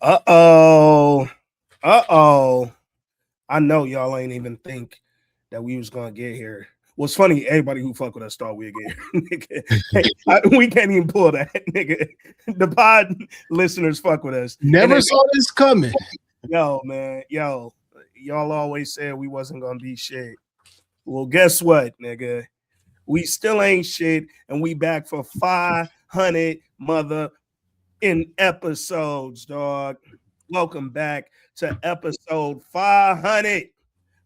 Uh-oh. Uh-oh. I know y'all ain't even think that we was gonna get here. What's funny, everybody who fuck with us thought we'd get here. Nigga, we can't even pull that, nigga. The pod listeners fuck with us. Never saw this coming. Yo, man, y'all always said we wasn't gonna be shit. Well, guess what, nigga? We still ain't shit, and we back for 500 mother in episodes, dog. Welcome back to episode 500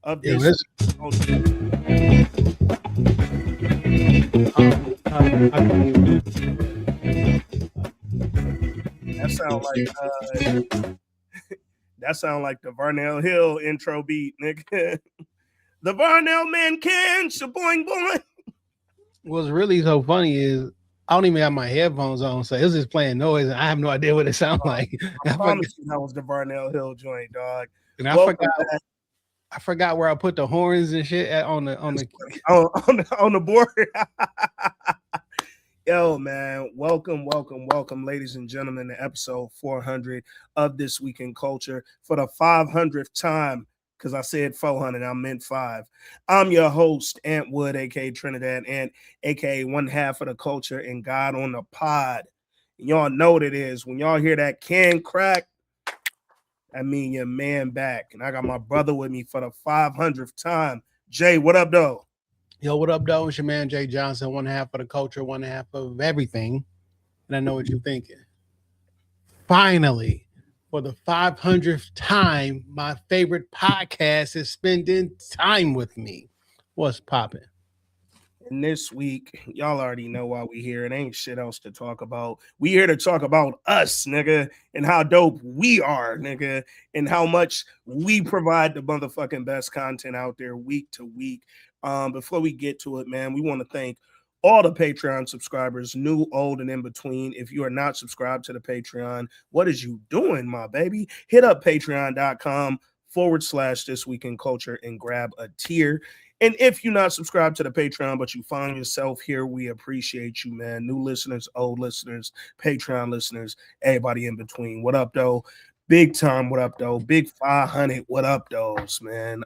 of this. That sound like the Varnell Hill intro beat, nigga. The Varnell man can shaboing boing. What's really so funny is I don't even have my headphones on, so it was just playing noise, and I have no idea what it sounds like. I promise you that was the Varnell Hill joint, dog. And I forgot where I put the horns and shit on the board. Yo, man, welcome, ladies and gentlemen, to episode 400 of This Week in Culture for the 500th time. Because I said 400, I meant 5. I'm your host, Ant Wood, aka Trinidad, and aka one half of the culture and God on the pod. And y'all know what it is. When y'all hear that can crack, I mean your man back. And I got my brother with me for the 500th time. Jay, what up, though? Yo, what up, though? It's your man, Jay Johnson, one half of the culture, one half of everything. And I know what you're thinking. Finally. For the 500th time, my favorite podcast is spending time with me. What's popping? And this week, y'all already know why we here. It ain't shit else to talk about. We here to talk about us, nigga, and how dope we are, nigga, and how much we provide the motherfucking best content out there week to week. Before we get to it, man, we want to thank all the Patreon subscribers, new, old, and in between. If you are not subscribed to the Patreon, what is you doing, my baby? Hit up patreon.com/This Week in Culture and grab a tier. And if you're not subscribed to the Patreon, but you find yourself here, we appreciate you, man. New listeners, old listeners, Patreon listeners, everybody in between. What up, though? Big time, what up, though? Big 500, what up, those, man?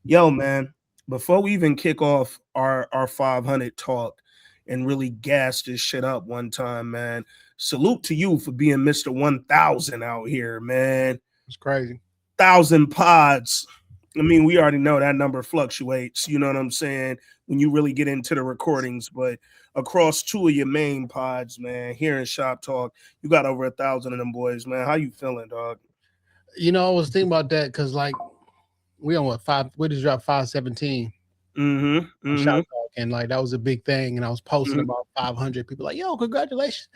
Yo, man. Before we even kick off our 500 talk and really gas this shit up one time, man, salute to you for being Mr. 1000 out here, man. It's crazy. 1,000 pods. I mean, we already know that number fluctuates, you know what I'm saying, when you really get into the recordings. But across two of your main pods, man, here in Shop Talk, you got over 1,000 of them boys, man. How you feeling, dog? You know, I was thinking about that because, like, we on what, 5? We just dropped 517. And like that was a big thing. And I was posting about 500 people like, yo, congratulations.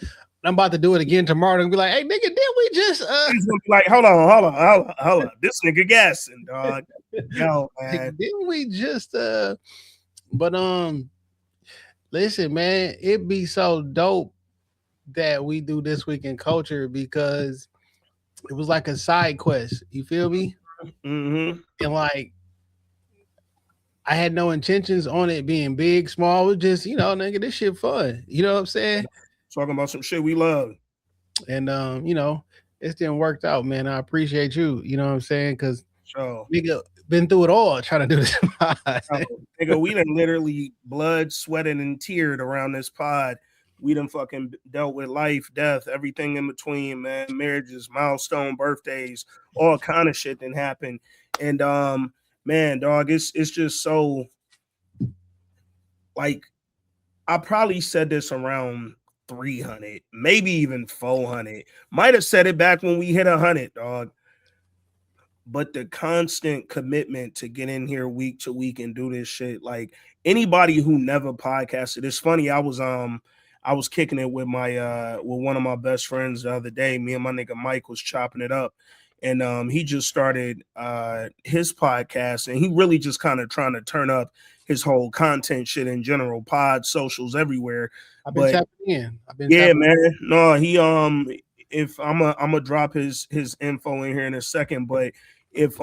I'm about to do it again tomorrow and be like, hey, nigga, did we just He's gonna be like, hold on. This nigga gassing, dog. Yo, man. Didn't we just listen, man, it'd be so dope that we do This Week in Culture because it was like a side quest. You feel me? And like I had no intentions on it being big, small. It was just, you know, nigga, this shit fun. You know what I'm saying? Talking about some shit we love. And you know, it's didn't worked out, man. I appreciate you. You know what I'm saying? Because nigga been through it all trying to do this. Nigga, we done literally blood, sweated, and teared around this pod. We done fucking dealt with life, death, everything in between, man. Marriages, milestone, birthdays, all kind of shit that happened. And man, dog, it's just so, like, I probably said this around 300, maybe even 400. Might have said it back when we hit 100, dog. But the constant commitment to get in here week to week and do this shit, like anybody who never podcasted, it's funny. I was kicking it with my with one of my best friends the other day. Me and my nigga Mike was chopping it up. And he just started his podcast, and he really just kind of trying to turn up his whole content shit in general, pod, socials, everywhere. I've been tapping in. Man. No, he if I'm gonna drop his info in here in a second, but if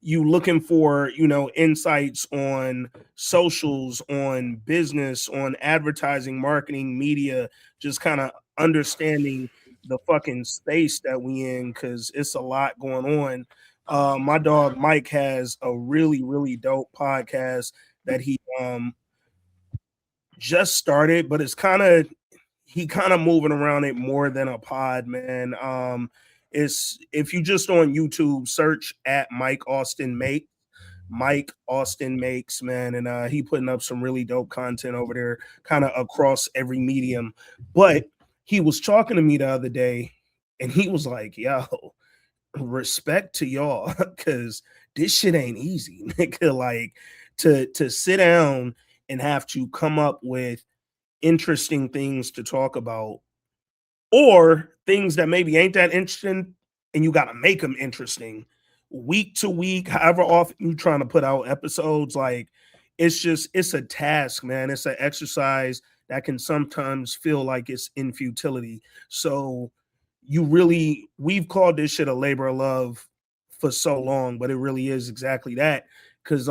you looking for, you know, insights on socials, on business, on advertising, marketing, media, just kind of understanding the fucking space that we in, because it's a lot going on. My dog Mike has a really, really dope podcast that he just started, but it's kind of he kind of moving around it more than a pod, man. It's if you just on YouTube search at Mike Austin Makes, man, and he putting up some really dope content over there, kind of across every medium. But he was talking to me the other day, and he was like, "Yo, respect to y'all, because this shit ain't easy, nigga. Like to sit down and have to come up with interesting things to talk about, or things that maybe ain't that interesting, and you got to make them interesting week to week, however often you trying to put out episodes. Like it's a task, man. It's an exercise that can sometimes feel like it's in futility. So we've called this shit a labor of love for so long, but it really is exactly that. Because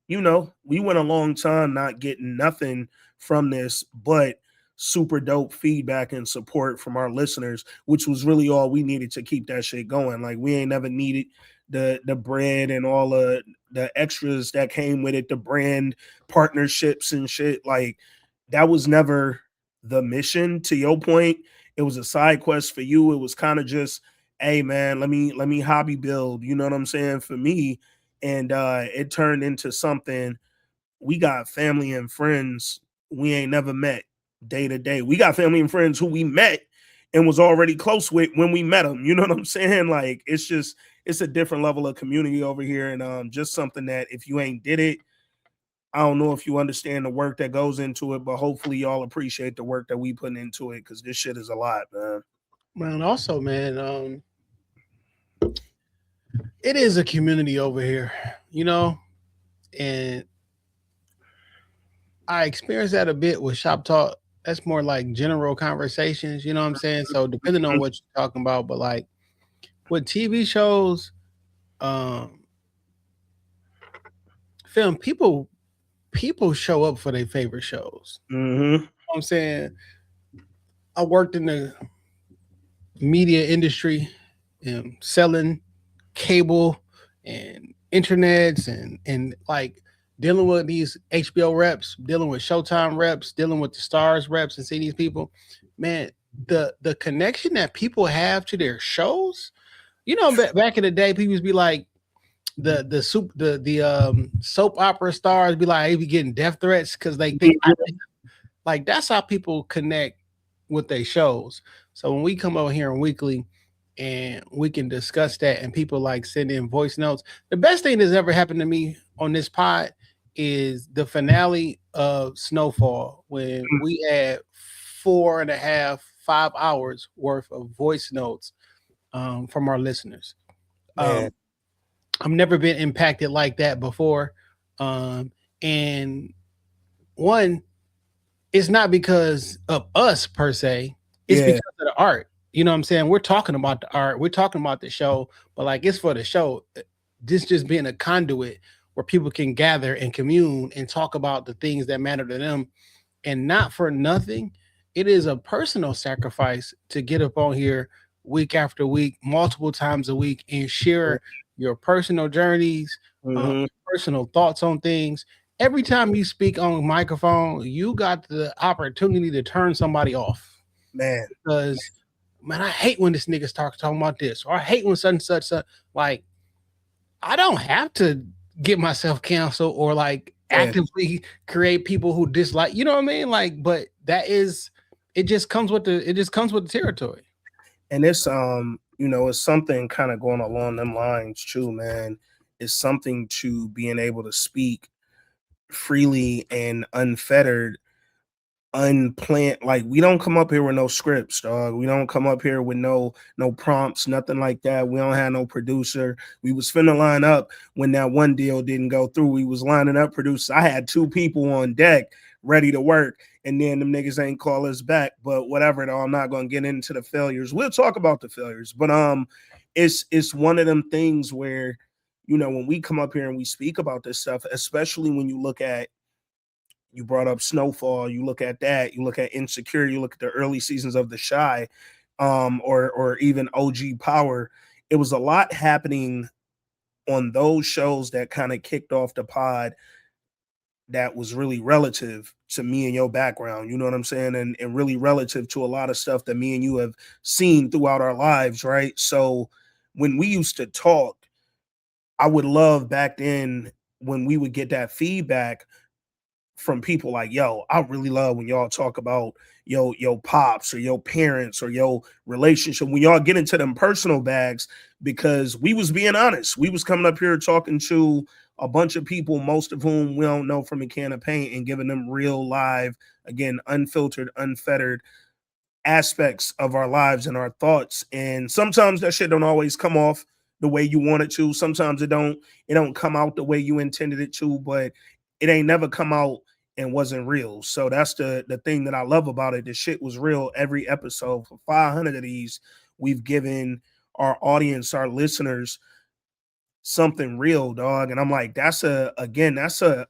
we went a long time not getting nothing from this but super dope feedback and support from our listeners, which was really all we needed to keep that shit going. Like we ain't never needed the bread and all the extras that came with it, the brand partnerships and shit. Like that was never the mission. To your point, it was a side quest for you. It was kind of just, hey man, let me hobby build, you know what I'm saying, for me. And it turned into something. We got family and friends we ain't never met day to day. We got family and friends who we met and was already close with when we met them. You know what I'm saying? Like it's a different level of community over here, and just something that if you ain't did it, I don't know if you understand the work that goes into it, but hopefully y'all appreciate the work that we put into it, because this shit is a lot, man. Man, also, man, it is a community over here, and I experienced that a bit with Shop Talk. That's more like general conversations, you know what I'm saying? So depending on what you're talking about, but like with TV shows, film people show up for their favorite shows. Mm-hmm. You know what I'm saying? I worked in the media industry and selling cable and internets and like dealing with these HBO reps, dealing with Showtime reps, dealing with the Stars reps, and seeing these people, man, the connection that people have to their shows, back in the day, people used to be like the soap opera stars be like, they be getting death threats because they think like that's how people connect with their shows. So when we come over here on weekly and we can discuss that and people like send in voice notes, the best thing that's ever happened to me on this pod is the finale of Snowfall, when we had 4.5, 5 hours worth of voice notes from our listeners. I've never been impacted like that before. And one, it's not because of us per se, it's because of the art. You know what I'm saying? We're talking about the art, we're talking about the show, but like it's for the show. This just being a conduit where people can gather and commune and talk about the things that matter to them. And not for nothing, it is a personal sacrifice to get up on here week after week, multiple times a week, and share your personal journeys, personal thoughts on things. Every time you speak on a microphone, you got the opportunity to turn somebody off. Man. Because, man, I hate when this nigga starts talking about this, or I hate when such and such. Like, I don't have to get myself canceled or like actively create people who dislike, you know what I mean? Like, but it just comes with the territory. And it's it's something kind of going along them lines too, man. It's something to being able to speak freely and unfettered, unplanned. Like we don't come up here with no scripts, dog. We don't come up here with no prompts, nothing like that. We don't have no producer. We was finna line up when that one deal didn't go through. We was lining up producers. I had 2 people on deck ready to work, and then them niggas ain't call us back. But whatever, though, I'm not gonna get into the failures. We'll talk about the failures, but it's one of them things where, when we come up here and we speak about this stuff, especially when you look at You brought up Snowfall. You look at that. You look at Insecure. You look at the early seasons of The Shy, or even OG Power. It was a lot happening on those shows that kind of kicked off the pod that was really relative to me and your background, you know what I'm saying? And really relative to a lot of stuff that me and you have seen throughout our lives, right? So when we used to talk, I would love back then when we would get that feedback from people like, yo, I really love when y'all talk about yo pops or your parents or your relationship, when y'all get into them personal bags, because we was being honest. We was coming up here talking to a bunch of people, most of whom we don't know from a can of paint, and giving them real live, again, unfiltered, unfettered aspects of our lives and our thoughts. And sometimes that shit don't always come off the way you want it to. Sometimes it don't come out the way you intended it to, but it ain't never come out and wasn't real. So that's the thing that I love about it. The shit was real every episode. For 500 of these, we've given our audience, our listeners, something real, dog. And I'm like, that's a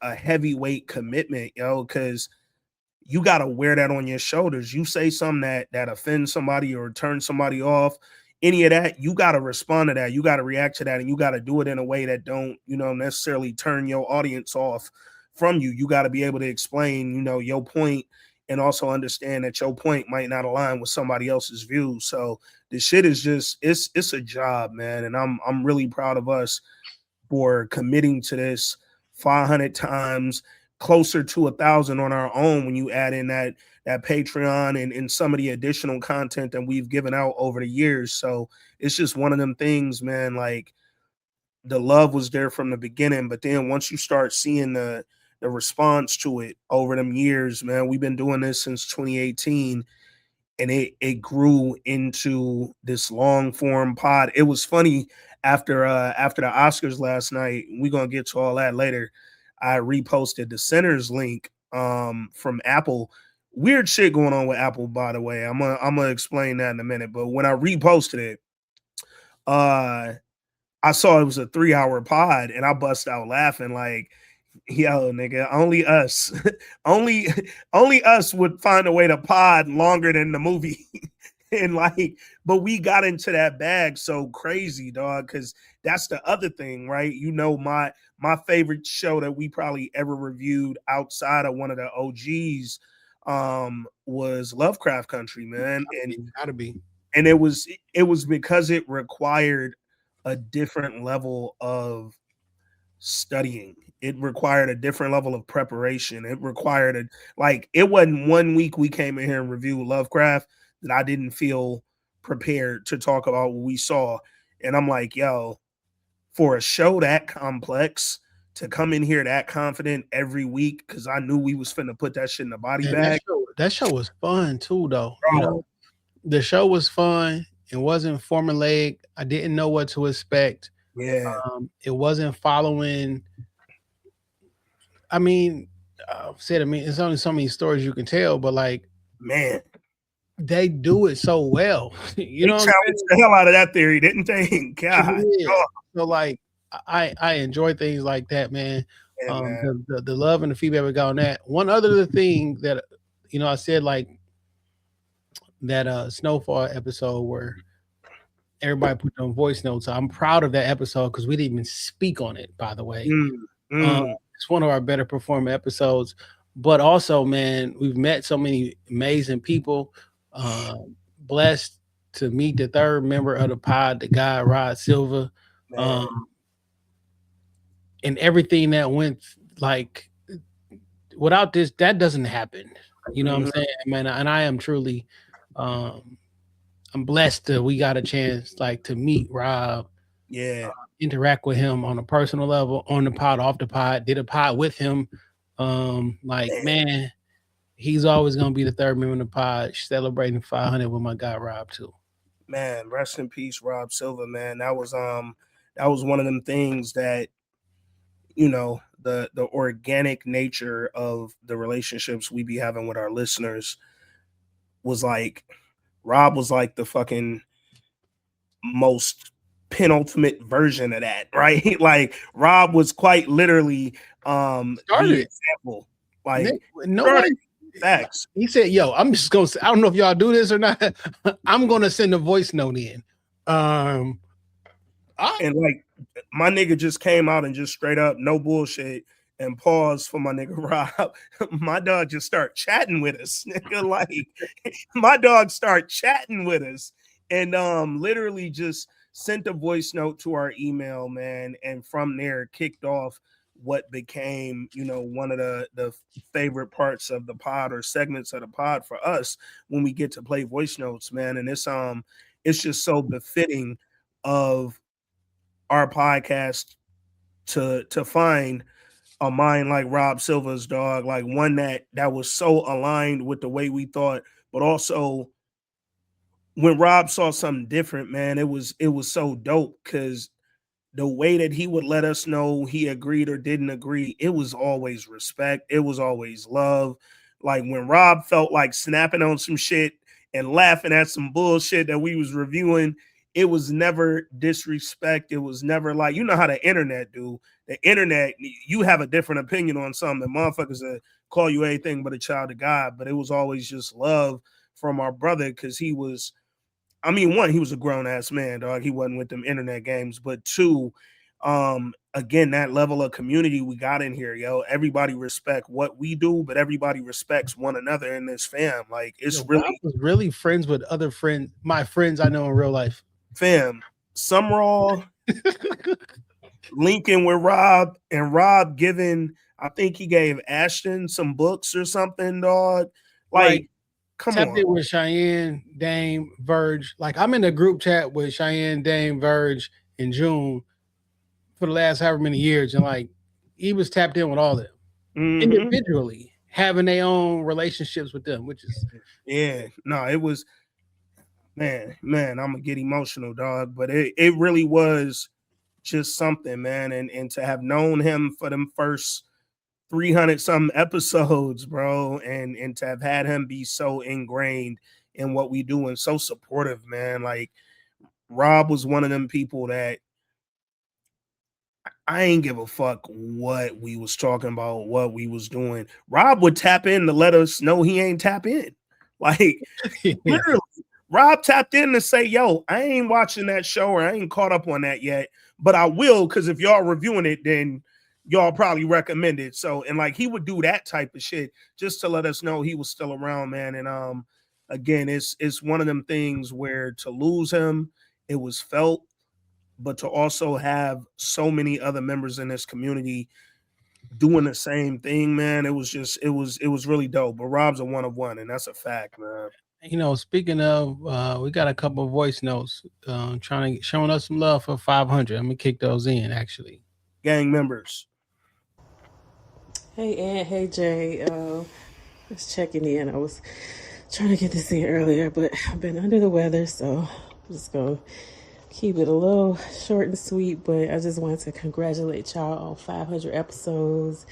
heavyweight commitment, yo, because you got to wear that on your shoulders. You say something that offends somebody or turns somebody off, any of that, you got to respond to that. You got to react to that, and you got to do it in a way that don't, necessarily turn your audience off from you. You got to be able to explain, your point, and also understand that your point might not align with somebody else's view. So the shit is just, it's a job, man. And I'm really proud of us for committing to this 500 times, closer to 1,000 on our own when you add in that Patreon and some of the additional content that we've given out over the years. So it's just one of them things, man. Like, the love was there from the beginning, but then once you start seeing the response to it over them years, man, we've been doing this since 2018, and it grew into this long form pod. It was funny after the Oscars last night. We're gonna get to all that later. I reposted the Centers link from Apple. Weird shit going on with Apple, by the way. I'm gonna explain that in a minute. But when I reposted it, I saw it was a 3-hour pod, and I bust out laughing like, yo, nigga, only us, only us would find a way to pod longer than the movie. And like, but we got into that bag so crazy, dog, because that's the other thing, right? My favorite show that we probably ever reviewed outside of one of the OGs was Lovecraft Country, man. Gotta be. And it was because it required a different level of studying. It required a different level of preparation. It required it wasn't 1 week we came in here and reviewed Lovecraft that I didn't feel prepared to talk about what we saw. And I'm like, yo, for a show that complex, to come in here that confident every week, because I knew we was finna put that shit in the body bag. That show was fun too, though. The show was fun. It wasn't formulaic. I didn't know what to expect. Yeah. It wasn't following. I mean, it's only so many stories you can tell, but like, man, they do it so well. You know, challenged the hell out of that theory, didn't they? God. Yeah. So like, I enjoy things like that, man. Yeah, man. The love and the feedback we got on that. One other thing that I said, like, that Snowfall episode where everybody put on voice notes. I'm proud of that episode because we didn't even speak on it, by the way. It's one of our better performing episodes. But also, man, we've met so many amazing people. Blessed to meet the third member of the pod, the guy Rod Silva. And everything that went, like, without this, that doesn't happen. You know what I'm saying, man? And I am truly I'm blessed that we got a chance, like, to meet Rob, interact with him on a personal level, on the pod, off the pod, did a pod with him. Man, he's always gonna be the third member of the pod, celebrating 500 with my guy Rob too. Man, rest in peace, Rob Silva, man. That was one of them things that, the organic nature of the relationships we be having with our listeners was like, Rob was like the fucking most penultimate version of that, right? Like, Rob was quite literally the example. Like nobody. Facts. He said, "Yo, I'm just gonna. I don't know if y'all do this or not. I'm gonna send a voice note in." And like my nigga just came out and just straight up, no bullshit, and pause for my nigga Rob. My dog just start chatting with us, nigga. Like my dog start chatting with us, and literally just sent a voice note to our email, man, and from there kicked off what became, you know, one of the favorite parts of the pod or segments of the pod for us when we get to play voice notes, man. And it's just so befitting of our podcast to find a mind like Rob Silva's, dog, like one that was so aligned with the way we thought, but also when Rob saw something different, man, it was so dope because the way that he would let us know he agreed or didn't agree, it was always respect. It was always love. Like when Rob felt like snapping on some shit and laughing at some bullshit that we was reviewing, it was never disrespect. It was never like, you know how the internet do. The internet, you have a different opinion on something. Motherfuckers call you anything but a child of God. But it was always just love from our brother because he was, I mean, one, he was a grown ass man, dog. He wasn't with them internet games. But two, again, that level of community we got in here, yo. Everybody respect what we do, but everybody respects one another in this fam. Like it's really, I was really friends with other friends, my friends I know in real life. Fam, Summerall, Lincoln with Rob, and Rob giving, I think he gave Ashton some books or something, dog. Like, right. Come tapped on. in with Cheyenne, Dame, Verge. Like I'm in a group chat with Cheyenne, Dame, Verge, and June for the last however many years, and like he was tapped in with all of them individually, having their own relationships with them, which is it was man, I'm gonna get emotional, dog. But it really was just something, man, and to have known him for them first 300 some episodes, bro, and to have had him be so ingrained in what we do and so supportive, man. Like Rob was one of them people that I ain't give a fuck what we was talking about, what we was doing. Rob would tap in to let us know he ain't tap in. Like literally, Rob tapped in to say, yo, I ain't watching that show or I ain't caught up on that yet, but I will, because if y'all reviewing it, then y'all probably recommend it. So, and like he would do that type of shit just to let us know he was still around, man. And again, it's one of them things where to lose him, it was felt, but to also have so many other members in this community doing the same thing, man, it was really dope. But Rob's a one of one, and that's a fact, man. You know, speaking of, we got a couple of voice notes showing us some love for 500. I'm gonna kick those in, actually. Gang members. Hey, Aunt. Hey, Jay. Just checking in. I was trying to get this in earlier, but I've been under the weather, so I'm just going to keep it a little short and sweet. But I just wanted to congratulate y'all on 500 episodes.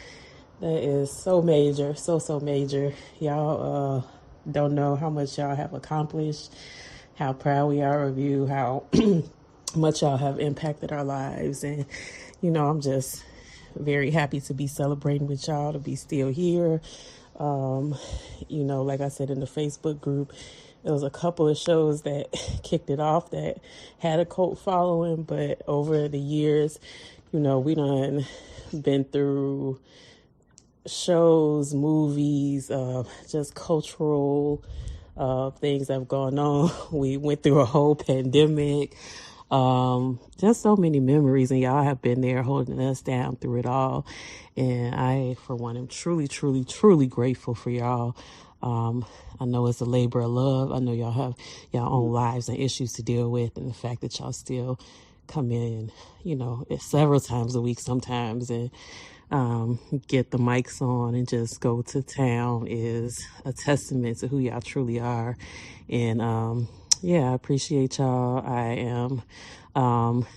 That is so major, so major. Y'all don't know how much y'all have accomplished, how proud we are of you, how much y'all have impacted our lives. And, you know, I'm just very happy to be celebrating with y'all, to be still here. You know, like I said in the Facebook group, there was a couple of shows that kicked it off that had a cult following, but over the years, you know, we done been through shows, movies, just cultural things that have gone on. We went through a whole pandemic. Just so many memories, and y'all have been there holding us down through it all. And I, for one, am truly grateful for y'all. I know it's a labor of love. I know y'all have y'all own lives and issues to deal with, and the fact that y'all still come in, you know, several times a week sometimes, and get the mics on and just go to town is a testament to who y'all truly are. And yeah, I appreciate y'all. I am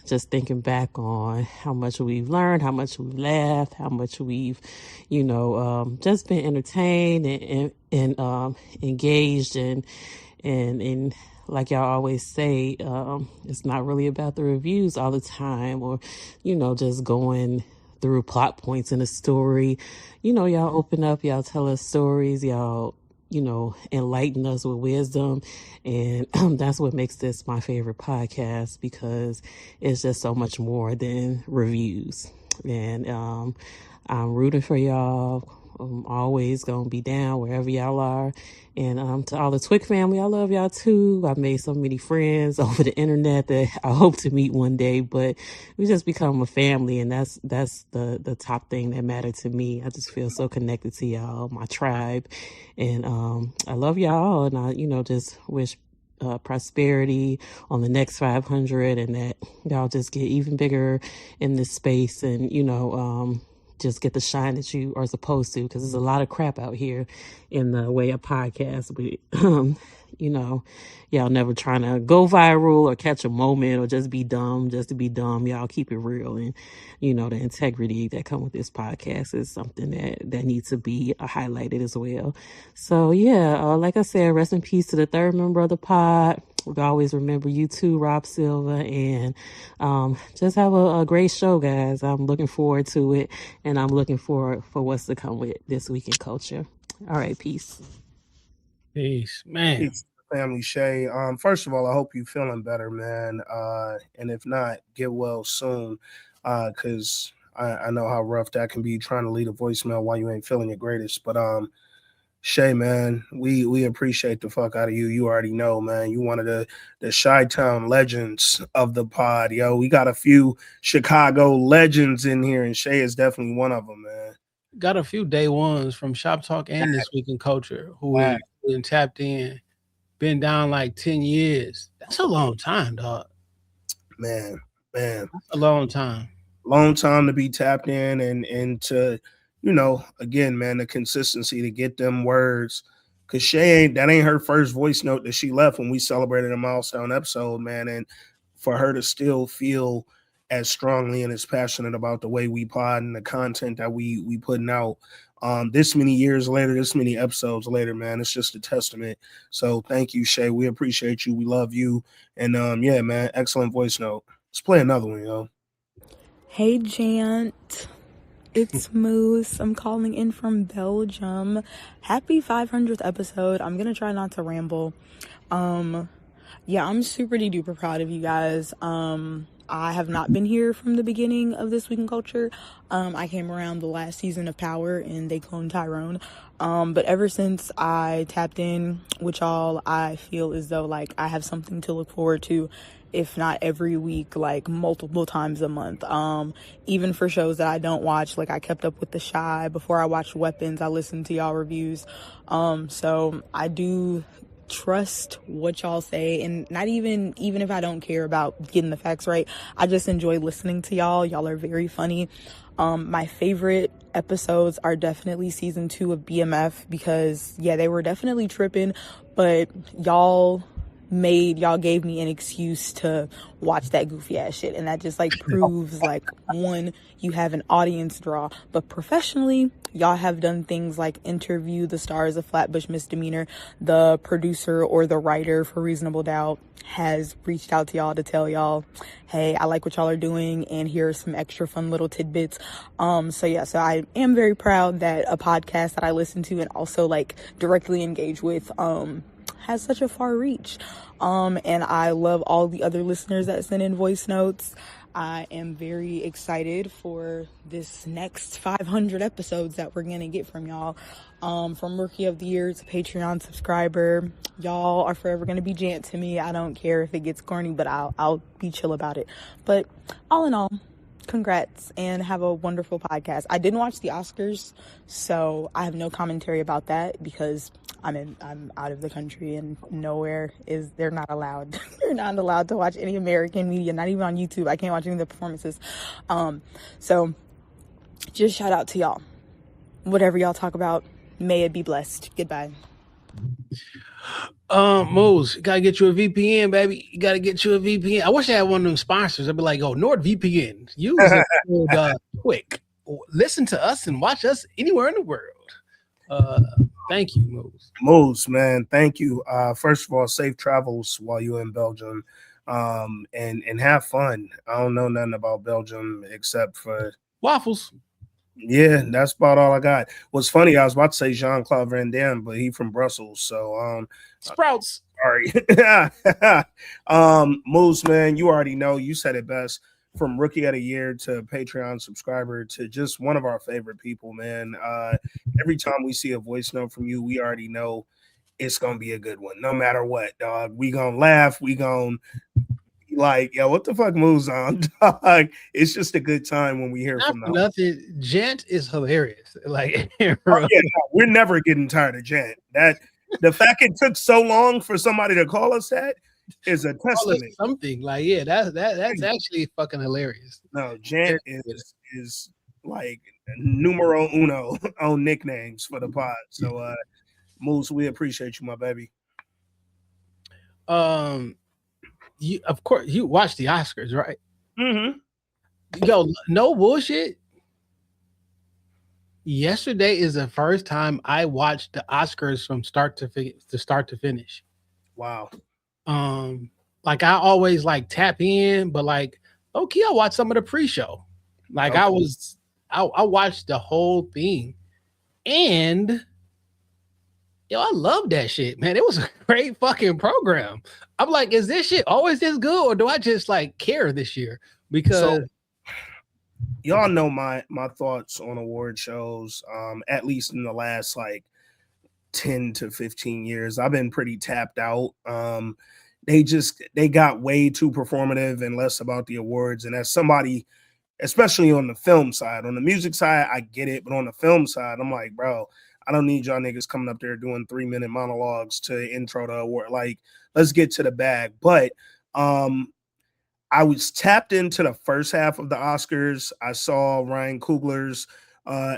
just thinking back on how much we've learned, how much we've laughed, how much we've, you know, just been entertained and engaged and like y'all always say, it's not really about the reviews all the time, or, you know, just going through plot points in a story. You know, y'all open up, y'all tell us stories, y'all, you know, enlighten us with wisdom. And that's what makes this my favorite podcast, because it's just so much more than reviews. And I'm rooting for y'all. I'm always gonna be down wherever y'all are. And to all the Twick family, I love y'all too. I've made so many friends over the internet that I hope to meet one day, but we just become a family, and that's the top thing that mattered to me. I just feel so connected to y'all, my tribe. And I love y'all, and I, you know, just wish prosperity on the next 500, and that y'all just get even bigger in this space, and, you know, just get the shine that you are supposed to, because there's a lot of crap out here in the way of podcasts. But you know, y'all never trying to go viral or catch a moment or just be dumb just to be dumb. Y'all keep it real, and you know, the integrity that come with this podcast is something that needs to be highlighted as well. So yeah, like I said, rest in peace to the third member of the pod. We always remember you too, Rob Silva, and just have a great show, guys. I'm looking forward to it, and I'm looking forward for what's to come with This Week in Culture. All right, peace. Peace, man. Peace, family Shay. First of all, I hope you're feeling better, man. And if not, get well soon. Because I know how rough that can be, trying to leave a voicemail while you ain't feeling your greatest. But Shay, man, we appreciate the fuck out of you. You already know, man. You one of the Chi-Town legends of the pod, yo. We got a few Chicago legends in here, and Shay is definitely one of them, man. Got a few day ones from Shop Talk and This Week in Culture who been tapped in, been down like 10 years. That's a long time, dog. Man. That's a long time. Long time to be tapped in, and to, you know, again, man, the consistency to get them words. Cause that ain't her first voice note that she left when we celebrated a milestone episode, man. And for her to still feel as strongly and as passionate about the way we pod and the content that we putting out this many years later, this many episodes later, man, it's just a testament. So thank you, Shay. We appreciate you. We love you. And yeah, man, excellent voice note. Let's play another one, yo. Hey, Jant. It's Moose. I'm calling in from Belgium. Happy 500th episode. I'm gonna try not to ramble. Yeah, I'm super duper proud of you guys. I have not been here from the beginning of This Week in Culture. I came around the last season of Power and they cloned Tyrone. But ever since I tapped in with y'all, I feel as though like I have something to look forward to, if not every week, like multiple times a month. Even for shows that I don't watch, like I kept up with The Shy. Before I watched Weapons, I listened to y'all reviews. So I do trust what y'all say, and not even if I don't care about getting the facts right, I just enjoy listening to y'all. Y'all are very funny. My favorite episodes are definitely season 2 of BMF, because yeah, they were definitely tripping, but y'all gave me an excuse to watch that goofy ass shit, and that just like proves like, one, you have an audience draw, but professionally y'all have done things like interview the stars of Flatbush Misdemeanor. The producer or the writer for Reasonable Doubt has reached out to y'all to tell y'all, hey, I like what y'all are doing, and here are some extra fun little tidbits. So I am very proud that a podcast that I listen to and also like directly engage with has such a far reach. And I love all the other listeners that send in voice notes. I am very excited for this next 500 episodes that we're gonna get from y'all. From Rookie of the Year to Patreon subscriber, y'all are forever gonna be Jant to me. I don't care if it gets corny, but I'll be chill about it. But all in all, congrats and have a wonderful podcast. I didn't watch the Oscars, so I have no commentary about that because I'm out of the country and they're not allowed. They're not allowed to watch any American media, not even on YouTube. I can't watch any of the performances. So just shout out to y'all. Whatever y'all talk about, may it be blessed. Goodbye. Moose, you gotta get you a VPN, baby. You gotta get you a VPN. I wish I had one of them sponsors. I'd be like, oh, NordVPN. Use it quick. Listen to us and watch us anywhere in the world. Thank you, Moose. Moose, man, thank you. First of all, safe travels while you're in Belgium. And have fun. I don't know nothing about Belgium except for Waffles. Yeah, that's about all I got. What's funny, I was about to say Jean-Claude Van Damme, but he from Brussels, so Sprouts. sorry. Moose, man, you already know, you said it best. From rookie of the year to Patreon subscriber to just one of our favorite people, man. Every time we see a voice note from you, we already know it's gonna be a good one, no matter what, dog. We gonna laugh, we gonna like, yo, what the fuck moves on, dog? It's just a good time when we hear Not from for them. nothing. Gent is hilarious. Like, Oh, yeah, no, we're never getting tired of Jan. That the fact it took so long for somebody to call us that is a testament. Something like, yeah, that's actually fucking hilarious. No, Jan is like numero uno on nicknames for the pod. So Moose, we appreciate you, my baby. You of course you watch the Oscars, right? Mm-hmm. Yo, no bullshit. Yesterday is the first time I watched the Oscars from start to finish. Wow. Like I always like tap in, but like okay, I watched some of the pre-show. Like Okay. I watched the whole thing, and yo, I love that shit, man. It was a great fucking program. I'm like, is this shit always this good, or do I just like care this year? Because y'all know my thoughts on award shows. At least in the last like 10 to 15 years, I've been pretty tapped out. They got way too performative and less about the awards. And as somebody, especially on the film side, on the music side, I get it, but on the film side, I'm like, bro, I don't need y'all niggas coming up there doing 3-minute monologues to intro the award. Like, let's get to the bag. But I was tapped into the first half of the Oscars. I saw Ryan Coogler's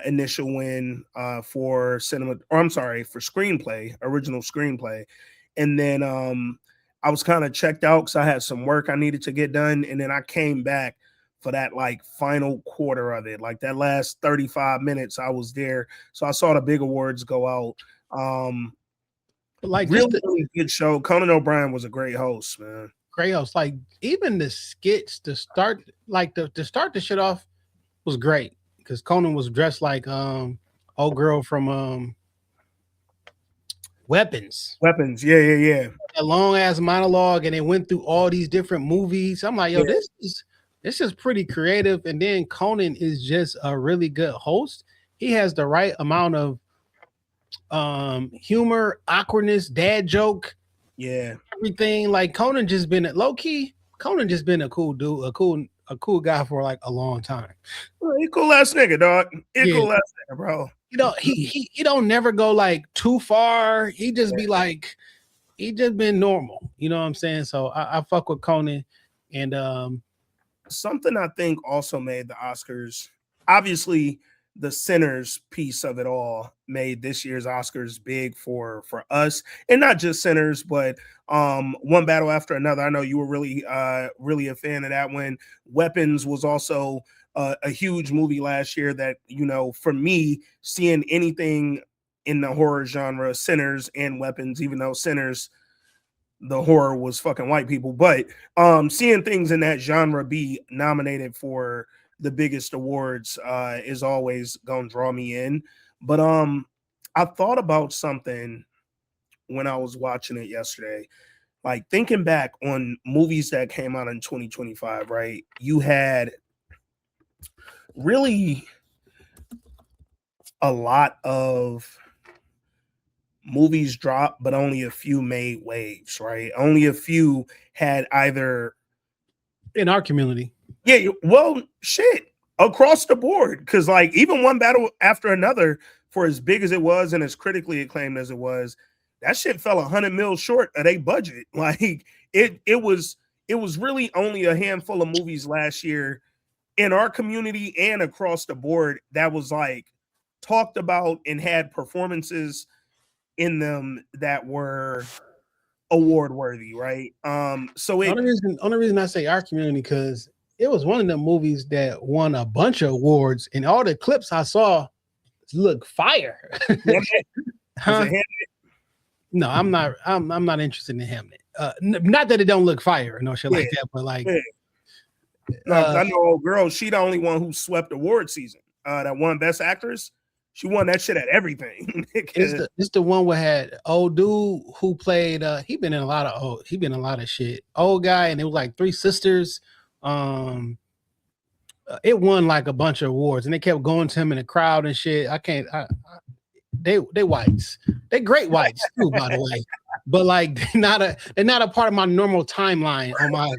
initial win for screenplay, original screenplay. And then I was kind of checked out because I had some work I needed to get done. And then I came back for that like final quarter of it. Like that last 35 minutes I was there. So I saw the big awards go out. like really good show. Conan O'Brien was a great host, man. Great host. Like even the skits to start, like to start the shit off was great because Conan was dressed like old girl from Weapons. Yeah. A long ass monologue, and it went through all these different movies. I'm like, yo, Yeah. this is pretty creative. And then Conan is just a really good host. He has the right amount of humor, awkwardness, dad joke, everything. Like Conan just been low key. Conan just been a cool dude, a cool guy for like a long time. Well, he cool ass nigga, dog. Cool ass nigga, bro. You know, he don't never go like too far. He just be like, he just been normal. You know what I'm saying? So I fuck with Conan. And something I think also made the Oscars, obviously the Sinners piece of it all made this year's Oscars big for us, and not just Sinners, but One Battle After Another. I know you were really a fan of that one. Weapons was also a huge movie last year that, you know, for me, seeing anything in the horror genre, Sinners and Weapons, even though Sinners, the horror was fucking white people, but seeing things in that genre be nominated for the biggest awards is always gonna draw me in. But I thought about something when I was watching it yesterday, like thinking back on movies that came out in 2025, right? You had really a lot of movies drop, but only a few made waves, right? Only a few had either in our community. Yeah, well, shit, across the board. Because like even One Battle After Another, for as big as it was and as critically acclaimed as it was, that shit fell $100 million short of their budget. Like it was really only a handful of movies last year in our community and across the board that was like talked about and had performances in them that were award worthy, right? So only reason I say our community, because it was one of the movies that won a bunch of awards, and all the clips I saw look fire. Huh? No, I'm not. I'm not interested in Hamnet. Not that it don't look fire, no shit like that, but like No, because I know old girl. She the only one who swept award season. That won Best Actress. She won that shit at everything. It's the one we had old dude who played. He been in a lot of shit. Old guy, and it was like three sisters. It won like a bunch of awards, and they kept going to him in the crowd and shit. They whites. They great whites too, by the way. But like they're not a part of my normal timeline on my.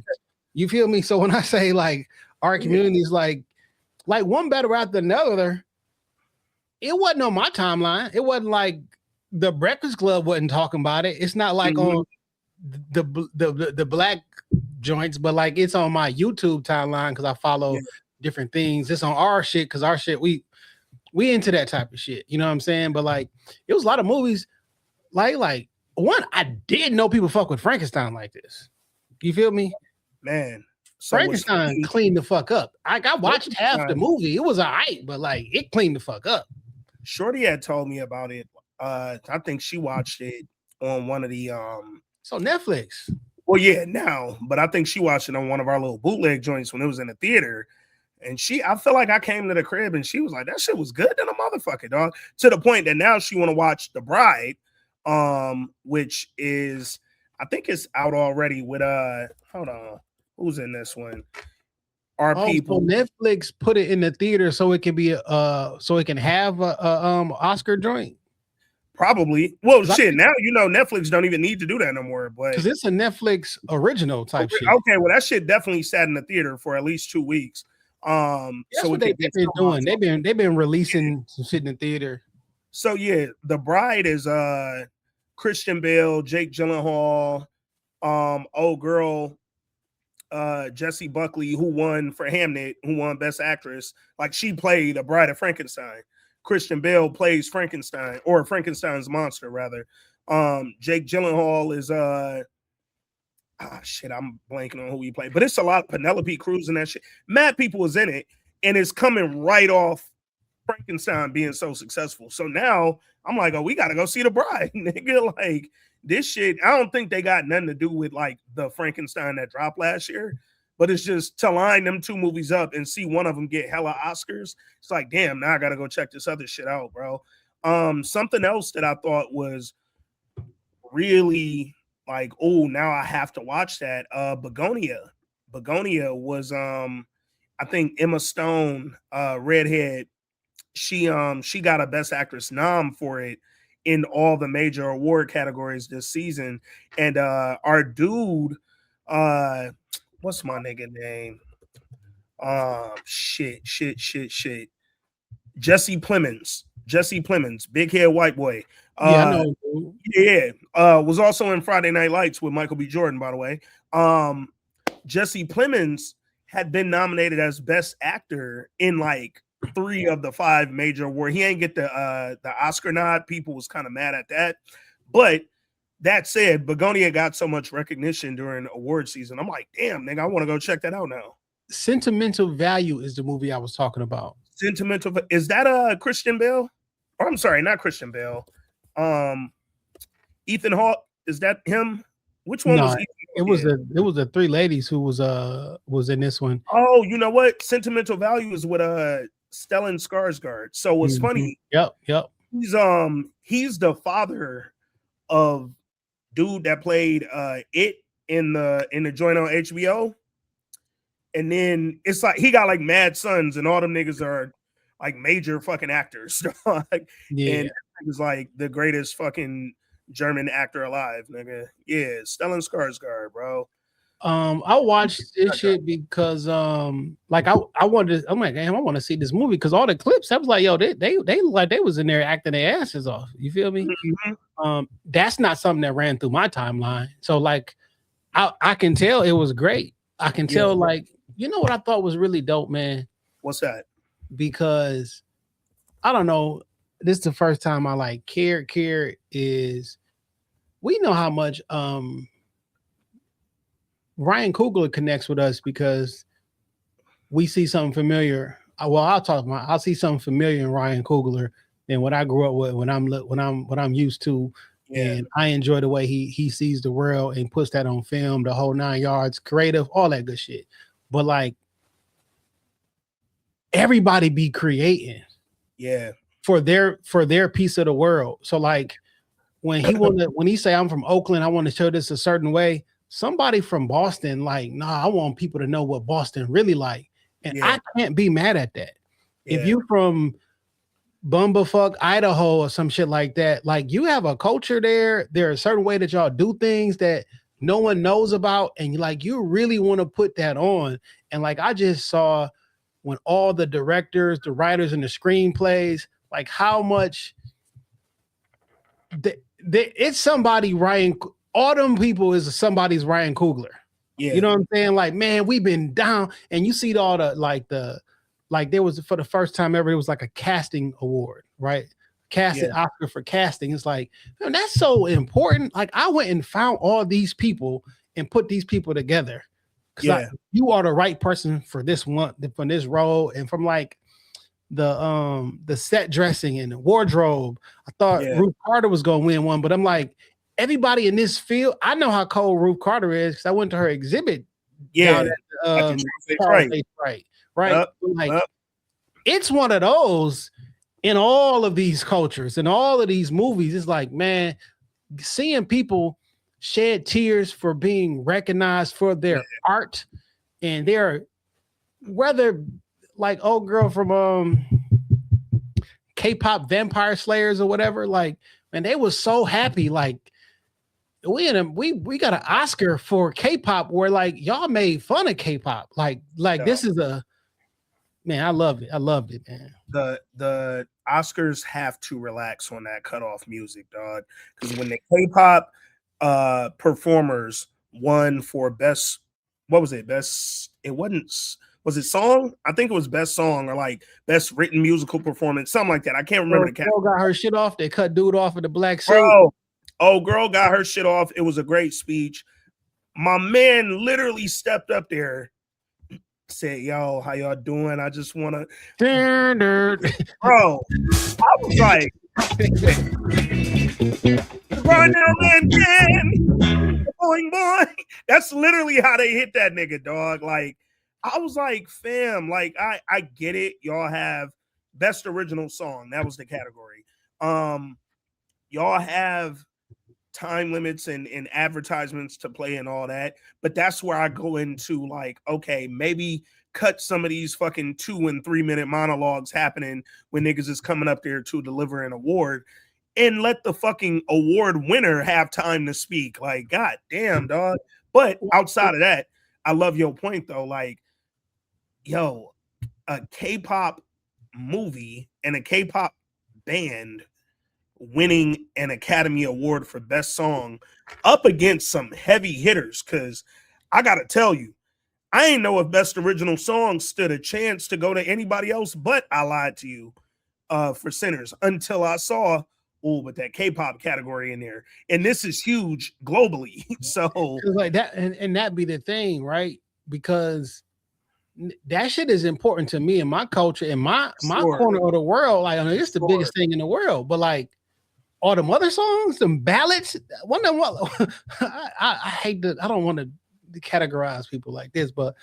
You feel me? So when I say like our community is like one better after than the other. It wasn't on my timeline. It wasn't like the Breakfast Club wasn't talking about it. It's not like on the black joints, but like it's on my YouTube timeline because I follow different things. It's on our shit because our shit we into that type of shit. You know what I'm saying? But like it was a lot of movies. Like one, I didn't know people fuck with Frankenstein like this. You feel me? Man. So Frankenstein cleaned the fuck up. I watched half the movie. It was all right, but like it cleaned the fuck up. Shorty had told me about it. I think she watched it on one of the So Netflix. Well, yeah, now, but I think she watched it on one of our little bootleg joints when it was in the theater. And I feel like I came to the crib and she was like, that shit was good than a motherfucker, dog. To the point that now she want to watch The Bride, which is I think it's out already with hold on. Who's in this one? Our people. So Netflix put it in the theater so it can be so it can have a Oscar joint. Probably. Well, shit. Now Netflix don't even need to do that no more. But because it's a Netflix original type shit. Okay, well that shit definitely sat in the theater for at least 2 weeks. That's so what they've been doing. They've been releasing some shit in the theater. So yeah, The Bride is Christian Bale, Jake Gyllenhaal, old girl. Jessie Buckley, who won for Hamnet, who won Best Actress, like she played a Bride of Frankenstein. Christian Bale plays Frankenstein, or Frankenstein's monster, rather. Jake Gyllenhaal is I'm blanking on who he played, but it's a lot of Penelope Cruz and that shit. Mad people was in it, and it's coming right off Frankenstein being so successful. So now I'm like, oh, we gotta go see The Bride, nigga. Like this shit, I don't think they got nothing to do with like the Frankenstein that dropped last year, but it's just to line them two movies up and see one of them get hella Oscars. It's like, damn, now I gotta go check this other shit out, bro. Something else that I thought was really like, oh, now I have to watch that. Begonia. Begonia was I think Emma Stone, redhead. She got a Best Actress nom for it in all the major award categories this season. And our dude, what's my nigga name? Shit. Jesse Plemons, big head white boy. Yeah, I know. Yeah, was also in Friday Night Lights with Michael B. Jordan, by the way. Jesse Plemons had been nominated as Best Actor in like 3 of the 5 major awards. He ain't get the Oscar nod. People was kind of mad at that. But that said, Begonia got so much recognition during award season. I'm like, damn, nigga, I want to go check that out now. Sentimental Value is the movie I was talking about. Is that Christian Bale? Oh, I'm sorry, not Christian Bale. Ethan Hawke, is that him? Which one was Ethan? It was the 3 ladies who was in this one. Oh, you know what? Sentimental Value is with Stellan Skarsgård. So what's funny? Yep. He's the father of dude that played It in the joint on HBO. And then it's like he got like mad sons, and all them niggas are like major fucking actors. Yeah. And he's like the greatest fucking German actor alive, nigga. Yeah, Stellan Skarsgård, bro. I watched this shit because like I wanted to, I'm like, damn, I want to see this movie because all the clips, I was like, yo, they look like they was in there acting their asses off. You feel me? Mm-hmm. That's not something that ran through my timeline. So like I can tell it was great. I can tell, like, you know what I thought was really dope, man? What's that? Because I don't know, this is the first time I like care is, we know how much Ryan Coogler connects with us because we see something familiar. Well, I'll see something familiar in Ryan Coogler than what I grew up with, what I'm used to. Yeah. And I enjoy the way he sees the world and puts that on film, the whole 9 yards, creative, all that good shit. But like everybody be creating for their piece of the world. So like when he say I'm from Oakland, I want to show this a certain way. Somebody from Boston, like, nah, I want people to know what Boston really like. And I can't be mad at that. If you from Bumblefuck, Idaho or some shit like that, like you have a culture there. There's a certain way that y'all do things that no one knows about. And you really want to put that on. And like, I just saw when all the directors, the writers and the screenplays, like how much it's somebody writing. All them people is somebody's Ryan Coogler. Yeah. You know what I'm saying? Like, man, we've been down. And you see all like there was for the first time ever, it was like a casting award, right? Casting Oscar for casting. It's like, man, that's so important. Like I went and found all these people and put these people together. Because you are the right person for this one, for this role. And from like the set dressing and the wardrobe, I thought Ruth Carter was gonna win one, but I'm like, everybody in this field, I know how cold Ruth Carter is because I went to her exhibit. Down at, right. It's one of those in all of these cultures and all of these movies. It's like, man, seeing people shed tears for being recognized for their art and their, whether like old girl from K-pop Vampire Slayers or whatever, like, man, they was so happy. Like, we got an Oscar for K-pop where like y'all made fun of K-pop. Like this is man, I loved it, man. The Oscars have to relax on that cutoff music, dog. Because when the K-pop performers won for best, what was it? Was it song? I think it was best song or like best written musical performance, something like that. I can't remember the category. Girl got her shit off. They cut dude off of the black suit. Oh, girl got her shit off. It was a great speech. My man literally stepped up there, said, yo, how y'all doing? I just want to... Bro, I was like... Right now, man, boy. That's literally how they hit that nigga, dog. Like, I was like, fam, like, I get it. Y'all have best original song. That was the category. Y'all have time limits and advertisements to play and all that, but that's where I go into like, okay, maybe cut some of these fucking 2 and 3 minute monologues happening when niggas is coming up there to deliver an award and let the fucking award winner have time to speak. Like, god damn, dog. But outside of that, I love your point though. Like, yo, a K-pop movie and a K-pop band winning an Academy Award for Best Song up against some heavy hitters. Because I gotta tell you, I ain't know if Best Original Song stood a chance to go to anybody else, but I lied to you for Sinners until I saw but that K-pop category in there, and this is huge globally. So like that, and that be the thing, right? Because that shit is important to me and my culture and my corner of the world. Like, I mean, it's the biggest thing in the world, but like all them other songs, some ballads, one of them. I hate that. I don't want to categorize people like this, but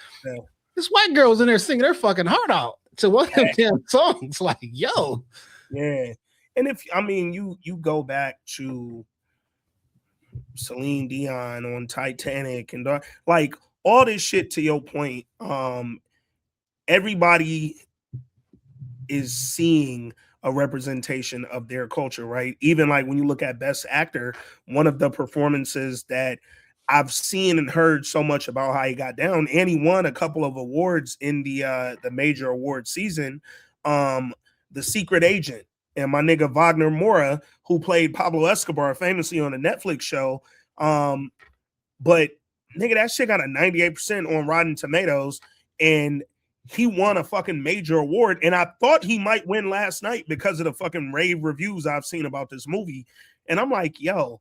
this white girls in there singing their fucking heart out to one of them damn songs. Like, yo, yeah. And if I mean you go back to Celine Dion on Titanic and like all this shit, to your point, everybody is seeing a representation of their culture, right? Even like when you look at Best Actor, one of the performances that I've seen and heard so much about how he got down, and he won a couple of awards in the major award season, The Secret Agent. And my nigga Wagner Moura, who played Pablo Escobar famously on a Netflix show. But nigga, that shit got a 98% on Rotten Tomatoes, and he won a fucking major award. And I thought he might win last night because of the fucking rave reviews I've seen about this movie. And I'm like, yo,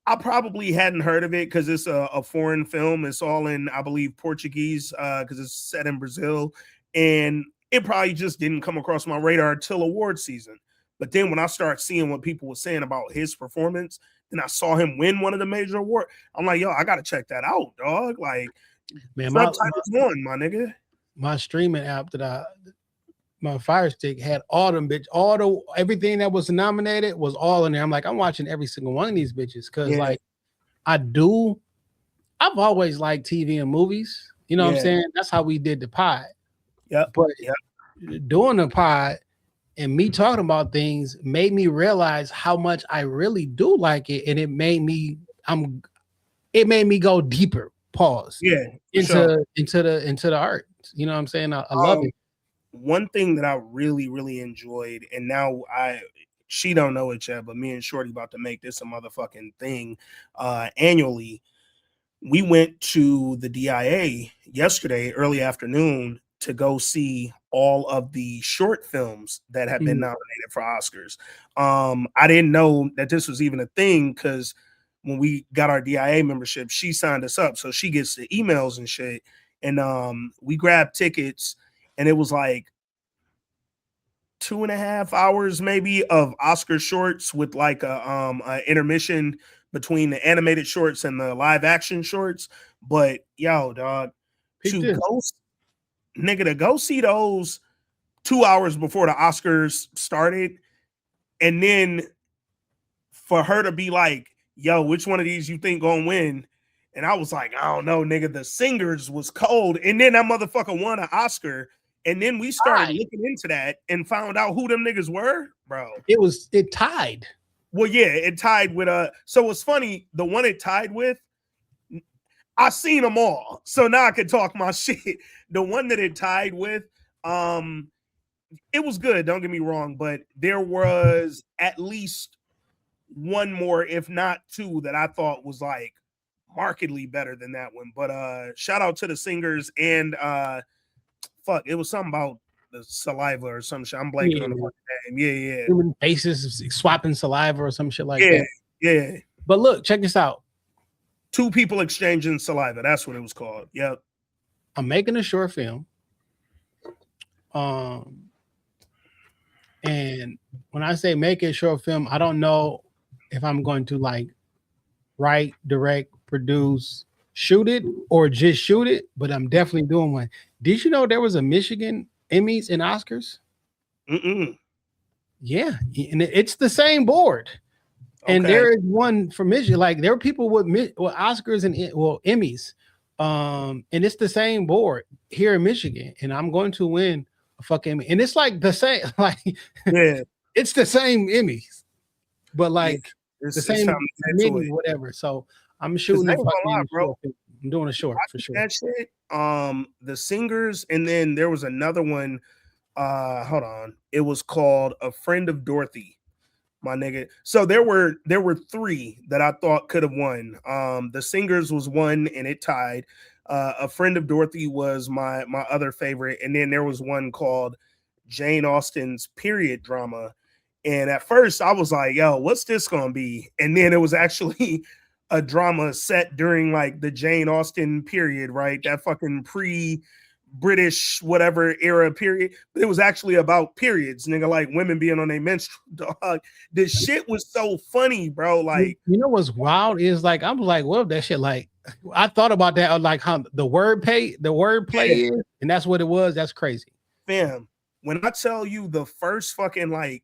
I probably hadn't heard of it because it's a foreign film. It's all in, I believe, Portuguese because it's set in Brazil. And it probably just didn't come across my radar till award season. But then when I started seeing what people were saying about his performance, then I saw him win one of the major awards. I'm like, yo, I got to check that out, dog. Like, man, my nigga. My streaming app my Fire Stick had all them bitch, everything that was nominated was all in there. I'm like, I'm watching every single one of these bitches because like I've always liked TV and movies. You know what I'm saying? That's how we did the pod. Yeah. But doing the pod and me talking about things made me realize how much I really do like it, and it made me go deeper. Pause. Yeah. Into the art. You know what I'm saying? I love it. One thing that I really, really enjoyed, and now she don't know it yet, but me and Shorty about to make this a motherfucking thing annually. We went to the DIA yesterday, early afternoon, to go see all of the short films that have been nominated for Oscars. I didn't know that this was even a thing because when we got our DIA membership, she signed us up. So she gets the emails and shit. And we grabbed tickets, and it was like 2.5 hours maybe of Oscar shorts with like a intermission between the animated shorts and the live action shorts. But yo, dog, to go see those 2 hours before the Oscars started, and then for her to be like, yo, which one of these you think gonna win? And I was like, I don't know, nigga. The Singers was cold. And then that motherfucker won an Oscar. And then we started looking into that and found out who them niggas were, bro. It tied. Well, yeah, it tied with so it's funny, the one it tied with, I seen them all. So now I can talk my shit. The one that it tied with, it was good, don't get me wrong, but there was at least one more, if not two, that I thought was like markedly better than that one. But shout out to the Singers, and it was something about the saliva or some shit. I'm blanking on the fucking name. Yeah. Human faces swapping saliva or some shit like that. Yeah. But look, check this out. Two people exchanging saliva. That's what it was called. Yep. I'm making a short film. And when I say make a short film, I don't know if I'm going to like write, direct, produce, shoot it, or just shoot it, but I'm definitely doing one. Did you know there was a Michigan Emmys and Oscars? Yeah, and it's the same board. And there is one for Michigan. Like there are people with Oscars and Emmys, and it's the same board here in Michigan. And I'm going to win a fucking Emmy. And it's like the same, like it's the same Emmys, but like the same committee, whatever. So I'm shooting a fucking bro. I'm doing a short for sure. That shit. The Singers, and then there was another one. Hold on. It was called A Friend of Dorothy, my nigga. So there were three that I thought could have won. The Singers was one and it tied. A Friend of Dorothy was my other favorite, and then there was one called Jane Austen's period drama. And at first I was like, yo, what's this gonna be? And then it was actually a drama set during like the Jane Austen period, right? That fucking pre-British whatever era period. But it was actually about periods, nigga, like women being on their menstrual, dog. This shit was so funny, bro. Like, you know what's wild is like, I'm like, what if that shit, like I thought about that, like how the wordplay is, and that's what it was. That's crazy. Fam, when I tell you the first fucking like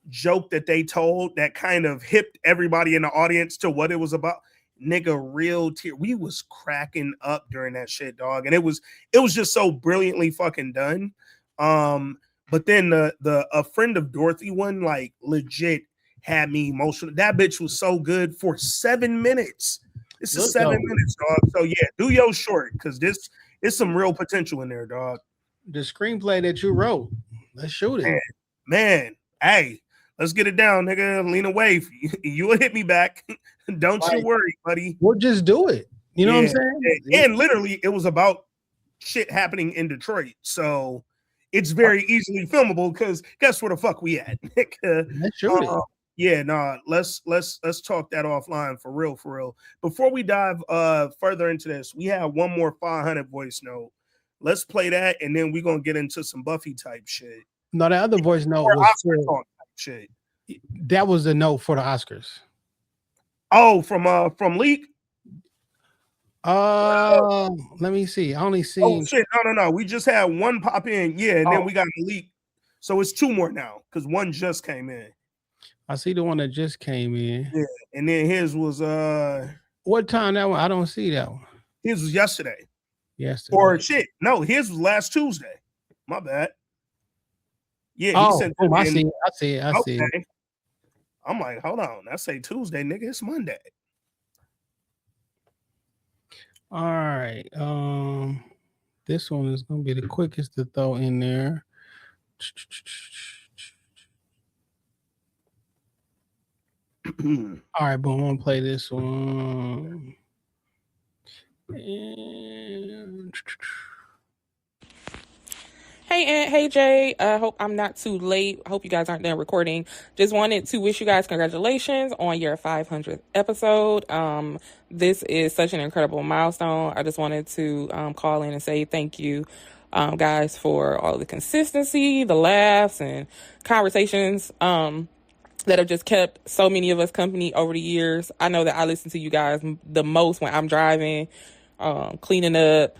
joke that they told that kind of hipped everybody in the audience to what it was about, nigga, real tear. We was cracking up during that shit, dog. And it was just so brilliantly fucking done. But then the A Friend of Dorothy one, like legit had me emotional. That bitch was so good for 7 minutes. This is 7 minutes, dog. So yeah, do your short, because this is some real potential in there, dog. The screenplay that you wrote, let's shoot it. Man, hey, let's get it down, nigga. Lean away. You will hit me back. Don't you worry, buddy. We'll just do it. You know what I'm saying? And literally, it was about shit happening in Detroit. So it's very easily filmable, because guess where the fuck we at? Let's shoot it. Yeah, nah, let's talk that offline for real. Before we dive further into this, we have one more 500 voice note. Let's play that, and then we're gonna get into some Buffy type shit. No, the other voice note was shit. That was the note for the Oscars. Oh, from Leak? Let me see. I only seen. Oh shit! No. We just had one pop in, and then we got the Leak. So it's 2 more now because one just came in. I see the one that just came in. Yeah, and then his was what time that one? I don't see that one. His was yesterday. Yesterday. Or shit. No, his was last Tuesday. My bad. Yeah, oh, he sent I see it. I see it. I'm like, hold on. I say Tuesday, nigga. It's Monday. All right. This one is gonna be the quickest to throw in there. All right, boom. I'm gonna play this one. And... Hey, Aunt. Hey, Jay. I hope I'm not too late. I hope you guys aren't done recording. Just wanted to wish you guys congratulations on your 500th episode. This is such an incredible milestone. I just wanted to call in and say thank you, guys, for all the consistency, the laughs, and conversations that have just kept so many of us company over the years. I know that I listen to you guys the most when I'm driving, cleaning up,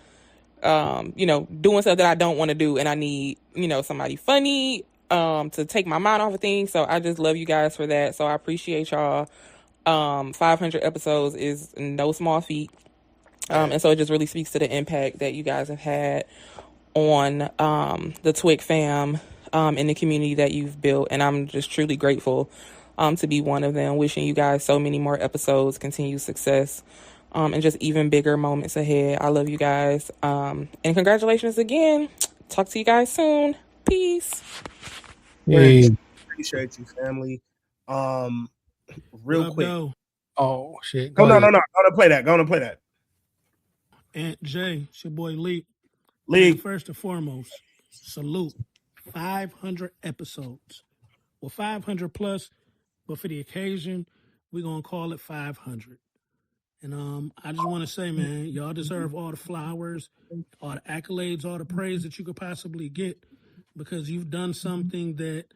doing stuff that I don't want to do, and I need, somebody funny to take my mind off of things. So I just love you guys for that. So I appreciate y'all. 500 episodes is no small feat. And so it just really speaks to the impact that you guys have had on the Twig fam in the community that you've built. And I'm just truly grateful to be one of them. Wishing you guys so many more episodes, continued success, and just even bigger moments ahead. I love you guys. And congratulations again. Talk to you guys soon. Peace. Hey. Appreciate you, family. Real quick. Go. Oh, shit. No. Go on and play that. Aunt Jay, it's your boy Lee. First and foremost, salute. 500 episodes. Well, 500 plus, but for the occasion, we're going to call it 500. And I just want to say, man, y'all deserve all the flowers, all the accolades, all the praise that you could possibly get, because you've done something that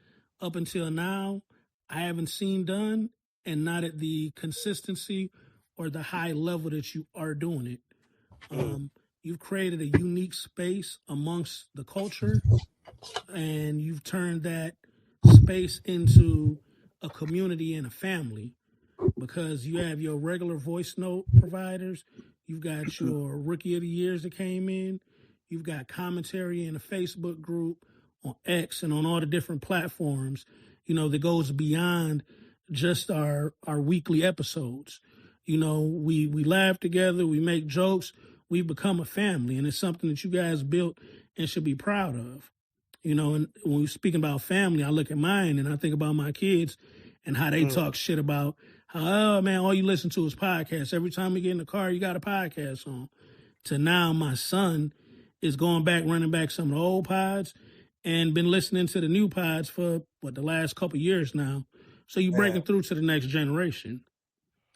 up until now I haven't seen done, and not at the consistency or the high level that you are doing it. You've created a unique space amongst the culture, and you've turned that space into a community and a family, because you have your regular voice note providers, you've got your Rookie of the Years that came in, you've got commentary in a Facebook group, on X, and on all the different platforms, that goes beyond just our weekly episodes. We laugh together, we make jokes, we've become a family, and it's something that you guys built and should be proud of. And when we're speaking about family, I look at mine and I think about my kids and how they talk shit about how, oh man, all you listen to is podcasts. Every time we get in the car, you got a podcast on. To now, my son is going back, running back some of the old pods and been listening to the new pods for, the last couple of years now. So you're breaking through to the next generation.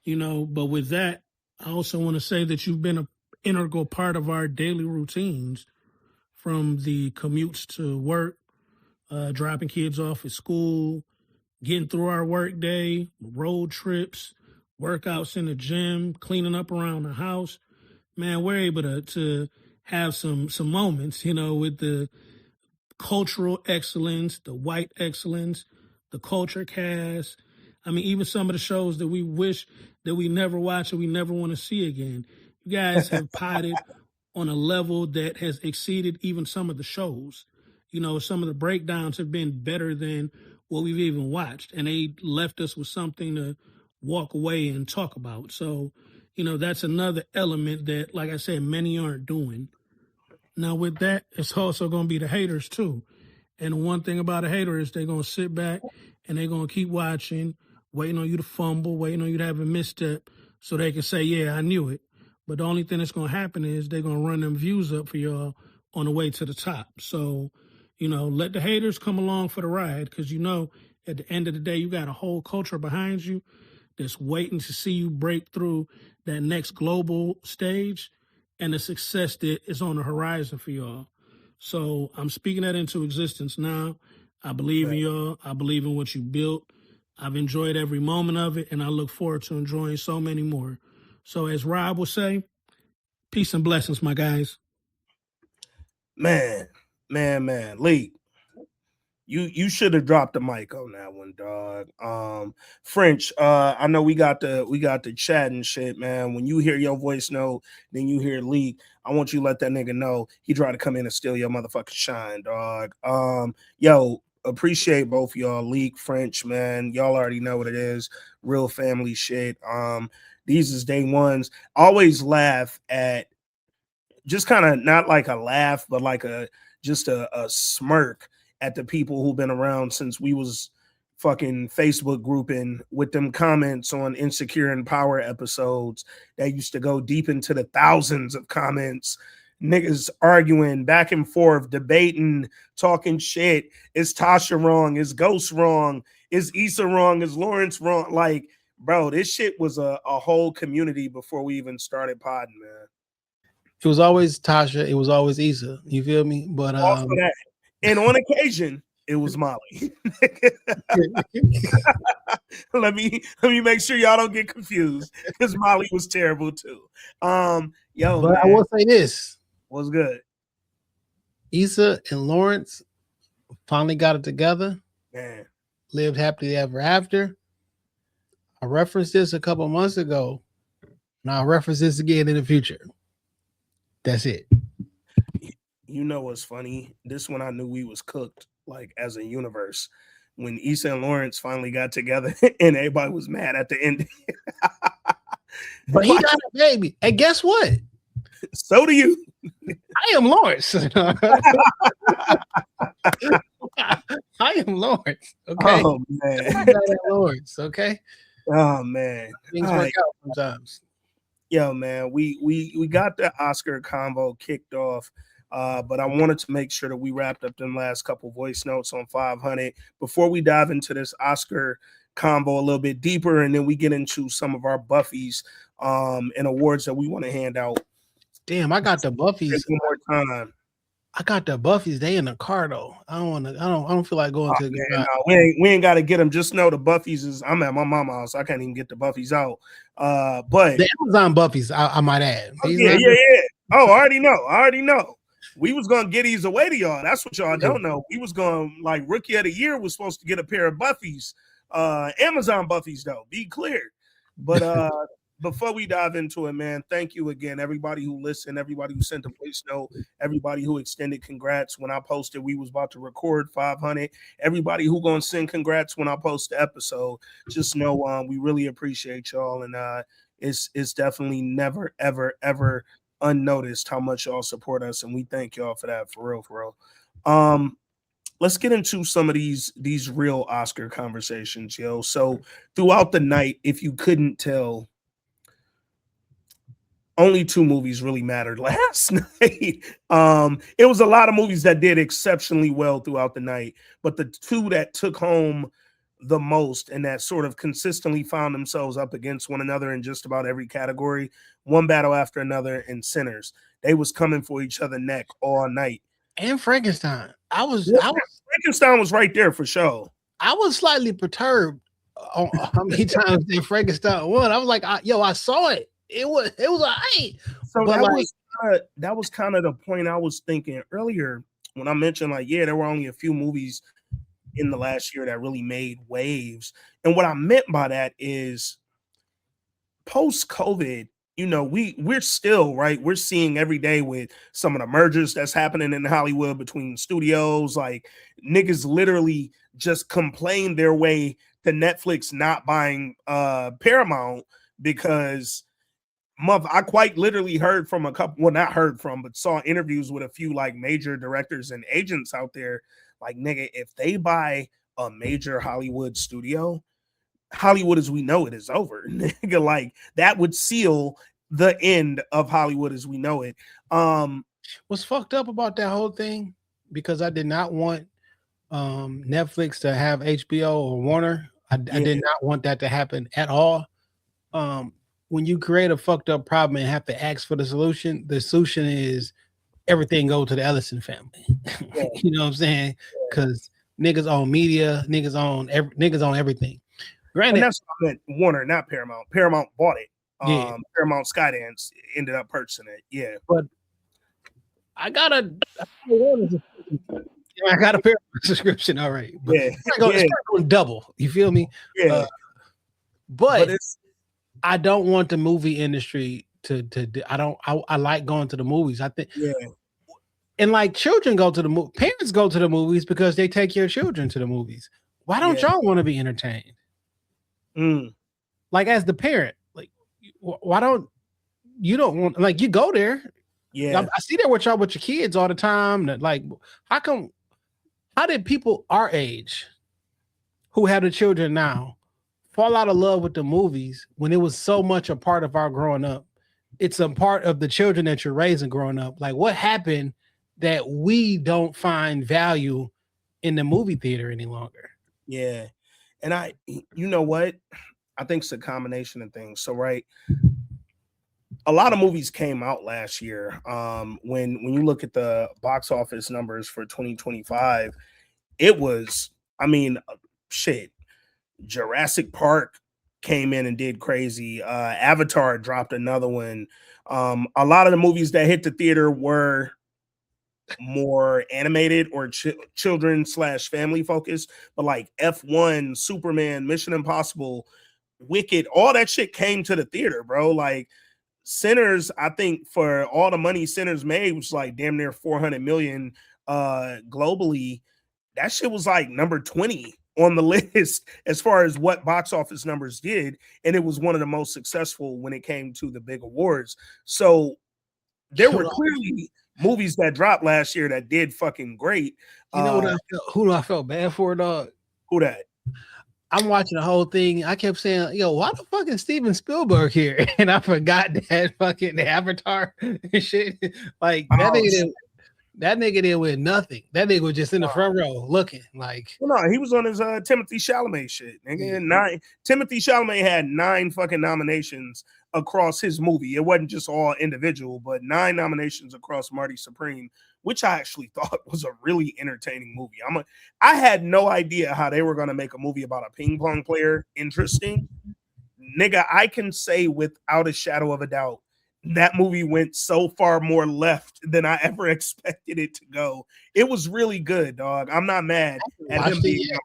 But with that, I also want to say that you've been an integral part of our daily routines, from the commutes to work, dropping kids off at school, getting through our work day, road trips, workouts in the gym, cleaning up around the house. Man, we're able to have some moments, with the cultural excellence, the white excellence, the culture cast. I mean, even some of the shows that we wish that we never watch and we never want to see again. You guys have potted on a level that has exceeded even some of the shows. Some of the breakdowns have been better than what we've even watched, and they left us with something to walk away and talk about. So, that's another element that, like I said, many aren't doing. Now, with that, it's also going to be the haters too. And one thing about a hater is they're going to sit back and they're going to keep watching, waiting on you to fumble, waiting on you to have a misstep so they can say, yeah, I knew it. But the only thing that's going to happen is they're going to run them views up for y'all on the way to the top. So, let the haters come along for the ride, because at the end of the day, you got a whole culture behind you that's waiting to see you break through that next global stage and the success that is on the horizon for y'all. So I'm speaking that into existence now. I believe in y'all. I believe in what you built. I've enjoyed every moment of it, and I look forward to enjoying so many more. So as Rob will say, peace and blessings, my guys. Man. Lee, You should have dropped the mic on that one, dog. French, I know we got the chat and shit, man. When you hear your voice note, then you hear leak. I want you to let that nigga know he tried to come in and steal your motherfucking shine, dog. Yo, appreciate both y'all, Leak, French, man. Y'all already know what it is. Real family shit. These is day ones. Always laugh at just kind of not like a laugh, but like a smirk at the people who've been around since we was fucking Facebook grouping with them comments on Insecure and Power episodes that used to go deep into the thousands of comments. Niggas arguing back and forth, debating, talking shit. Is Tasha wrong? Is Ghost wrong? Is Issa wrong? Is Lawrence wrong? Like, bro, this shit was a whole community before we even started podding, man. It was always Tasha. It was always Issa. You feel me? But that. And on occasion, it was Molly. let me make sure y'all don't get confused because Molly was terrible too. But man, I will say this: what's good? Issa and Lawrence finally got it together. Man, lived happily ever after. I referenced this a couple months ago, and I'll reference this again in the future. That's it. You know what's funny? This one I knew we was cooked, like as a universe. When Issa and Lawrence finally got together and everybody was mad at the end. But he got a baby. And guess what? So do you. I am Lawrence. I am Lawrence. Okay. Oh man. Lawrence, okay. Oh man. Things work out sometimes. Yo, man, we got the Oscar convo kicked off, but I wanted to make sure that we wrapped up them last couple voice notes on 500 before we dive into this Oscar convo a little bit deeper, and then we get into some of our Buffys and awards that we want to hand out. Damn, I got the Buffys. One more time. I got the Buffys. They in the car though. I don't feel like going to. Man, no, we ain't got to get them. Just know the Buffys is. I'm at my mama's house. I can't even get the Buffys out. But the Amazon Buffys, I might add. Yeah. Oh, I already know. We was gonna get these away to y'all. That's what y'all don't know. We was going like Rookie of the Year was supposed to get a pair of Buffys. Amazon Buffys though. Be clear. But before we dive into it, man, thank you again, everybody who listened, everybody who sent a voice note, everybody who extended congrats when I posted we was about to record 500, everybody who gonna send congrats when I post the episode. Just know we really appreciate y'all, and it's definitely never ever unnoticed how much y'all support us, and we thank y'all for that, for real. Let's get into some of these real Oscar conversations, yo. So throughout the night, if you couldn't tell, only 2 movies really mattered last night. It was a lot of movies that did exceptionally well throughout the night, but the 2 that took home the most and that sort of consistently found themselves up against one another in just about every category, One Battle After Another and Sinners. They was coming for each other neck all night. And Frankenstein. Frankenstein was right there for sure. I was slightly perturbed on how many times that Frankenstein won. I was like, I saw it. It was alright. So that was kind of the point I was thinking earlier when I mentioned there were only a few movies in the last year that really made waves. And what I meant by that is post-COVID, we're still right. We're seeing every day with some of the mergers that's happening in Hollywood between studios. Like niggas literally just complained their way to Netflix not buying Paramount because I quite literally heard from a couple, well, not heard from, but saw interviews with a few like major directors and agents out there. Like, nigga, if they buy a major Hollywood studio, Hollywood as we know it is over. Nigga, like that would seal the end of Hollywood as we know it. What's fucked up about that whole thing, because I did not want Netflix to have HBO or Warner. I did not want that to happen at all. When you create a fucked up problem and have to ask for the solution is everything go to the Ellison family. Yeah. You know what I'm saying? Because niggas own media, niggas own everything. Granted, and that's what I meant, Warner, not Paramount. Paramount bought it. Paramount Skydance ended up purchasing it. Yeah, but I gotta I got a Paramount subscription. All right, but it's not going double. You feel me? Yeah. But I don't want the movie industry to I like going to the movies. I think and like children go to the parents go to the movies because they take your children to the movies. Why don't y'all want to be entertained? Like as the parent, like why don't you want like you go there? Yeah, I see that with y'all with your kids all the time. Like how did people our age who have the children now fall out of love with the movies when it was so much a part of our growing up? It's a part of the children that you're raising growing up. Like what happened that we don't find value in the movie theater any longer? Yeah. And you know what? I think it's a combination of things. So, right. A lot of movies came out last year. When you look at the box office numbers for 2025, it was, I mean, shit. Jurassic Park came in and did crazy. Avatar dropped another one. A lot of the movies that hit the theater were more animated or children/family focused, but like F1, Superman, Mission Impossible, Wicked, all that shit came to the theater, bro. Like Sinners, I think for all the money Sinners made, was like damn near 400 million globally. That shit was like number 20 on the list as far as what box office numbers did, and it was one of the most successful when it came to the big awards. So there were clearly movies that dropped last year that did fucking great. You know what who I felt bad for, dog? Who that? I'm watching the whole thing. I kept saying, yo, why the fuck is Steven Spielberg here? And I forgot that fucking Avatar and shit. Like that nigga didn't win nothing. That nigga was just in the front row looking like. Well, no, he was on his Timothy Chalamet shit. Nigga. Timothy Chalamet had 9 fucking nominations across his movie. It wasn't just all individual, but 9 nominations across Marty Supreme, which I actually thought was a really entertaining movie. I had no idea how they were going to make a movie about a ping pong player interesting. Nigga, I can say without a shadow of a doubt, that movie went so far more left than I ever expected it to go. It was really good, dog. I'm not mad at him being out.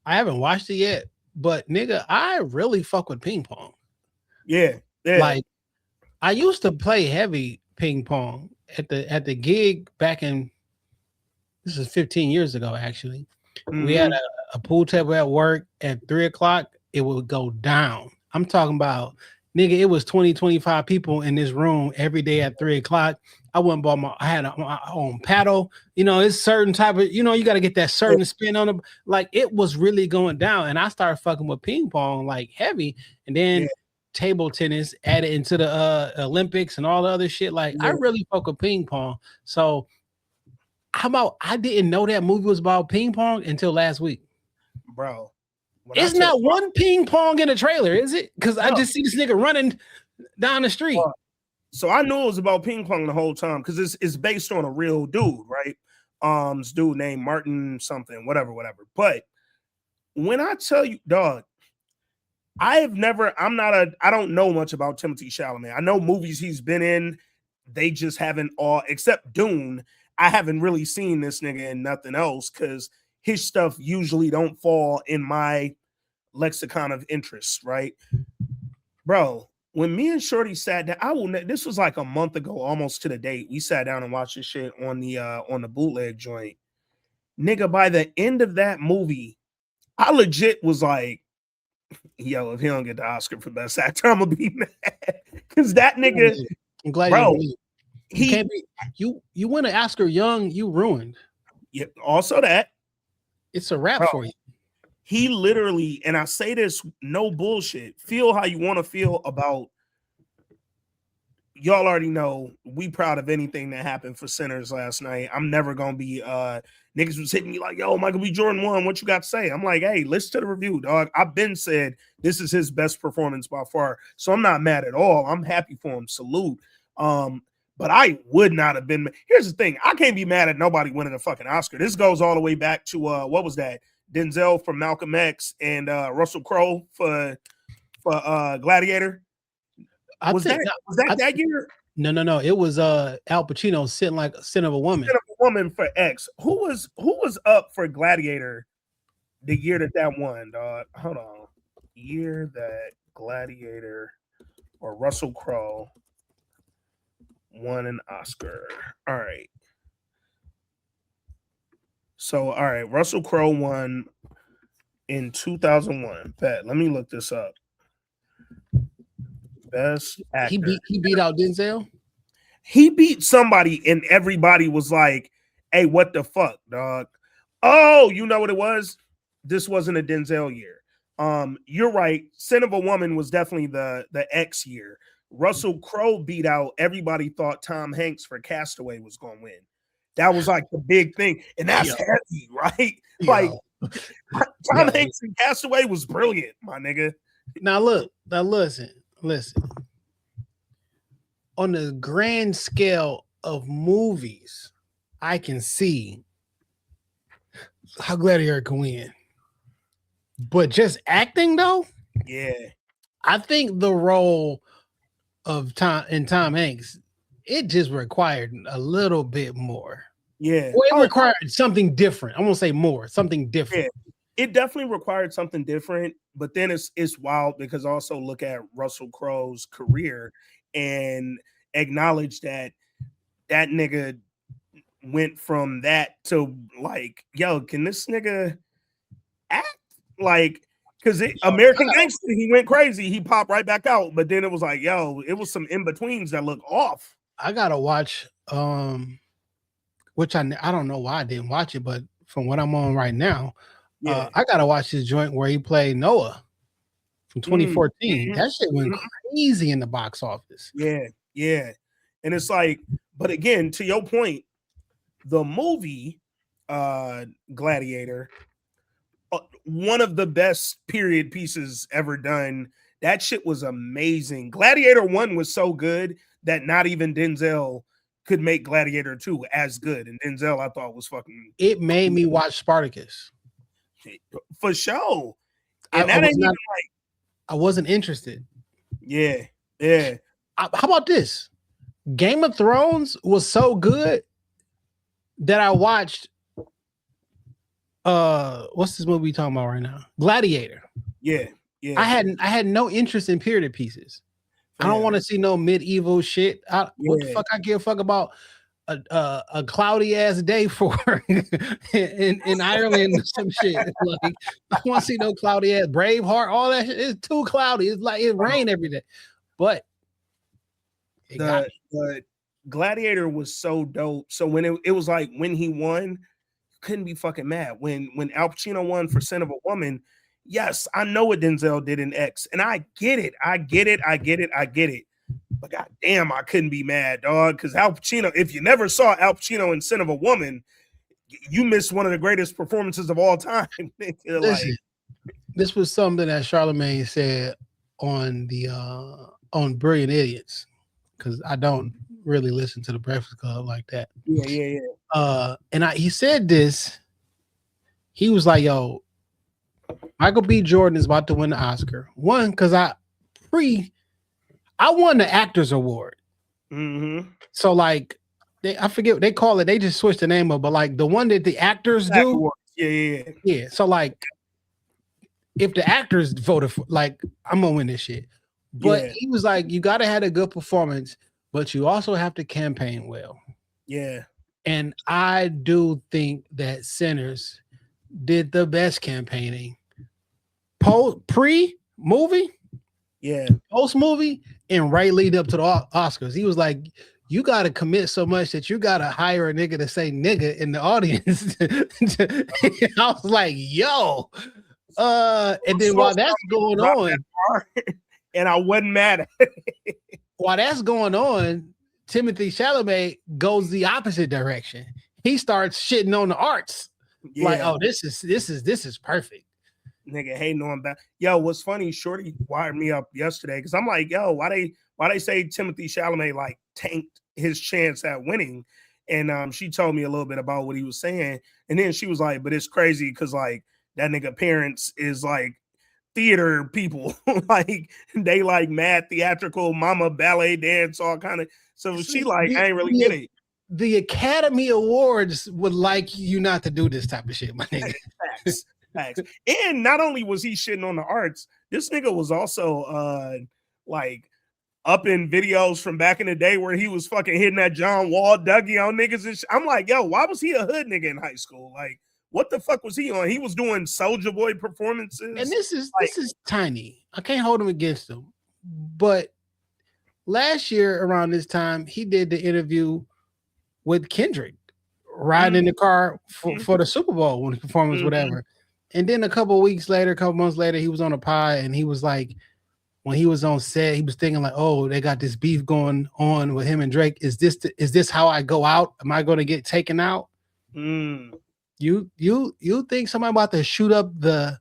I haven't watched it yet, but nigga, I really fuck with ping pong. Yeah. Like I used to play heavy ping pong at the gig back in, this is 15 years ago actually. Mm-hmm. We had a pool table at work at 3:00. It would go down. I'm talking about, nigga, it was 20-25 people in this room every day at 3:00. I had my own paddle. You know, it's certain type of, you know, you got to get that certain spin on it. Like it was really going down. And I started fucking with ping pong like heavy. And then table tennis added into the Olympics and all the other shit. Like I really fuck with ping pong. So I didn't know that movie was about ping pong until last week. Bro. It's not one ping pong in the trailer, is it? Because I just see this nigga running down the street. So I knew it was about ping pong the whole time because it's based on a real dude, right? This dude named Martin something, whatever. But when I tell you, dog, I don't know much about Timothy Chalamet. I know movies he's been in. They just haven't except Dune. I haven't really seen this nigga in nothing else because his stuff usually don't fall in my lexicon of interest, right? Bro, when me and Shorty sat down, this was like a month ago, almost to the date. We sat down and watched this shit on the bootleg joint. Nigga, by the end of that movie, I legit was like, yo, if he don't get the Oscar for Best Actor, I'm gonna be mad. Cause that nigga, I'm glad you win an Oscar young, you ruined. Yeah, also that. It's a wrap for you. He literally, and I say this, no bullshit, feel how you want to feel about, y'all already know, we proud of anything that happened for Sinners last night. I'm never going to be, niggas was hitting me like, yo, Michael B. Jordan won, what you got to say? I'm like, hey, listen to the review, dog. I've been said this is his best performance by far, so I'm not mad at all. I'm happy for him. Salute. But I would not have been. Here's the thing. I can't be mad at nobody winning a fucking Oscar. This goes all the way back to, what was that? Denzel from Malcolm X and Russell Crowe for Gladiator. Was that that year? No. It was Al Pacino, Sin of a Woman. Woman for X. Who was up for Gladiator the year that won, dog? Hold on. Year that Gladiator or Russell Crowe won an Oscar. All right. So, all right, Russell Crowe won in 2001. Pat, let me look this up. Best actor. He beat out Denzel? He beat somebody, and everybody was like, hey, what the fuck, dog? Oh, you know what it was? This wasn't a Denzel year. You're right. Sin of a Woman was definitely the X year. Russell Crowe beat out, everybody thought Tom Hanks for Castaway was going to win. That was like the big thing. And that's heavy, right? Like, Tom Hanks in Castaway was brilliant, my nigga. Now listen. On the grand scale of movies, I can see how Gladiator can win. But just acting though, yeah, I think the role of Tom Hanks, it just required a little bit more. Yeah, well, it required something different. I won't say more, something different. Yeah. It definitely required something different, but then it's wild because also look at Russell Crowe's career and acknowledge that nigga went from that to like, yo, can this nigga act? Like, because American Gangster, he went crazy. He popped right back out, but then it was like, yo, it was some in-betweens that look off. I gotta watch, which I don't know why I didn't watch it, but from what I'm on right now, I gotta watch this joint where he played Noah from 2014. That shit went crazy in the box office. Yeah. And it's like, but again, to your point, the movie Gladiator, one of the best period pieces ever done. That shit was amazing. Gladiator 1 was so good that not even Denzel could make Gladiator 2 as good. And Denzel, I thought, was fucking... It made me watch Spartacus. For sure. And that ain't even like... I wasn't interested. Yeah. How about this? Game of Thrones was so good that I watched... what's this movie talking about right now? Gladiator. Yeah. I had no interest in period pieces. I don't want to see no medieval shit. What the fuck I give a fuck about a cloudy ass day for in Ireland or some shit. Like, I want to see no cloudy ass Braveheart. All that shit is too cloudy. It's like it rain every day. But the Gladiator was so dope. So when it was like when he won, couldn't be fucking mad. When Al Pacino won for Sin of a Woman, yes, I know what Denzel did in X, and I get it. But goddamn, I couldn't be mad, dog. Because Al Pacino, if you never saw Al Pacino in Sin of a Woman, you missed one of the greatest performances of all time. Listen, this was something that Charlemagne said on the on Brilliant Idiots, because I don't really listen to the Breakfast Club like that. Yeah. And he said this. He was like, "Yo, Michael B. Jordan is about to win the Oscar. One, because I won the Actors Award. So like, I forget what they call it. They just switched the name up, but like the one that the actors do. Yeah. So like, if the actors voted for, like, I'm gonna win this shit. But he was like, you gotta have a good performance, but you also have to campaign well. Yeah. And I do think that Sinners did the best campaigning. Pre-movie, post-movie, and right lead up to the Oscars. He was like, you got to commit so much that you got to hire a nigga to say nigga in the audience. I was like, yo. And then while that's going on, and I wasn't mad at it. While that's going on, Timothy Chalamet goes the opposite direction. He starts shitting on the arts. Like, oh, this is perfect. Nigga hating on that. Yo, what's funny, Shorty wired me up yesterday because I'm like, yo, why they say Timothy Chalamet like tanked his chance at winning? And she told me a little bit about what he was saying. And then she was like, but it's crazy because like that nigga parents is like theater people. Like they like mad theatrical, mama ballet dance, all kind of. So she like, I ain't really get it. the Academy Awards would like you not to do this type of shit, my nigga. Facts. And not only was he shitting on the arts, this nigga was also like up in videos from back in the day where he was fucking hitting that John Wall Dougie on niggas and I'm like, yo, why was he a hood nigga in high school? Like, what the fuck was he on? He was doing Soulja Boy performances. And this is tiny. I can't hold him against him. But last year around this time, he did the interview with Kendrick, riding in the car for the Super Bowl when the performance, whatever. And then a couple months later, he was on a pod and he was like, when he was on set, he was thinking like, oh, they got this beef going on with him and Drake. Is this how I go out? Am I going to get taken out? You think somebody about to shoot up the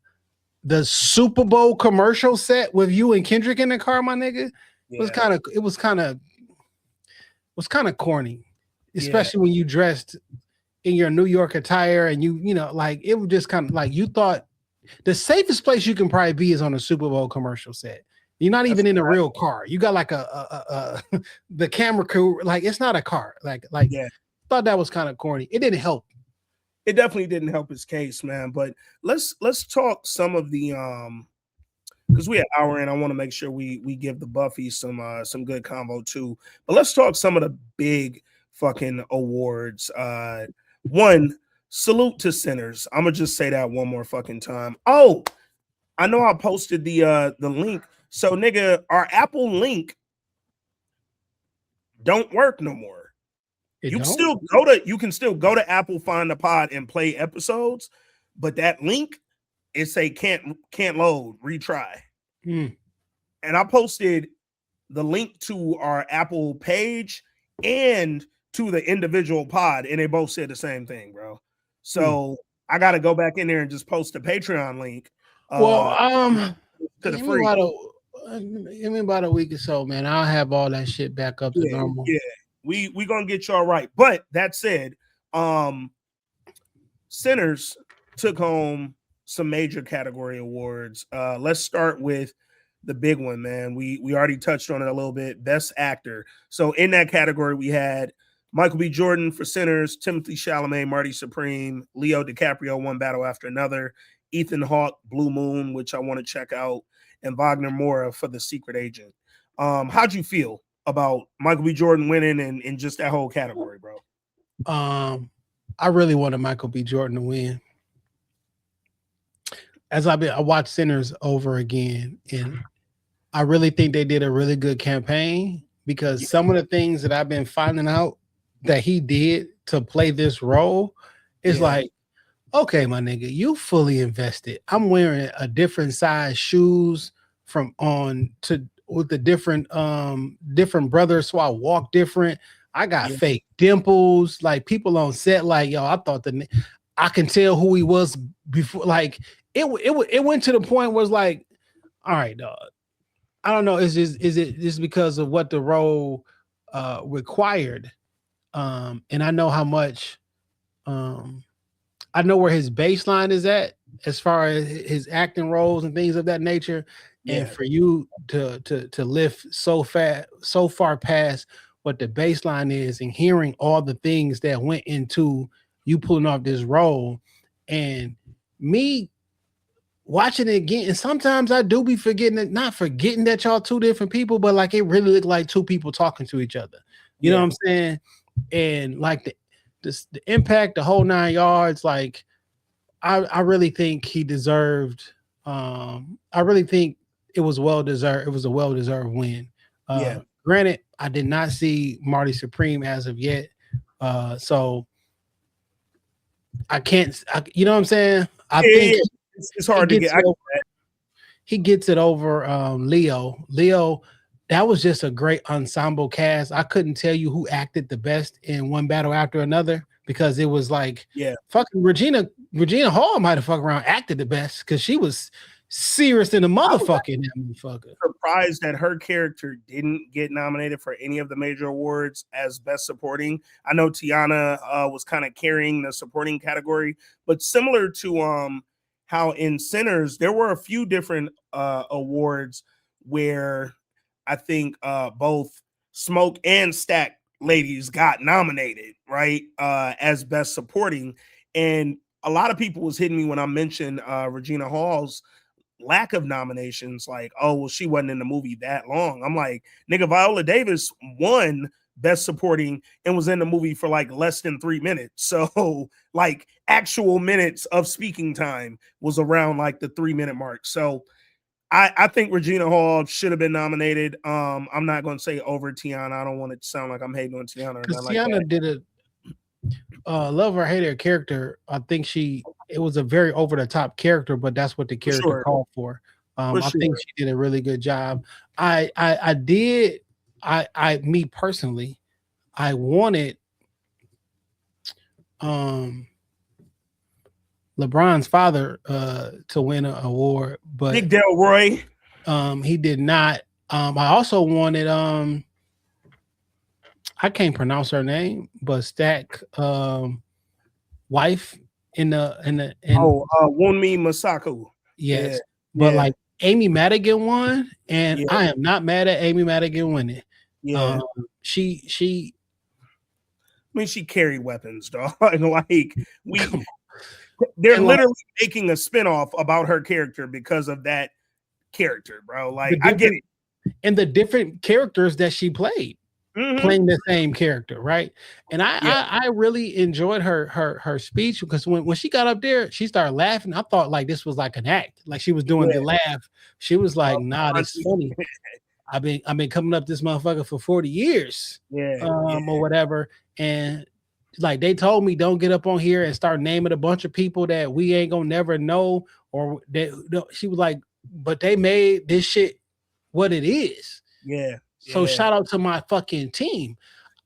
Super Bowl commercial set with you and Kendrick in the car, my nigga? Yeah. It was kind of corny, especially when you dressed in your New York attire and you know, like it was just kind of like you thought the safest place you can probably be is on a Super Bowl commercial set. You're not even in a real car. You got like the camera crew, like it's not a car. Thought that was kind of corny. It didn't help. It definitely didn't help his case, man. But let's talk some of the because we're an hour in. I want to make sure we give the Buffy some good convo too. But let's talk some of the big fucking awards. One, salute to Sinners. I'm gonna just say that one more fucking time. Oh, I know I posted the link. So nigga, our Apple link don't work no more. You can still go to Apple, find the pod and play episodes, but that link it say can't load, retry. And I posted the link to our Apple page and to the individual pod, and they both said the same thing, bro. So I got to go back in there and just post the Patreon link. To the free. Give me about a week or so, man. I'll have all that shit back up to normal. Yeah, we gonna get y'all right. But that said, Sinners took home some major category awards. Let's start with the big one, man. We already touched on it a little bit. Best Actor. So in that category, we had Michael B. Jordan for Sinners, Timothée Chalamet, Marty Supreme, Leo DiCaprio, One Battle After Another, Ethan Hawke, Blue Moon, which I want to check out, and Wagner Moura for The Secret Agent. How'd you feel about Michael B. Jordan winning and just that whole category, bro? I really wanted Michael B. Jordan to win. I watched Sinners over again, and I really think they did a really good campaign because some of the things that I've been finding out that he did to play this role is like, okay, my nigga, you fully invested. I'm wearing a different size shoes with the different brothers, so I walk different. I got fake dimples. Like people on set, like yo, I thought I can tell who he was before. Like it went to the point where it's like, all right, dog. I don't know. Is it just because of what the role required? And I know how much. I know where his baseline is at as far as his acting roles and things of that nature. And for you to lift so far past what the baseline is and hearing all the things that went into you pulling off this role and me watching it again. And sometimes I do be not forgetting that y'all two different people, but like it really looked like two people talking to each other. You know what I'm saying? And like the impact, the whole 9 yards, like I really think he deserved. I really think it was well deserved. It was a well deserved win. Granted, I did not see Marty Supreme as of yet, so I can't. You know what I'm saying? I think it's hard to get. He gets it over Leo. Leo. That was just a great ensemble cast. I couldn't tell you who acted the best in One Battle After Another because it was like, fucking Regina Hall might have fucking around acted the best because she was serious in the motherfucking motherfucker. Surprised that her character didn't get nominated for any of the major awards as best supporting. I know Tiana was kind of carrying the supporting category, but similar to how in Sinners there were a few different awards where I think both Smoke and Stack ladies got nominated, right? As best supporting. And a lot of people was hitting me when I mentioned Regina Hall's lack of nominations, like, oh, well, she wasn't in the movie that long. I'm like, nigga, Viola Davis won best supporting and was in the movie for like less than 3 minutes. So like actual minutes of speaking time was around like the 3-minute mark. So I think Regina Hall should have been nominated. I'm not going to say over Tiana. I don't want it to sound like I'm hating on Tiana or nothing like that. Tiana did a love or hate her character. I think it was a very over the top character, but that's what the character called for. I think she did a really good job. Me personally, I wanted LeBron's father to win an award, but Big Delroy. He did not. I also wanted I can't pronounce her name, but Stack wife in Wunmi Masaku. Yes. Yeah. But like Amy Madigan won, and I am not mad at Amy Madigan winning. Yeah. She I mean, she carried weapons, dog. Like they're literally making a spinoff about her character because of that character, bro. Like I get it. And the different characters that she played, playing the same character, right? And I really enjoyed her speech, because when she got up there, she started laughing. I thought like this was like an act, like she was doing the laugh. She was like, "Nah, that's funny. I've been coming up this motherfucker for 40 years, or whatever." And like they told me, don't get up on here and start naming a bunch of people that we ain't gonna never know. Or she was like, but they made this shit what it is. Yeah. So shout out to my fucking team.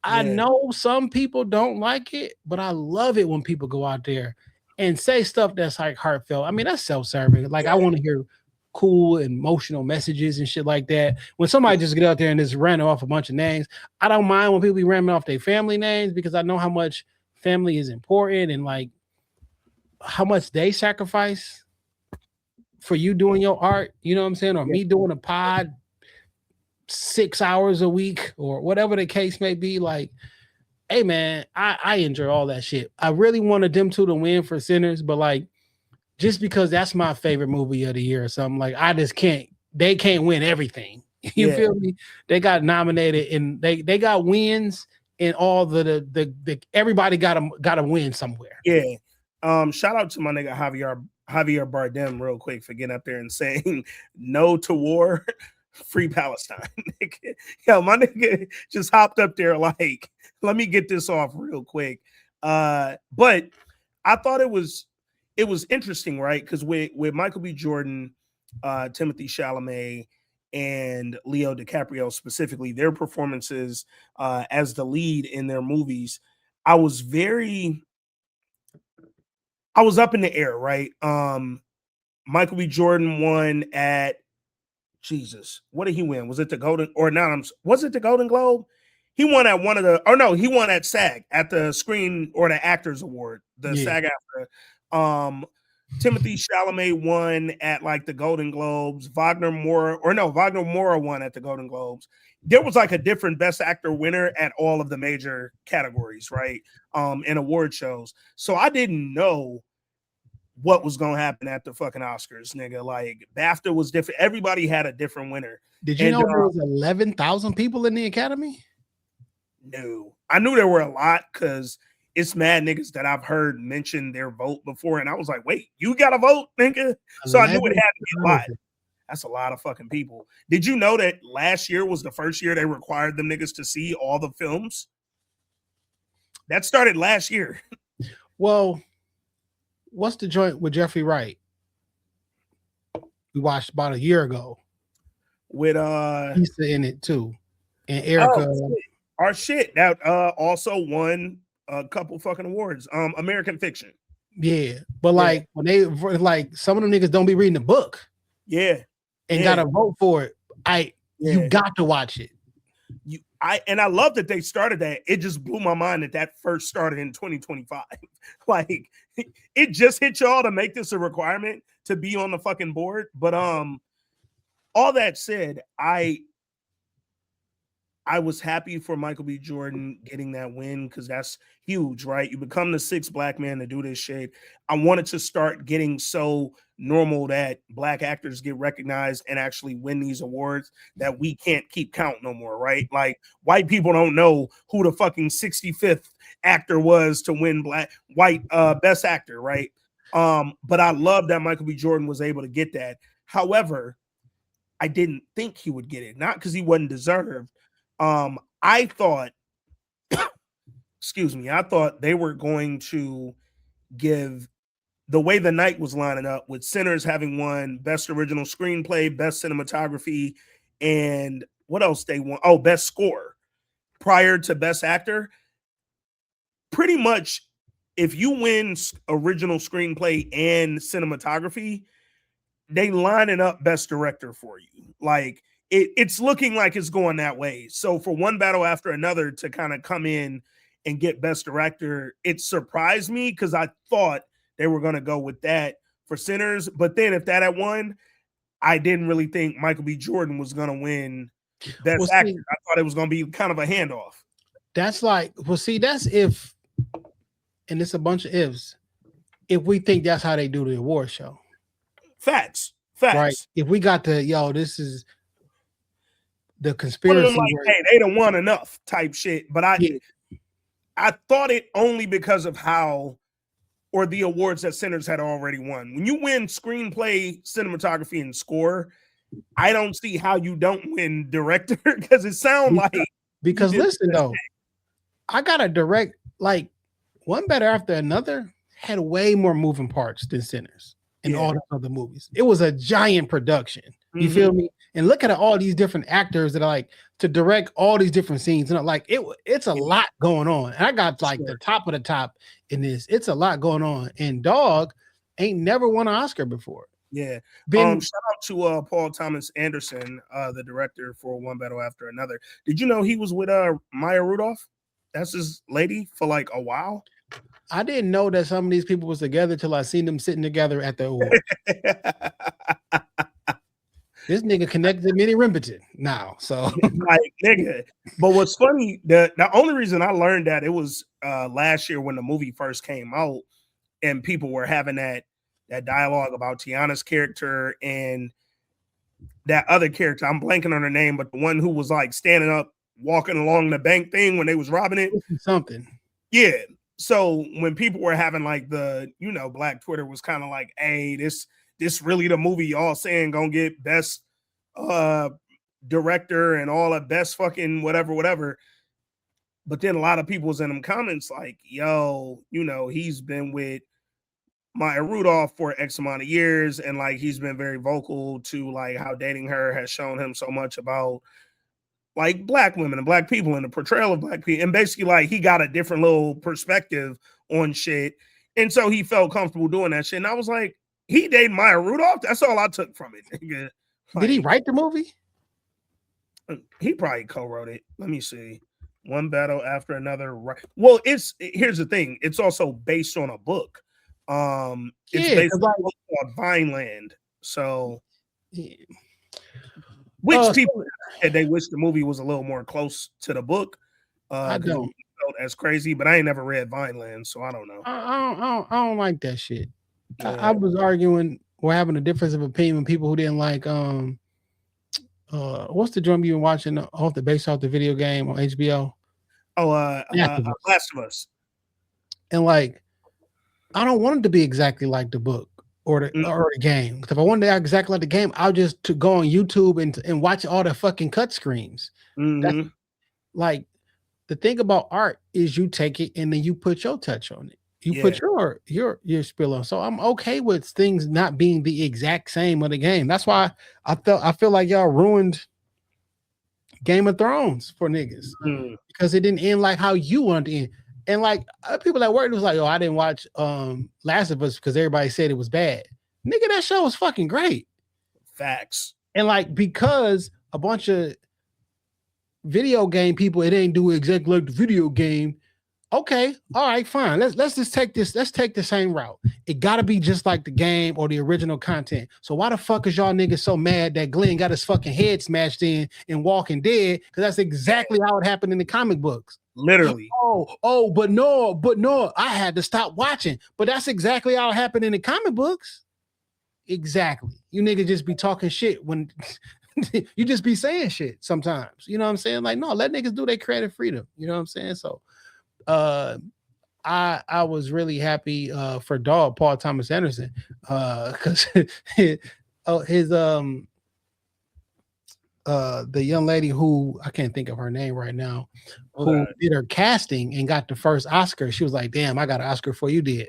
I know some people don't like it, but I love it when people go out there and say stuff that's like heartfelt. I mean, that's self-serving. Like I want to hear cool emotional messages and shit like that. When somebody just get out there and just ran off a bunch of names, I don't mind when people be ramming off their family names, because I know how much family is important and like how much they sacrifice for you doing your art, you know what I'm saying? Or me doing a pod 6 hours a week or whatever the case may be. Like, hey man, I enjoy all that shit. I really wanted them two to win for Sinners, but like, just because that's my favorite movie of the year or something, like I just can't, they can't win everything. You feel me? They got nominated and they got wins in all the everybody got to win somewhere. Yeah. Shout out to my nigga Javier Bardem real quick for getting up there and saying no to war, free Palestine. Yo, my nigga just hopped up there like, let me get this off real quick. But I thought it was interesting, right? Because with Michael B. Jordan, Timothée Chalamet, and Leo DiCaprio specifically, their performances as the lead in their movies, I was up in the air, right? Michael B. Jordan won at what did he win? Was it the Golden was it the Golden Globe? He won at he won at SAG, at the Screen or the Actors Award, the SAG-AFTRA. Timothée Chalamet won at like the Golden Globes. Wagner Moura won at the Golden Globes. There was like a different Best Actor winner at all of the major categories, right? In award shows. So I didn't know what was going to happen at the fucking Oscars, nigga. Like BAFTA was different. Everybody had a different winner. Did you know there was 11,000 people in the Academy? No, I knew there were a lot because it's mad niggas that I've heard mention their vote before. And I was like, wait, you got a vote, nigga? So I knew it had to be a lot. That's a lot of fucking people. Did you know that last year was the first year they required them niggas to see all the films? That started last year. Well, what's the joint with Jeffrey Wright? We watched about a year ago. With he's in it too. And Erica. Our shit that also won a couple fucking awards. American Fiction. Yeah, but like when they like some of them niggas don't be reading the book. Yeah, and gotta vote for it. You got to watch it. I love that they started that. It just blew my mind that first started in 2025. Like it just hit y'all to make this a requirement to be on the fucking board. But all that said, I I was happy for Michael B. Jordan getting that win because that's huge, right? You become the 6th black man to do this shit. I wanted to start getting so normal that black actors get recognized and actually win these awards that we can't keep count no more, right? Like white people don't know who the fucking 65th actor was to win white best actor, right? But I love that Michael B. Jordan was able to get that. However, I didn't think he would get it, not because he wasn't deserved. I thought, excuse me, I thought they were going to give the way the night was lining up with Sinners having won Best Original Screenplay, Best Cinematography, and what else they won? Oh, Best Score prior to Best Actor. Pretty much, if you win Original Screenplay and Cinematography, they lining up Best Director for you. Like it's looking like it's going that way. So for One Battle After Another to kind of come in and get Best Director, it surprised me because I thought they were going to go with that for Sinners. But then if that had won, I didn't really think Michael B. Jordan was going to win Best Actor. I thought it was going to be kind of a handoff. That's like, that's if, and it's a bunch of ifs, if we think that's how they do the award show. Facts. Right. If we got this is the conspiracy. Like, hey, they don't want enough type shit. But I thought it only because of how, or the awards that Sinners had already won. When you win screenplay, cinematography, and score, I don't see how you don't win director because it sounds like. Because listen, though, I got a direct, like, One Better After Another had way more moving parts than Sinners. In all the other movies, it was a giant production. You feel me? And look at all these different actors that are like to direct all these different scenes, and like it's a lot going on. And I got like the top of the top in this. It's a lot going on. And Dog ain't never won an Oscar before. Yeah. Shout out to Paul Thomas Anderson, the director for One Battle After Another. Did you know he was with Maya Rudolph? That's his lady for like a while. I didn't know that some of these people was together till I seen them sitting together at the award. This nigga connected to Minnie Rimpington now, so like nigga. But what's funny, the only reason I learned that it was last year when the movie first came out, and people were having that dialogue about Tiana's character and that other character. I'm blanking on her name, but the one who was like standing up, walking along the bank thing when they was robbing it. Something. Yeah. So when people were having like the, Black Twitter was kind of like, hey, this really the movie y'all saying gonna get best director and all the best fucking whatever. But then a lot of people was in them comments like, yo, he's been with Maya Rudolph for X amount of years, and like he's been very vocal to like how dating her has shown him so much about like Black women and Black people and the portrayal of Black people. And basically like he got a different little perspective on shit. And so he felt comfortable doing that shit. And I was like, he dated Maya Rudolph? That's all I took from it. Like, did he write the movie? He probably co-wrote it. Let me see. One Battle After Another. Well, here's the thing. It's also based on a book. It's based on Vineland. So which people said they wish the movie was a little more close to the book. I don't felt as crazy, but I ain't never read Vineland, so I don't know. I don't like that shit. Yeah. I was arguing or having a difference of opinion with people who didn't like what's the drum you been watching based off the video game on HBO? Last of Us. And like, I don't want it to be exactly like the book or the game. Because if I wanted to act exactly like the game, I'll just go on YouTube and watch all the fucking cut screens. That's, like, the thing about art is you take it and then you put your touch on it. You put your spill on. So I'm okay with things not being the exact same of the game. That's why I feel like y'all ruined Game of Thrones for niggas because it didn't end like how you wanted to end. And like people that worked was like, I didn't watch Last of Us because everybody said it was bad. Nigga, that show was fucking great. Facts. And like because a bunch of video game people, it ain't do exactly like the video game. Okay, all right, fine. Let's just take this. Let's take the same route. It gotta be just like the game or the original content. So why the fuck is y'all niggas so mad that Glenn got his fucking head smashed in Walking Dead? Because that's exactly how it happened in the comic books. Literally. But no, I had to stop watching. But that's exactly how it happened in the comic books. Exactly. You niggas just be talking shit when you just be saying shit sometimes. You know what I'm saying? Like, no, let niggas do their creative freedom. You know what I'm saying? So I was really happy for Dog Paul Thomas Anderson because his the young lady who I can't think of her name right now, who did her casting and got the first Oscar. She was like, damn, I got an Oscar before you did.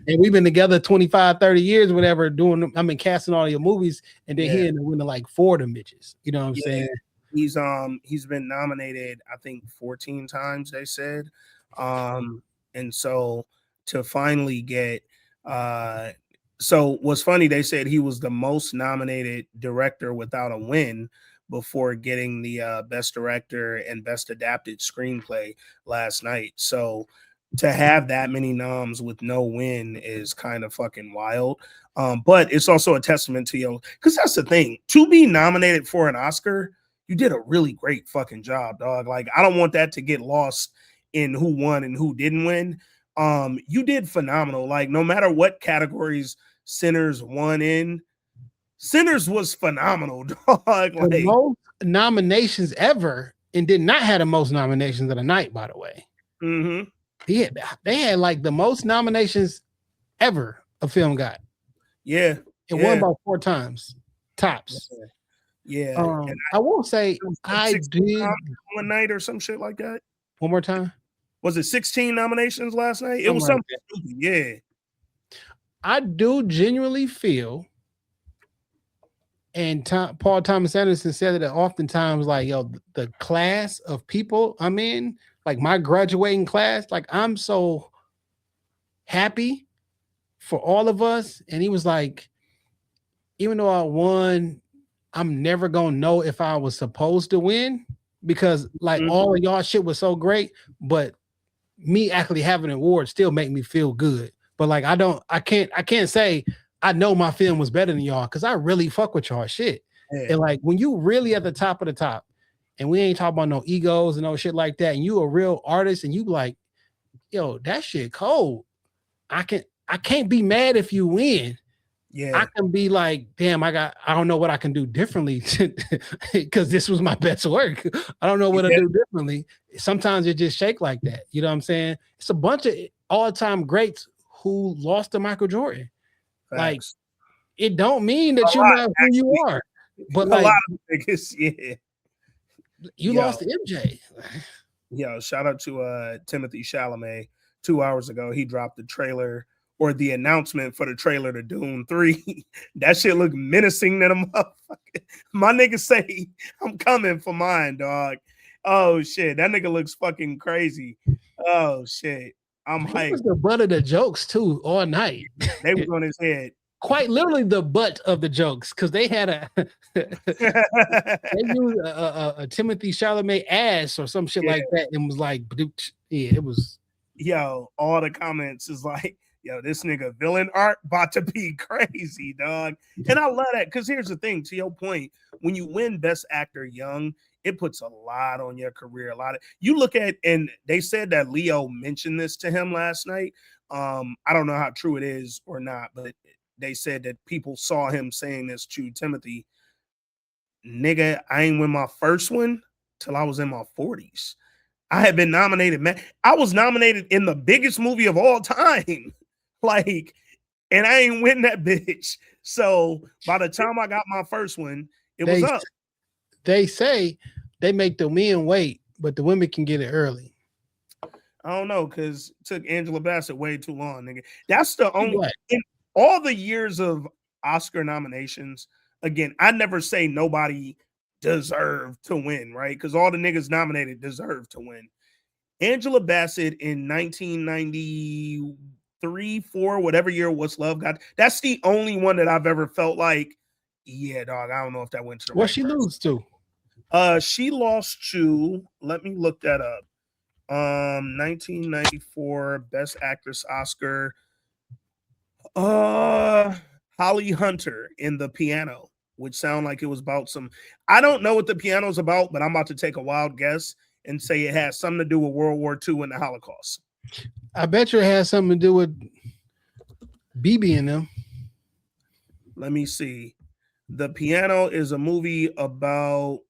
And we've been together 25, 30 years, whatever, casting all your movies, and then he ended up winning like 4 of them bitches. You know what I'm saying? He's been nominated, I think 14 times, they said. And so to finally get so what's funny, they said he was the most nominated director without a win before getting the best director and best adapted screenplay last night. So to have that many noms with no win is kind of fucking wild. But it's also a testament to you, because that's the thing, to be nominated for an Oscar, you did a really great fucking job, dog. Like, I don't want that to get lost in who won and who didn't win. You did phenomenal. Like, no matter what categories Sinners won in, Sinners was phenomenal, dog. Like, the most nominations ever, and did not have the most nominations of the night, by the way. Mm-hmm. They had like the most nominations ever a film got. Yeah. It won about 4 times. Tops. Yeah. I won't say I did one night or some shit like that. One more time. Was it 16 nominations last night? It was something stupid. Yeah. I do genuinely feel, and Paul Thomas Anderson said that oftentimes, like, yo, the class of people I'm in, like my graduating class, like I'm so happy for all of us. And he was like, even though I won, I'm never gonna know if I was supposed to win, because like all of y'all shit was so great, but me actually having an award still make me feel good. But like I can't say I know my film was better than y'all, because I really fuck with y'all shit. Yeah. And like when you really at the top of the top, and we ain't talking about no egos and no shit like that, and you a real artist, and you like, yo, that shit cold. I can't be mad if you win. Yeah, I can be like, damn, I don't know what I can do differently because this was my best work. I don't know what to do differently. Sometimes it just shake like that. You know what I'm saying? It's a bunch of all-time greats who lost to Michael Jordan. Facts. Like, it don't mean that you're not who you are. But like, a lot of niggas, you lost to MJ. Yo, shout out to Timothy Chalamet. 2 hours ago, he dropped the trailer or the announcement for the trailer to Dune 3. That shit looked menacing than a motherfucker. My nigga say, I'm coming for mine, dog. Oh, shit. That nigga looks fucking crazy. Oh, shit. I'm hyped. He was the butt of the jokes, too, all night. They was on his head. Quite literally the butt of the jokes, because they had they used a Timothy Chalamet ass or some shit like that, and was like, it was. Yo, all the comments is like, yo, this nigga villain art about to be crazy, dog. And I love that, because here's the thing, to your point, when you win Best Actor Young, it puts a lot on your career. You look at, and they said that Leo mentioned this to him last night. I don't know how true it is or not, but they said that people saw him saying this to Timothy. Nigga, I ain't win my first one till I was in my 40s. I had been nominated, man. I was nominated in the biggest movie of all time. Like, and I ain't win that bitch. So by the time I got my first one, it was up. They say they make the men wait, but the women can get it early. I don't know, because it took Angela Bassett way too long, nigga. That's the only in all the years of Oscar nominations. Again, I never say nobody deserved to win, right? Because all the niggas nominated deserve to win. Angela Bassett in 1993, 4, whatever year What's Love got. That's the only one that I've ever felt like, yeah, dog, I don't know if that went to the what right she person. Lose to? She lost to, let me look that up. 1994 Best Actress Oscar. Holly Hunter in The Piano, which sound like it was about some. I don't know what The Piano's about, but I'm about to take a wild guess and say it has something to do with World War II and the Holocaust. I bet you it has something to do with BB and them. Let me see. The Piano is a movie about.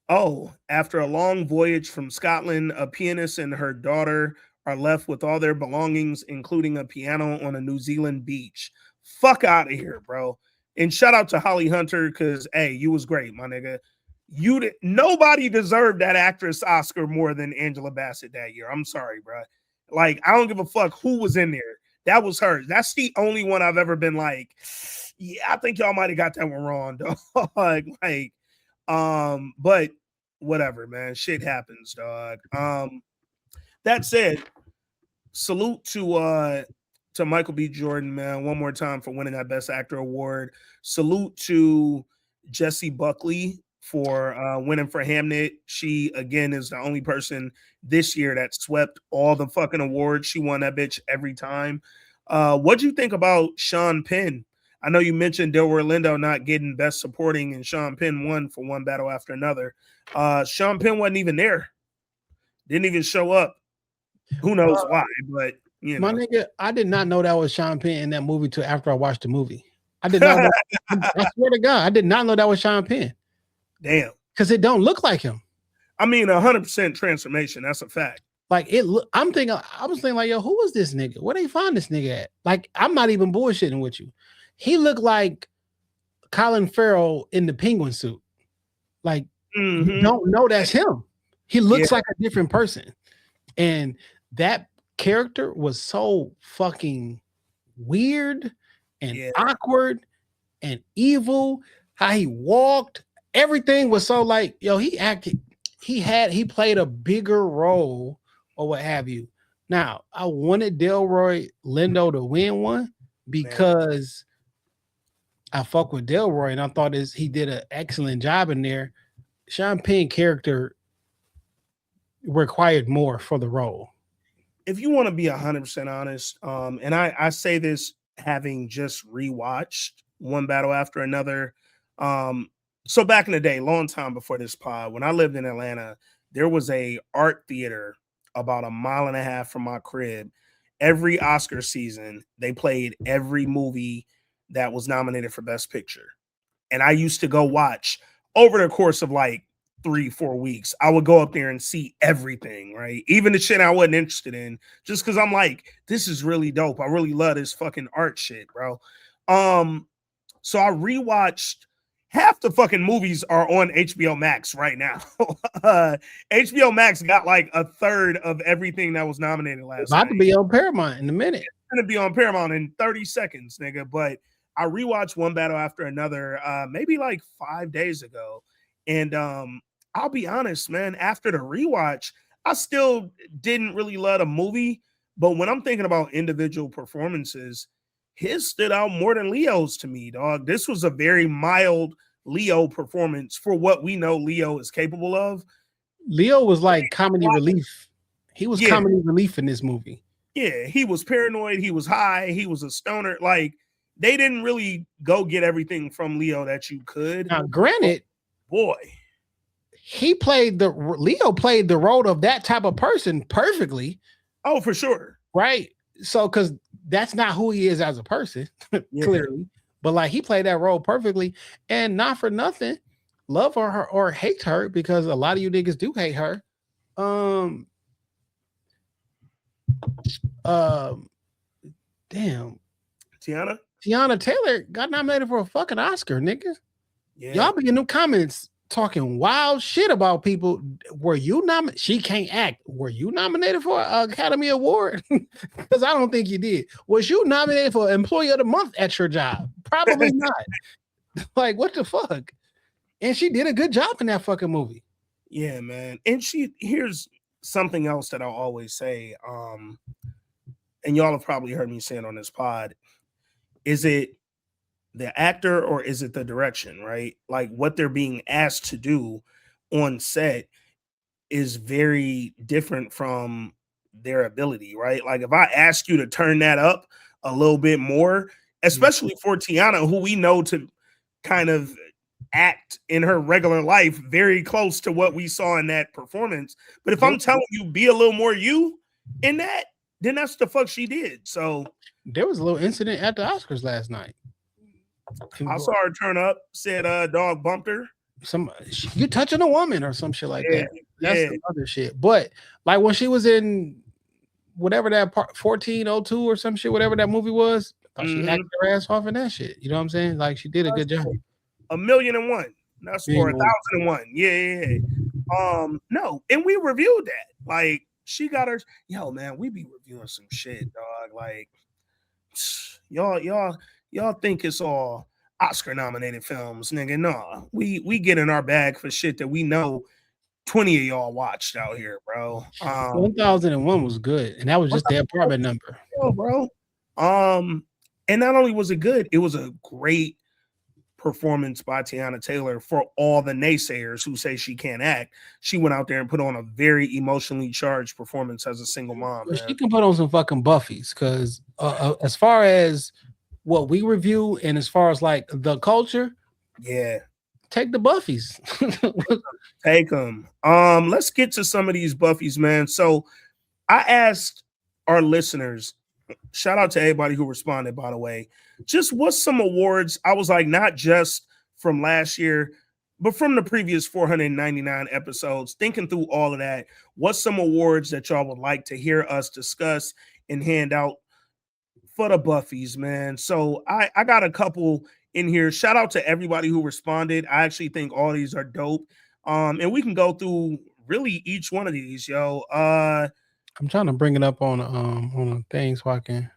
Oh, after a long voyage from Scotland, a pianist and her daughter are left with all their belongings, including a piano on a New Zealand beach. Fuck out of here, bro. And shout out to Holly Hunter, because, hey, you was great, my nigga. Nobody deserved that actress Oscar more than Angela Bassett that year. I'm sorry, bro. Like, I don't give a fuck who was in there. That was hers. That's the only one I've ever been like, yeah, I think y'all might have got that one wrong, dog. But whatever, man. Shit happens, dog. That said, salute to Michael B. Jordan, man, one more time for winning that Best Actor award. Salute to Jessie Buckley for winning for Hamnet. She, again, is the only person this year that swept all the fucking awards. She won that bitch every time. What'd you think about Sean Penn? I know you mentioned Delroy Lindo not getting Best Supporting, and Sean Penn won for One Battle After Another. Sean Penn wasn't even there. Didn't even show up. Who knows why, but you know. My nigga, I did not know that was Sean Penn in that movie till after I watched the movie. I did not know. I swear to God, I did not know that was Sean Penn. Damn. Because it don't look like him. I mean, 100% transformation. That's a fact. Like I was thinking like, yo, who is this nigga? Where they find this nigga at? Like, I'm not even bullshitting with you. He looked like Colin Farrell in the penguin suit. Like, you don't know that's him. He looks like a different person. And that character was so fucking weird and awkward and evil. How he walked, everything was so like, yo, he played a bigger role or what have you. Now, I wanted Delroy Lindo to win one because I fuck with Delroy and I thought he did an excellent job in there. Sean Penn character required more for the role. If you want to be 100% honest, and I say this having just rewatched One Battle After Another. So back in the day, long time before this pod, when I lived in Atlanta, there was a art theater about a mile and a half from my crib. Every Oscar season, they played every movie that was nominated for Best Picture. And I used to go watch over the course of like 3-4 weeks. I would go up there and see everything, right? Even the shit I wasn't interested in, just because I'm like, this is really dope. I really love this fucking art shit, bro. So I rewatched. Half the fucking movies are on HBO Max right now. HBO Max got like a third of everything that was nominated last night. About to be on Paramount in a minute. It's going to be on Paramount in 30 seconds, nigga. But I rewatched One Battle After Another maybe like 5 days ago. And I'll be honest, man, after the rewatch, I still didn't really love the movie. But when I'm thinking about individual performances, his stood out more than Leo's to me, dog. This was a very mild Leo performance for what we know Leo is capable of. Leo was like comedy relief. He was comedy relief in this movie. Yeah, he was paranoid. He was high. He was a stoner. Like, they didn't really go get everything from Leo that you could. Now, granted, boy, Leo played the role of that type of person perfectly. Oh, for sure. Right. So, because that's not who he is as a person, clearly. But like, he played that role perfectly, and not for nothing, love her or hate her, because a lot of you niggas do hate her. Damn. Tiana Taylor got nominated for a fucking Oscar, nigga. Yeah. Y'all be in them comments talking wild shit about people. Were you nominated? She can't act. Were you nominated for an Academy Award? Because I don't think you did. Was you nominated for Employee of the Month at your job? Probably not. Like, what the fuck? And she did a good job in that fucking movie. Yeah, man. And here's something else that I'll always say. And y'all have probably heard me say it on this pod. Is it the actor or is it the direction, right? Like, what they're being asked to do on set is very different from their ability, right? Like if I ask you to turn that up a little bit more, especially for Tiana, who we know to kind of act in her regular life very close to what we saw in that performance. But if I'm telling you be a little more you in that, then that's the fuck she did. So there was a little incident at the Oscars last night. I saw her turn up, said dog bumped her. You touching a woman or some shit like that. That's some other shit. But like when she was in whatever that part 1402 or some shit, whatever that movie was, I thought she acted her ass off in that shit. You know what I'm saying? Like she did a good job. 1,000,001. That's for 1,001. Yeah. No, and we reviewed that. Like she got her. Yo, man, we be reviewing some shit, dog. Like y'all think it's all Oscar nominated films, nigga. No, we get in our bag for shit that we know 20 of y'all watched out here, bro. 1001 was good, and that was just the apartment number. Yo, bro. And not only was it good, it was a great performance by Tiana Taylor for all the naysayers who say she can't act. She went out there and put on a very emotionally charged performance as a single mom. She can put on some fucking Buffys, because as far as what we review and as far as like the culture, take the Buffys. Take them. Let's get to some of these Buffys, man. So I asked our listeners, shout out to everybody who responded, by the way, just what's some awards? I was like, not just from last year, but from the previous 499 episodes, thinking through all of that, what's some awards that y'all would like to hear us discuss and hand out for the Buffys, man? So I got a couple in here. Shout out to everybody who responded. I actually think all these are dope. And we can go through really each one of these, yo. I'm trying to bring it up on a thing so I can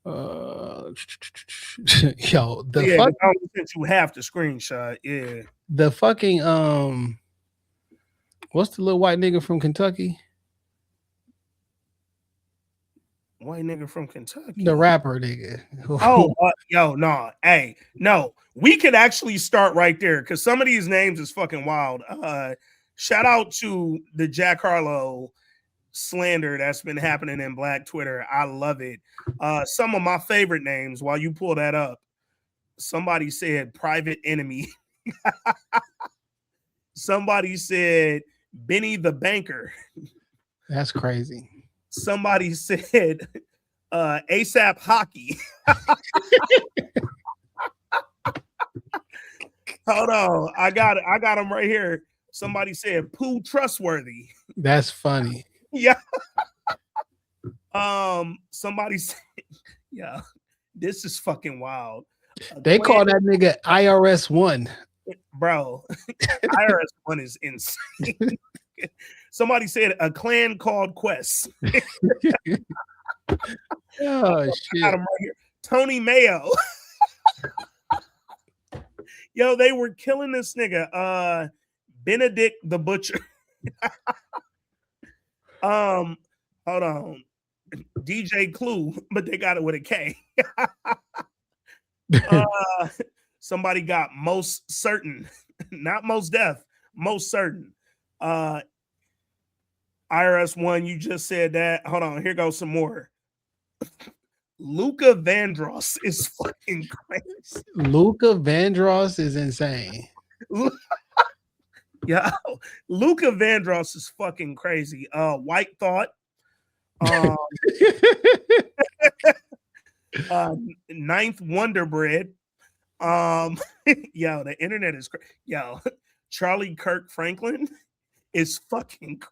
yo, since you have to screenshot, the fucking what's the little white nigga from Kentucky? White nigga from Kentucky, the rapper nigga. Yo, no, hey, no, we could actually start right there because some of these names is fucking wild. Shout out to the Jack Harlow slander that's been happening in Black Twitter. I love it. Some of my favorite names, while you pull that up, somebody said Private Enemy. Somebody said Benny the Banker. That's crazy. Somebody said ASAP Hockey. Hold on, I got them right here. Somebody said Pooh Trustworthy. That's funny. Yeah. Somebody said, yeah, this is fucking wild. They call that nigga IRS 1. Bro, IRS 1 is insane. Somebody said a clan called Quest. Oh shit. Got him right here. Tony Mayo. Yo, they were killing this nigga. Benedict the Butcher. Hold on. DJ Clue, but they got it with a K. Somebody got Most Certain, not Most Deaf, Most Certain. IRS 1, you just said that. Hold on, here goes some more. Luca Vandross is fucking crazy. Luca Vandross is insane. Yeah, Luca Vandross is fucking crazy. White Thought. Ninth Wonder Bread. Yo, the internet is crazy. Yo, Charlie Kirk Franklin is fucking crazy.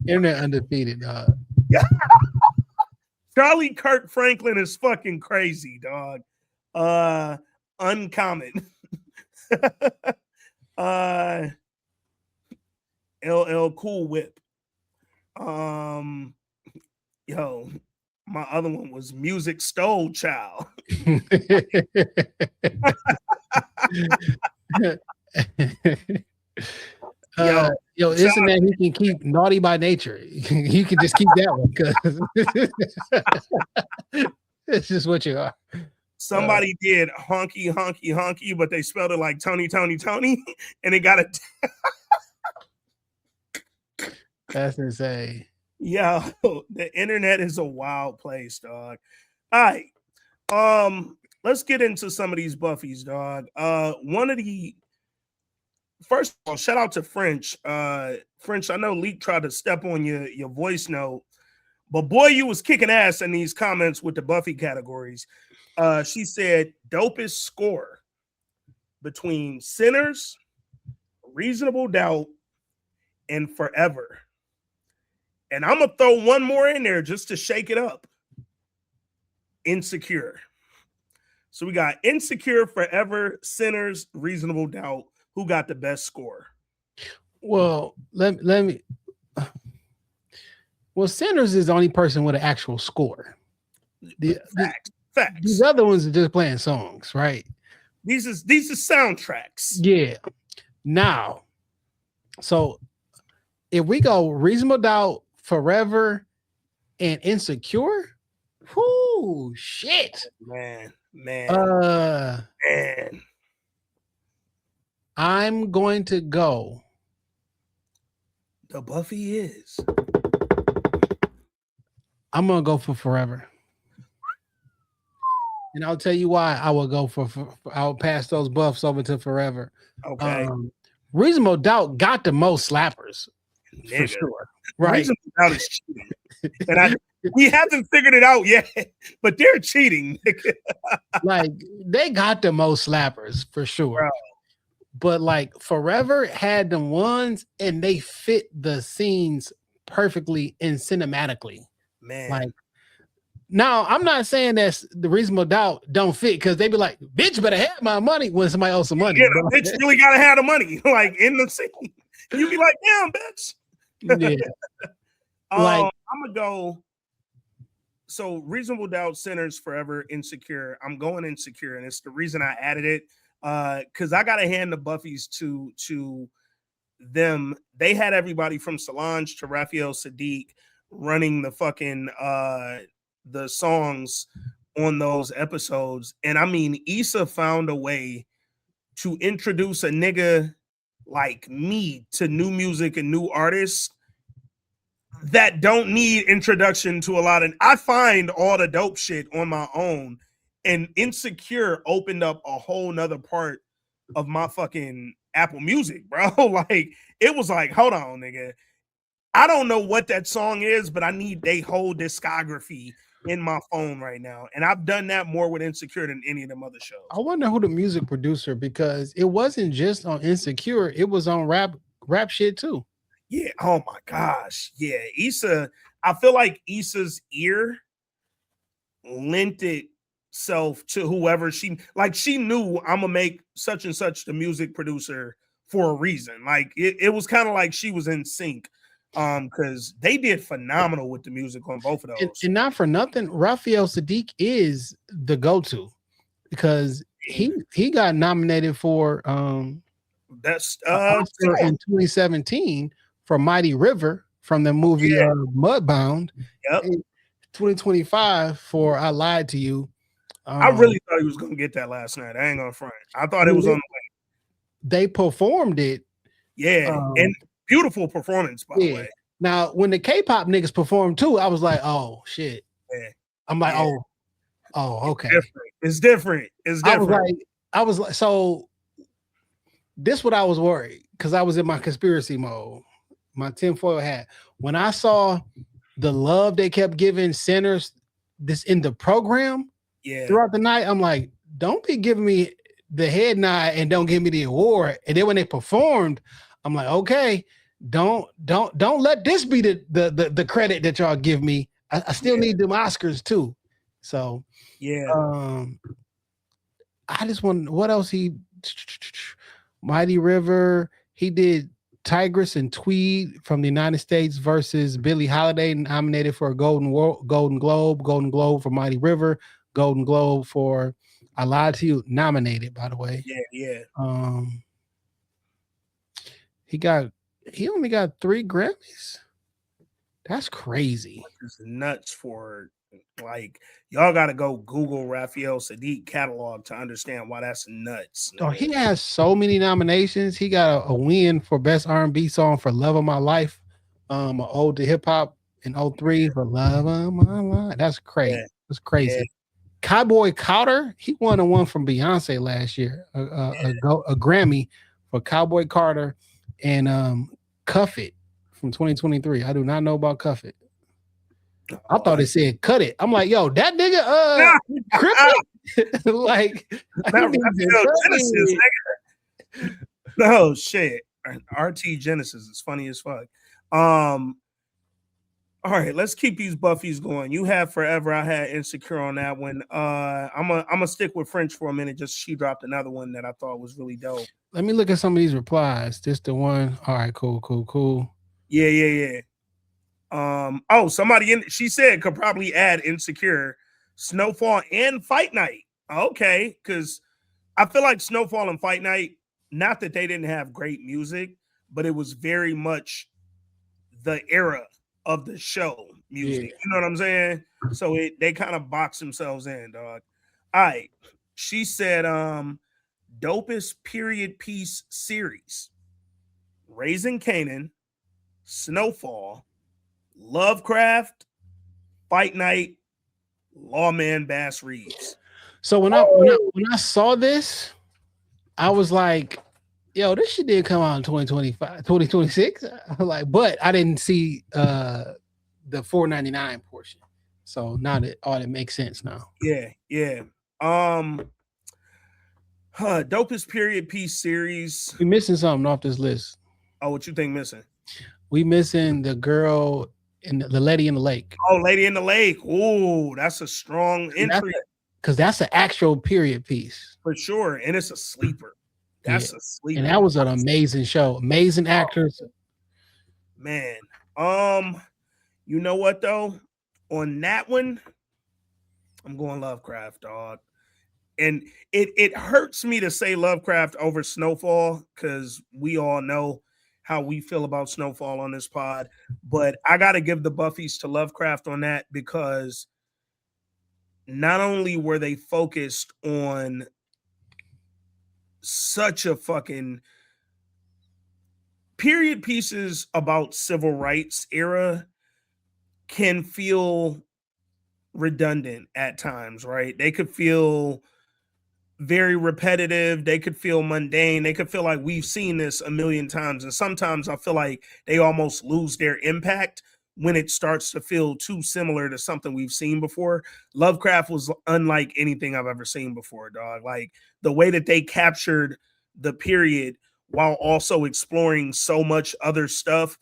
Internet undefeated, dog. Yeah. Charlie Kirk Franklin is fucking crazy, dog. Uncommon. LL Cool Whip. Yo, my other one was Music Stole Child. Yo, isn't that he can keep Naughty by Nature? You can just keep that one because this is what you are. Somebody did honky, honky, honky, but they spelled it like Tony, Tony, Tony, and it got it. That's insane. Yo, the internet is a wild place, dog. All right. Let's get into some of these Buffys, dog. One of the first of all, shout out to French. French, I know Leak tried to step on your voice note, but boy, you was kicking ass in these comments with the Buffy categories. She said dopest score between Sinners, Reasonable Doubt, and Forever. And I'm gonna throw one more in there just to shake it up. Insecure. So we got Insecure, Forever, Sinners, Reasonable Doubt. Who got the best score? Well, let me. Well, Sinners is the only person with an actual score. Facts. These other ones are just playing songs, right? These are soundtracks. Yeah. Now, so if we go Reasonable Doubt, Forever, and Insecure, whoo, shit. Man. I'm going to go. The Buffy is. I'm going to go for Forever. And I'll tell you why I will go for I'll pass those buffs over to Forever. Okay. Reasonable Doubt got the most slappers. Nigga. For sure. Right. Reasonable Doubt is cheating. And we haven't figured it out yet, but they're cheating. Like, they got the most slappers for sure. Bro. But like Forever had the ones and they fit the scenes perfectly and cinematically. Man. Like, now I'm not saying that the Reasonable Doubt don't fit because they be like, bitch better have my money when somebody owes some money. Yeah, the bitch really gotta have the money, like in the scene. You be like, damn, bitch. Yeah. I'm gonna go. So Reasonable Doubt, Sinners, Forever, Insecure. I'm going Insecure, and it's the reason I added it. Because I gotta hand the Buffys to them. They had everybody from Solange to Raphael Sadiq running the fucking the songs on those episodes. And I mean, Issa found a way to introduce a nigga like me to new music and new artists that don't need introduction to a lot of. I find all the dope shit on my own, and Insecure opened up a whole nother part of my fucking Apple Music, bro. Like, it was like, hold on, nigga. I don't know what that song is, but I need their whole discography in my phone right now. And I've done that more with Insecure than any of them other shows. I wonder who the music producer, because it wasn't just on Insecure, it was on rap shit too. Yeah. Oh my gosh. Yeah. Issa, I feel like Issa's ear lent itself to whoever she knew I'm gonna make such and such the music producer for a reason. Like it was kind of like she was in sync. Because they did phenomenal with the music on both of those. And not for nothing, Raphael Sadiq is the go-to because he got nominated for that's Oscar in 2017 for Mighty River from the movie Mudbound. Yep. In 2025 for I Lied to You. I really thought he was gonna get that last night. I ain't gonna front. I thought it was on the way. They performed it. Yeah, and beautiful performance, by the way. Now, when the K-pop niggas performed too, I was like, oh shit. Yeah. I'm like, oh, okay. It's different. I was like, so this what I was worried because I was in my conspiracy mode, my tinfoil hat. When I saw the love they kept giving Sinners this in the program throughout the night, I'm like, don't be giving me the head nod and don't give me the award. And then when they performed, I'm like, okay, don't let this be the credit that y'all give me. I still need them Oscars too. So I just want what else Mighty River. He did Tigress and Tweed from the United States versus Billie Holiday, nominated for a Golden Globe for Mighty River, Golden Globe for I Lied to You, nominated, by the way. Yeah. He only got 3 Grammys. That's crazy. It's nuts for Like, y'all got to go Google Raphael Sadiq catalog to understand why that's nuts. Oh, he has so many nominations. He got a win for best R&B song for "Love of My Life," an ode to hip hop in 03 for "Love of My Life." That's crazy. Yeah. That's crazy. Yeah. Cowboy Carter, he won a one from Beyonce last year, a Grammy for Cowboy Carter, and Cuff It from 2023. I do not know about Cuff It. I thought it said cut it. I'm like, yo, that nigga crippled. Like, Genesis, nigga. No shit. RT Genesis is funny as fuck. All right, let's keep these Buffies going. You had Forever. I had Insecure on that one. I'm gonna stick with French for a minute. Just she dropped another one that I thought was really dope. Let me look at some of these replies. Just the one. All right, cool. Yeah. Oh, somebody she said could probably add Insecure, Snowfall, and Fight Night. Okay, because I feel like Snowfall and Fight Night, not that they didn't have great music, but it was very much the era of the show music. Yeah. You know what I'm saying? So they kind of box themselves in, dog. All right. She said dopest period piece series: Raising Kanan, Snowfall, Lovecraft, Fight Night, Lawman Bass Reeves. So when I saw this, I was like, yo, this shit did come out in 2026. I was like, but I didn't see the $4.99 portion. So now that all that makes sense now. Yeah. Dopest period piece series. We missing something off this list. Oh, what you think missing? We missing the girl in the Lady in the Lake. Oh, Lady in the Lake. Ooh, that's a strong entry. Because that's an actual period piece. For sure. And it's a sleeper. That's a sleeper. And that was an amazing show. Amazing actors. Man. You know what though? On that one, I'm going Lovecraft, dog. And it hurts me to say Lovecraft over Snowfall, because we all know how we feel about Snowfall on this pod. But I got to give the Buffies to Lovecraft on that, because not only were they focused on such a fucking period pieces about civil rights era can feel redundant at times, right? They could feel very repetitive. They could feel mundane. They could feel like we've seen this a million times. And sometimes I feel like they almost lose their impact when it starts to feel too similar to something we've seen before. Lovecraft was unlike anything I've ever seen before, dog. Like the way that they captured the period while also exploring so much other stuff,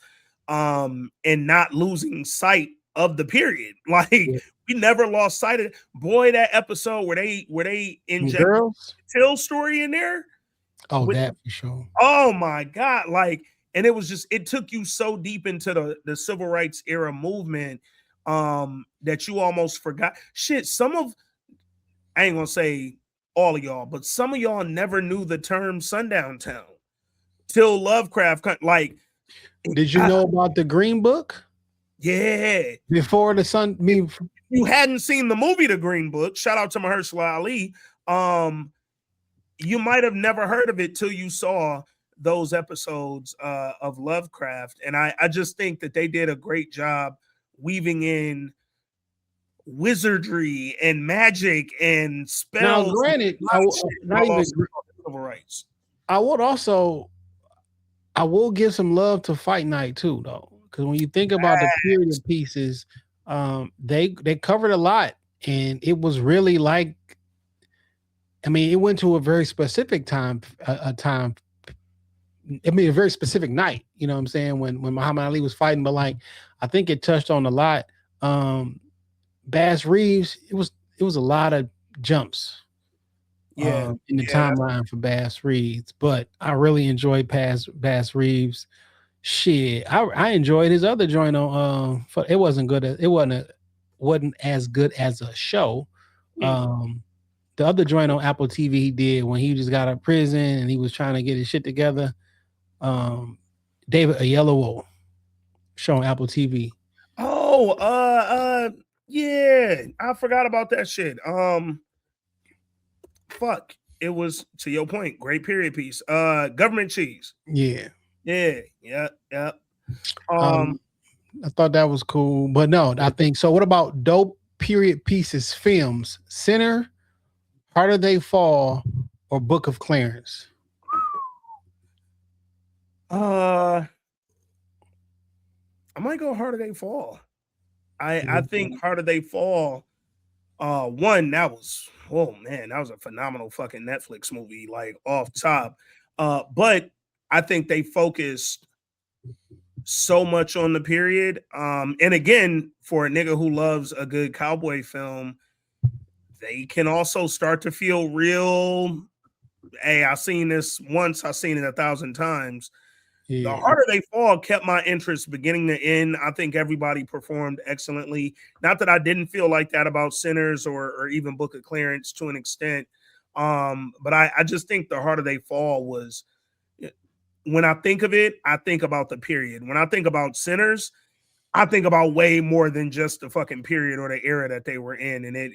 and not losing sight of the period. Like we never lost sight of it. Boy, that episode where they injected the Till story in there. Oh, that for sure. Oh my God. Like, and it was just, it took you so deep into the civil rights era movement that you almost forgot. Shit, I ain't gonna say all of y'all, but some of y'all never knew the term Sundown Town till Lovecraft. Like, did you know about the Green Book? Yeah. Before the sun, you hadn't seen the movie The Green Book. Shout out to Mahershala Ali. You might have never heard of it till you saw those episodes of Lovecraft. And I just think that they did a great job weaving in wizardry and magic and spells. Now, granted, civil rights. I will give some love to Fight Night too, though. Because when you think about the period pieces, they covered a lot, and it was really like, I mean, it went to a very specific time, a very specific night. You know what I'm saying? When Muhammad Ali was fighting, but like, I think it touched on a lot. Bass Reeves, it was a lot of jumps. In the timeline for Bass Reeves, but I really enjoyed Bass Reeves. Shit, I enjoyed his other joint on. It wasn't as good as a show. The other joint on Apple TV he did when he just got out of prison and he was trying to get his shit together. David Oyelowo show on Apple TV. Oh, Yeah, I forgot about that shit. Fuck. It was, to your point, great period piece. Government Cheese. Yeah. Yeah. I thought that was cool, but no, I think so. What about dope period pieces films? Sinner, Harder They Fall, or Book of Clarence? I might go Harder They Fall. I think Harder They Fall. One that was, oh man, that was a phenomenal fucking Netflix movie, like off top. But I think they focused so much on the period. And again, for a nigga who loves a good cowboy film, they can also start to feel real. Hey, I've seen this once, I've seen it 1,000 times. Yeah. The Harder They Fall kept my interest beginning to end. I think everybody performed excellently. Not that I didn't feel like that about Sinners or even Book of Clarence to an extent. But I just think The Harder They Fall was, when I think of it, I think about the period. When I think about Sinners, I think about way more than just the fucking period or the era that they were in. And it,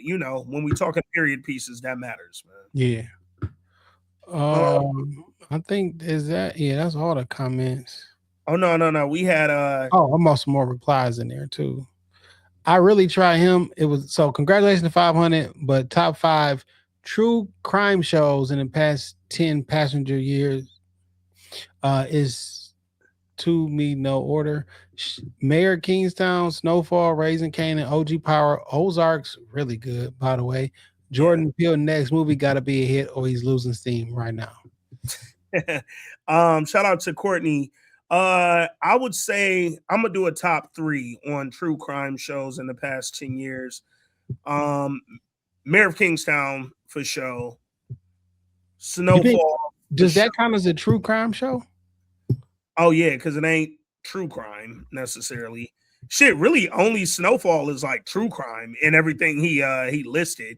when we talking period pieces, that matters, man. Yeah. I think that's all the comments. Oh no. We had almost more replies in there too. I really try him. It was so congratulations to 500, but top 5 true crime shows in the past 10 passenger years is to me no order. Mayor Kingstown, Snowfall, Raising Kanan, OG Power, Ozarks, really good, by the way. Jordan Peele next movie got to be a hit or he's losing steam right now. Shout out to Courtney. I would say I'm gonna do a top 3 on true crime shows in the past 10 years. Mayor of Kingstown for sure. Snowfall. Does that count as a true crime show? Oh yeah, because it ain't true crime necessarily. Shit, really only Snowfall is like true crime in everything he listed.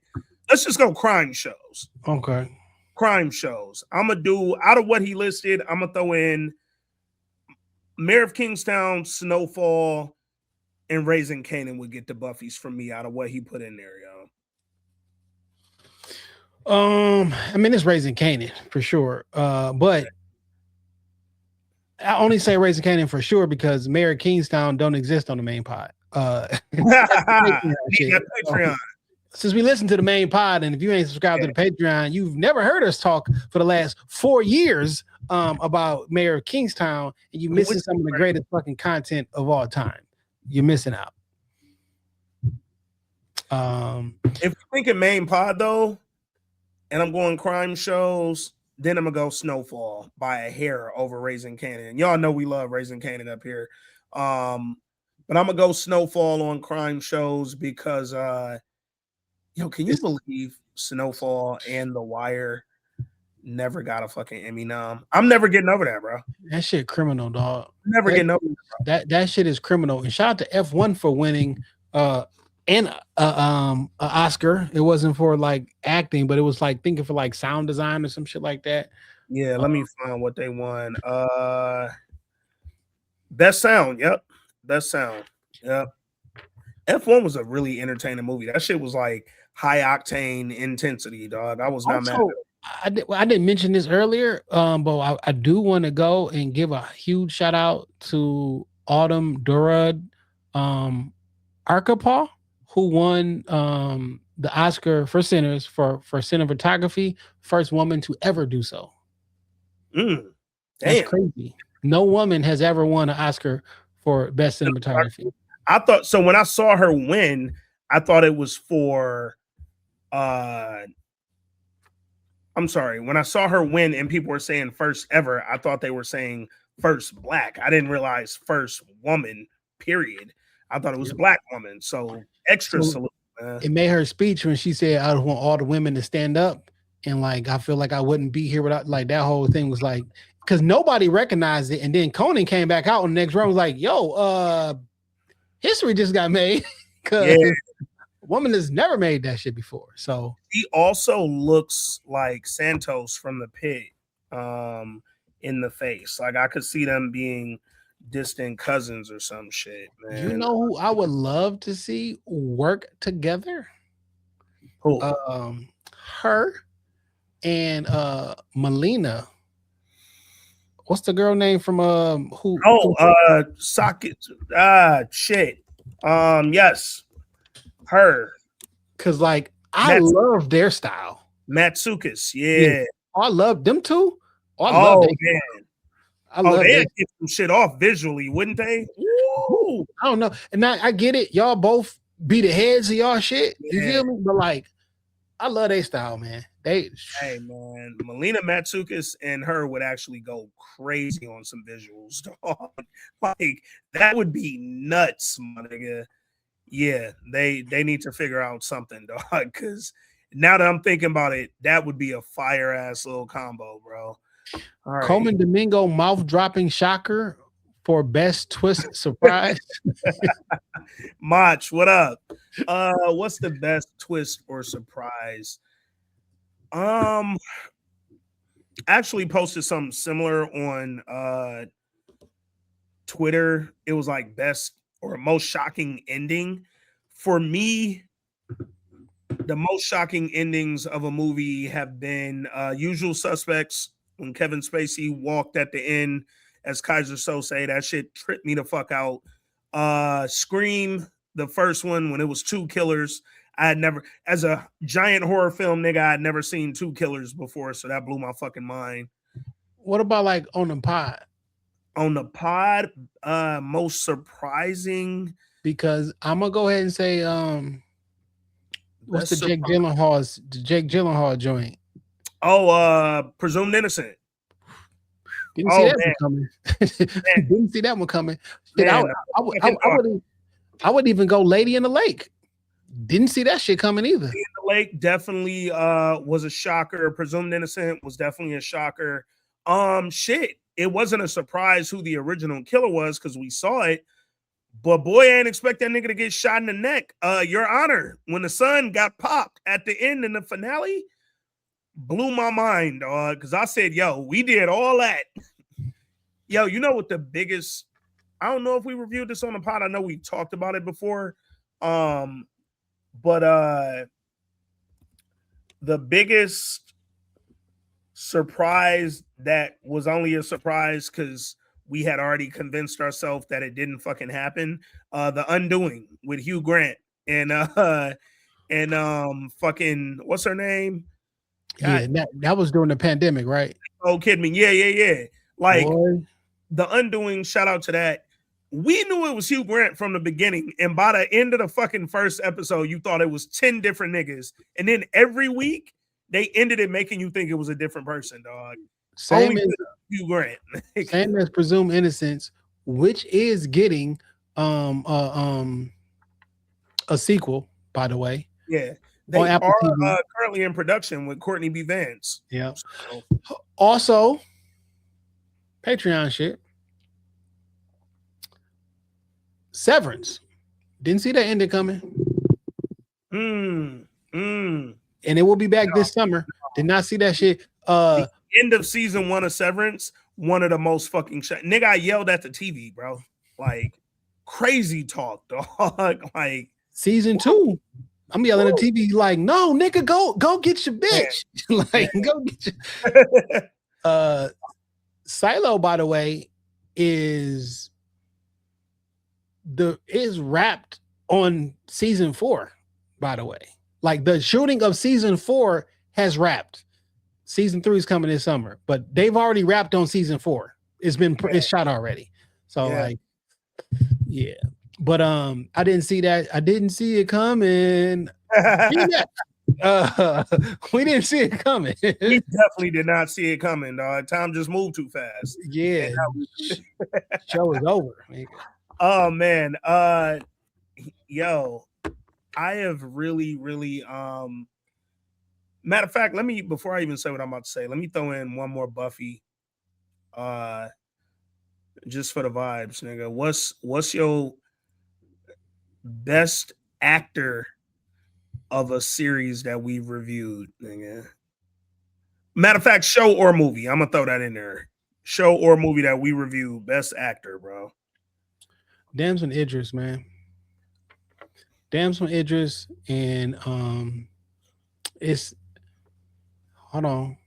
Let's just go crime shows. Okay. Crime shows. I'm gonna do, out of what he listed, I'm gonna throw in Mayor of Kingstown, Snowfall, and Raising Kanan would get the Buffys from me out of what he put in there, yo. I mean, it's Raising Kanan for sure. But I only say Raising Kanan for sure because Mayor of Kingstown don't exist on the main pod. Patreon. Since we listen to the main pod, and if you ain't subscribed to the Patreon, you've never heard us talk for the last 4 years about Mayor of Kingstown, and you're missing some of the greatest fucking content of all time. You're missing out. If you're thinking main pod though, and I'm going crime shows, then I'm gonna go Snowfall by a hair over Raising Kanan. Y'all know we love Raising Kanan up here. But I'm gonna go Snowfall on crime shows because can you believe Snowfall and The Wire never got a fucking Emmy nom? I'm never getting over that, bro. That shit criminal, dog. Never getting over that shit is criminal. And shout out to F1 for winning an Oscar. It wasn't for like acting, but it was like thinking for like sound design or some shit like that. Yeah, let me find what they won. Best sound. Yep. Best sound. Yep. F1 was a really entertaining movie. That shit was like high octane intensity, dog. I was not mad. I didn't mention this earlier, but I do want to go and give a huge shout out to Autumn Durad Arkapaw, who won the Oscar for Sinners for cinematography, first woman to ever do so. That's crazy. No woman has ever won an Oscar for best cinematography. I thought so when I saw her win, I thought it was for I'm sorry, when I saw her win and people were saying first ever, I thought they were saying first black. I didn't realize first woman, period. I thought it was black woman. So extra salute. It made her speech when she said, I want all the women to stand up. And like, I feel like I wouldn't be here without, like, that whole thing was like, because nobody recognized it. And then Conan came back out in the next round, was like, yo, history just got made. Because woman has never made that shit before. So he also looks like Santos from The Pit in the face. Like I could see them being distant cousins or some shit, man. You know who I would love to see work together? Who? Her and Melina. What's the girl name from who? Socket. Shit. Yes. Her. Cause like I love their style. Matsukas, yeah. I love them too. Man. I love they'd get some shit off visually, wouldn't they? Woo! I don't know. And I get it. Y'all both be the heads of y'all shit. You feel me? But like, I love their style, man. Hey man, Melina Matsukas and her would actually go crazy on some visuals, dog. Like that would be nuts, my nigga. Yeah, they need to figure out something, dog. Because now that I'm thinking about it, that would be a fire ass little combo, bro. All right. Coleman Domingo mouth dropping shocker for best twist surprise. Mach, what up? What's the best twist or surprise? Actually posted something similar on Twitter. It was like best or most shocking ending. For me, the most shocking endings of a movie have been Usual Suspects, when Kevin Spacey walked at the end as Kaiser Sose. That shit tripped me the fuck out. Scream, the first one, when it was two killers. I had never, as a giant horror film nigga, I had never seen two killers before, so that blew my fucking mind. What about like on the pod? On the pod, most surprising, because I'm gonna go ahead and say, what's the Jake Gyllenhaal joint? Oh, Presumed Innocent. Didn't see that one coming. Didn't see that one coming. Shit, I would even go Lady in the Lake. Didn't see that shit coming either. Lady in the Lake definitely was a shocker. Presumed Innocent was definitely a shocker. Shit, it wasn't a surprise who the original killer was because we saw it. But boy, I ain't expect that nigga to get shot in the neck. Your Honor, when the son got popped at the end in the finale, blew my mind, dog. Because I said, yo, we did all that. Yo, you know what the biggest, I don't know if we reviewed this on the pod. I know we talked about it before. But the biggest surprise that was only a surprise because we had already convinced ourselves that it didn't fucking happen. The Undoing with Hugh Grant and fucking what's her name? Yeah, that was during the pandemic, right? Oh, kidding me. Yeah. Like The Undoing, shout out to that. We knew it was Hugh Grant from the beginning, and by the end of the fucking first episode, you thought it was 10 different niggas. And then every week, they ended it making you think it was a different person, dog. Same as Hugh Grant. Same as Presumed Innocence, which is getting a sequel, by the way. Yeah. They are currently in production with Courtney B. Vance. Yeah. So. Also, Patreon shit. Severance. Didn't see that ending coming. And it will be back this summer. Did not see that shit. The end of season 1 of Severance, one of the most fucking nigga, I yelled at the TV, bro. Like crazy talk, dog. Like season 2. I'm yelling at the TV like, no, nigga, go get your bitch. Like, go get your Silo, by the way, is wrapped on season 4, by the way. Like the shooting of season 4 has wrapped. Season 3 is coming this summer, but they've already wrapped on season 4. It's shot already. So like, yeah. But I didn't see that. I didn't see it coming. We didn't see it coming. We definitely did not see it coming, dog. Time just moved too fast. Yeah. Show is over. Oh man. Yo, I have really matter of fact, before I even say what I'm about to say, let me throw in one more Buffy. Just for the vibes, nigga. What's your best actor of a series that we've reviewed, nigga? Matter of fact, show or movie. I'm gonna throw that in there. show or movie that we review, best actor, bro. Damson Idris, man. Damson Idris, and it's hold on.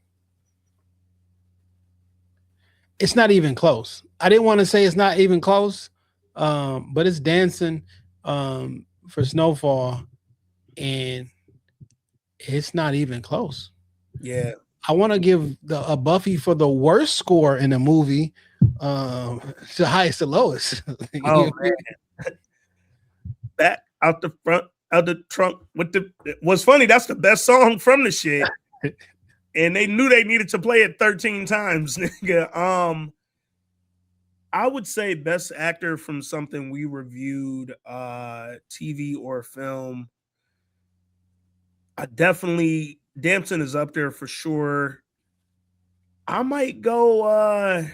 It's not even close. I didn't want to say it's not even close, but it's Dancing for Snowfall, and it's not even close. Yeah. I want to give a Buffy for the worst score in a movie, the highest to lowest. Oh man. Back out the front, out the trunk with the what's funny, that's the best song from the shit. And they knew they needed to play it 13 times, nigga. I would say best actor from something we reviewed, TV or film. I definitely Damson is up there for sure. I might go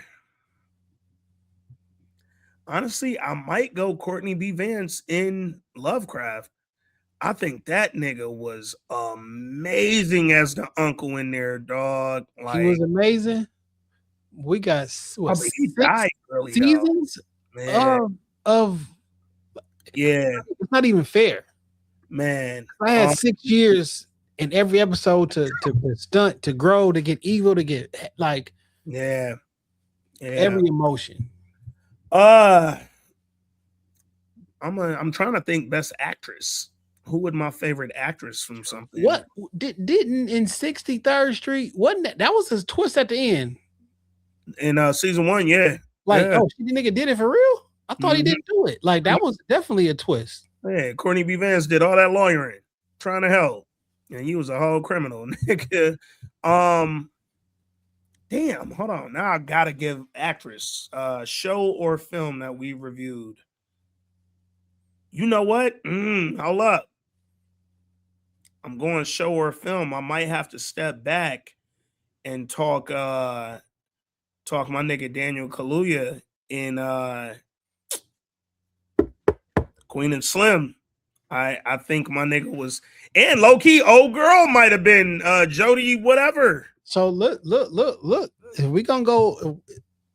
honestly, I might go Courtney B. Vance in Lovecraft. I think that nigga was amazing as the uncle in there, dog. Like, he was amazing. We got what, he died early, seasons of yeah. It's not even fair, man. I had 6 years in every episode to stunt, to grow, to get evil, to get like every emotion. I'm trying to think best actress. Who would my favorite actress from something? What didn't in 63rd Street? Wasn't that was his twist at the end? In season 1, yeah. Like, oh, the nigga did it for real? I thought he didn't do it. Like, that was definitely a twist. Yeah, Courtney B. Vance did all that lawyering, trying to help. And he was a whole criminal, nigga. Damn, hold on. Now I gotta give actress show or film that we reviewed. You know what? Hold up. I'm going show or film. I might have to step back and talk my nigga Daniel Kaluuya in Queen and Slim. I think my nigga was, and low key old girl might have been Jodie whatever. So look. If we gonna go,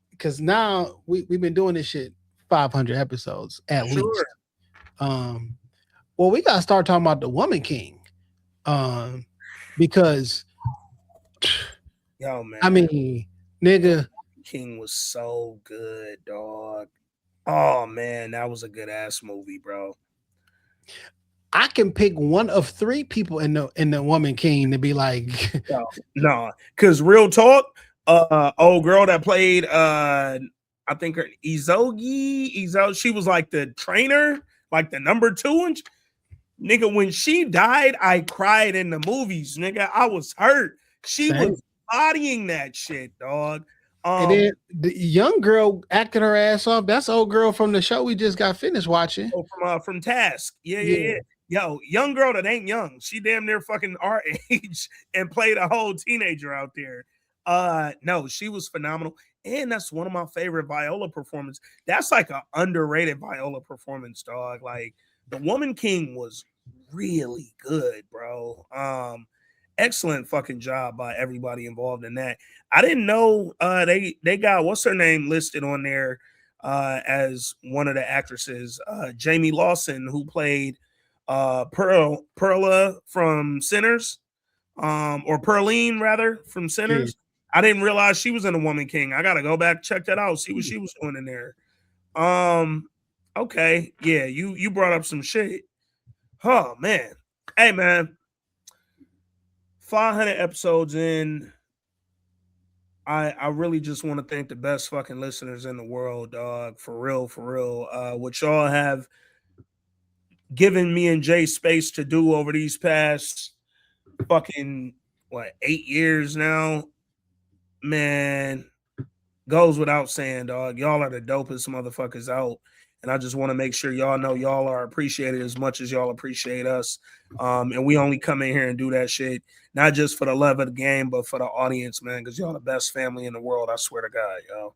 because now we've been doing this shit 500 episodes at least. Well, we gotta start talking about the Woman King, because yo man, I mean, nigga, King was so good, dog. Oh man, that was a good ass movie, bro. I can pick one of 3 people in the Woman King to be like, no, because real talk, old girl that played I think her Izogi, she was like the trainer, like the number 2, and nigga, when she died, I cried in the movies, nigga. I was hurt. She was bodying that shit, dog. And then the young girl acted her ass off. That's old girl from the show we just got finished watching. Oh, from Task. Yeah. Yo, young girl that ain't young. She damn near fucking our age and played a whole teenager out there. No, she was phenomenal. And that's one of my favorite Viola performances. That's like an underrated Viola performance, dog. Like, the Woman King was really good, bro. Excellent fucking job by everybody involved in that. I didn't know they got what's her name listed on there as one of the actresses, Jamie Lawson, who played Perla from Sinners, or Perline rather from Sinners. Yeah. I didn't realize she was in The Woman King. I gotta go back, check that out, see what she was doing in there. Okay, yeah, you brought up some shit. Oh man, hey man, 500 episodes in. I really just want to thank the best fucking listeners in the world, dog. For real. What y'all have given me and Jay space to do over these past fucking 8 years now, man, goes without saying, dog. Y'all are the dopest motherfuckers out. And I just want to make sure y'all know y'all are appreciated as much as y'all appreciate us. And we only come in here and do that shit, not just for the love of the game, but for the audience, man, because y'all the best family in the world. I swear to God, yo.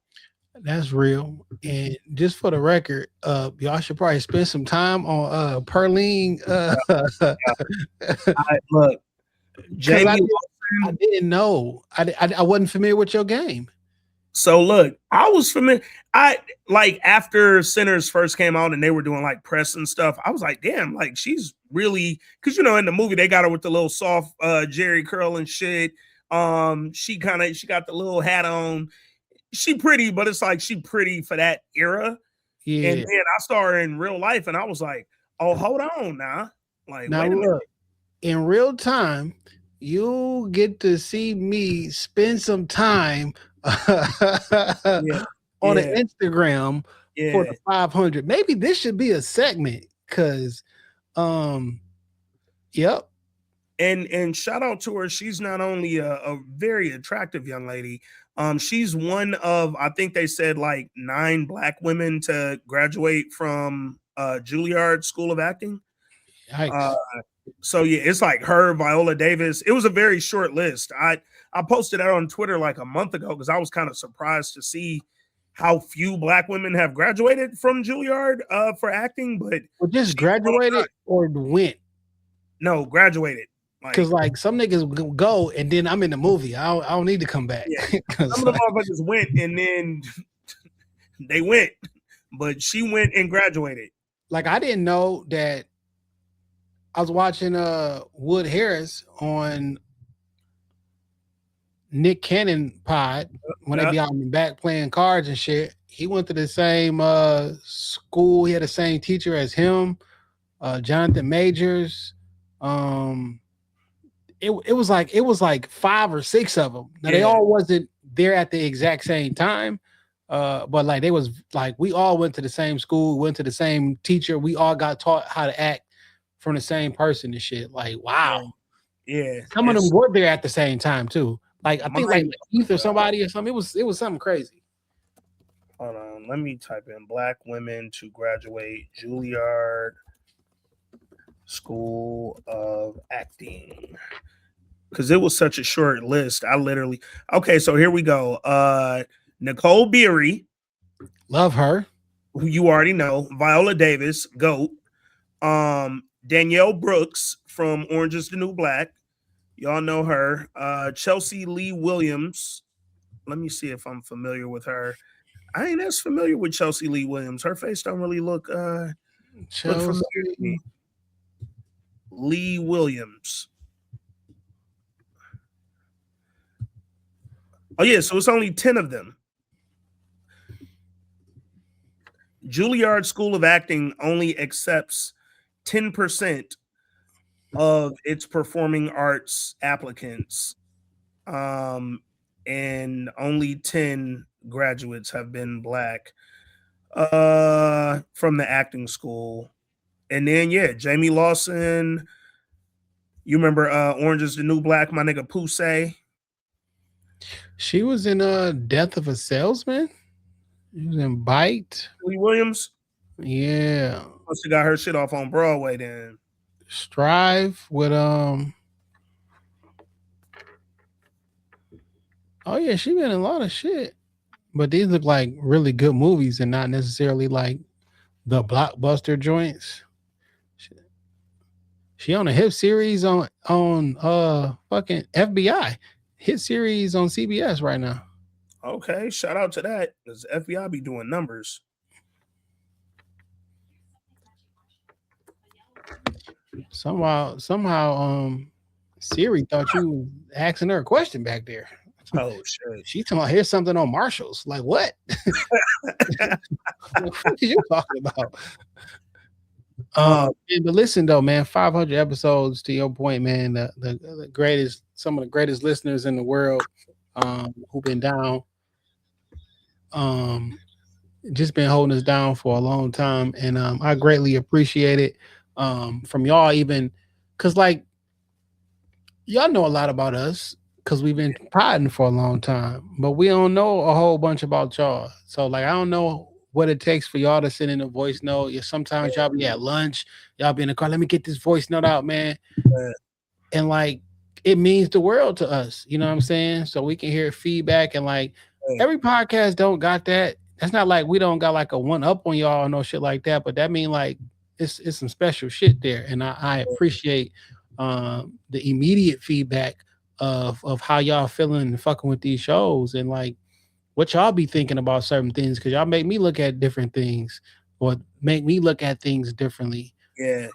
That's real. And just for the record, y'all should probably spend some time on Perline. Look, Jamie, I didn't know. I wasn't familiar with your game. So look, I was familiar. I like after Sinners first came out and they were doing like press and stuff. I was like, damn, like she's really because in the movie they got her with the little soft Jerry curl and shit. She got the little hat on. She pretty, but it's like she pretty for that era. Yeah. And then I saw her in real life, and I was like, oh, hold on now. Like, now wait a minute. In real time, you get to see me spend some time on an Instagram for the 500. Maybe this should be a segment because, yep. And shout out to her. She's not only a very attractive young lady. She's one of, I think they said like 9 Black women to graduate from Juilliard School of Acting. So yeah, it's like her, Viola Davis. It was a very short list. I posted that on Twitter like a month ago because I was kind of surprised to see how few Black women have graduated from Juilliard for acting. But just graduated or went? No, graduated. Because like some niggas go and then I'm in the movie. I don't need to come back. Yeah. Some of the motherfuckers went and then they went, but she went and graduated. Like I didn't know that. I was watching Wood Harris on Nick Cannon pod when they be out in the back playing cards and shit. He went to the same school. He had the same teacher as him, Jonathan Majors. It was like 5 or 6 of them. Now they all wasn't there at the exact same time, but like they was like we all went to the same school, went to the same teacher. We all got taught how to act from the same person and shit. Like wow, yeah. Some of them were there at the same time too. Like I think like Keith or somebody or something. It was something crazy. Hold on, let me type in Black women to graduate Juilliard School of Acting because it was such a short list. I literally so here we go. Nicole Beery, love her, who you already know. Viola Davis, GOAT. Danielle Brooks from Orange is the New Black, y'all know her. Chelsea Lee Williams. Let me see if I'm familiar with her. I ain't as familiar with Chelsea Lee Williams. Her face don't really look familiar to me. Lee Williams. Oh yeah, so it's only 10 of them. Juilliard School of Acting only accepts 10% of its performing arts applicants, and only 10 graduates have been Black from the acting school. And then Jamie Lawson, you remember Orange is the New Black, my nigga Poussey. She was in Death of a Salesman. She was in Bite. Lee Williams. Yeah. Must have got her shit off on Broadway then. Strive with oh yeah, she been in a lot of shit. But these look like really good movies and not necessarily like the blockbuster joints. She on a hit series on fucking FBI. Hit series on CBS right now. Okay, shout out to that. Because FBI be doing numbers. Somehow, Siri thought you were asking her a question back there. Oh shit! She talking about here's something on Marshalls. Like what? What are you talking about? But listen though, man, 500 episodes. To your point, man, the greatest, some of the greatest listeners in the world, who've been down, just been holding us down for a long time, and I greatly appreciate it. From y'all, even because like y'all know a lot about us because we've been podding for a long time, but we don't know a whole bunch about y'all. So like I don't know what it takes for y'all to send in a voice note. Sometimes y'all be at lunch, y'all be in the car. Let me get this voice note out, man. And like it means the world to us. You know what I'm saying? So we can hear feedback and like every podcast don't got that. That's not like we don't got like a one up on y'all or no shit like that. But that mean like it's some special shit there, and I appreciate the immediate feedback of how y'all feeling and fucking with these shows, and like what y'all be thinking about certain things, because y'all make me look at different things or make me look at things differently. Yeah.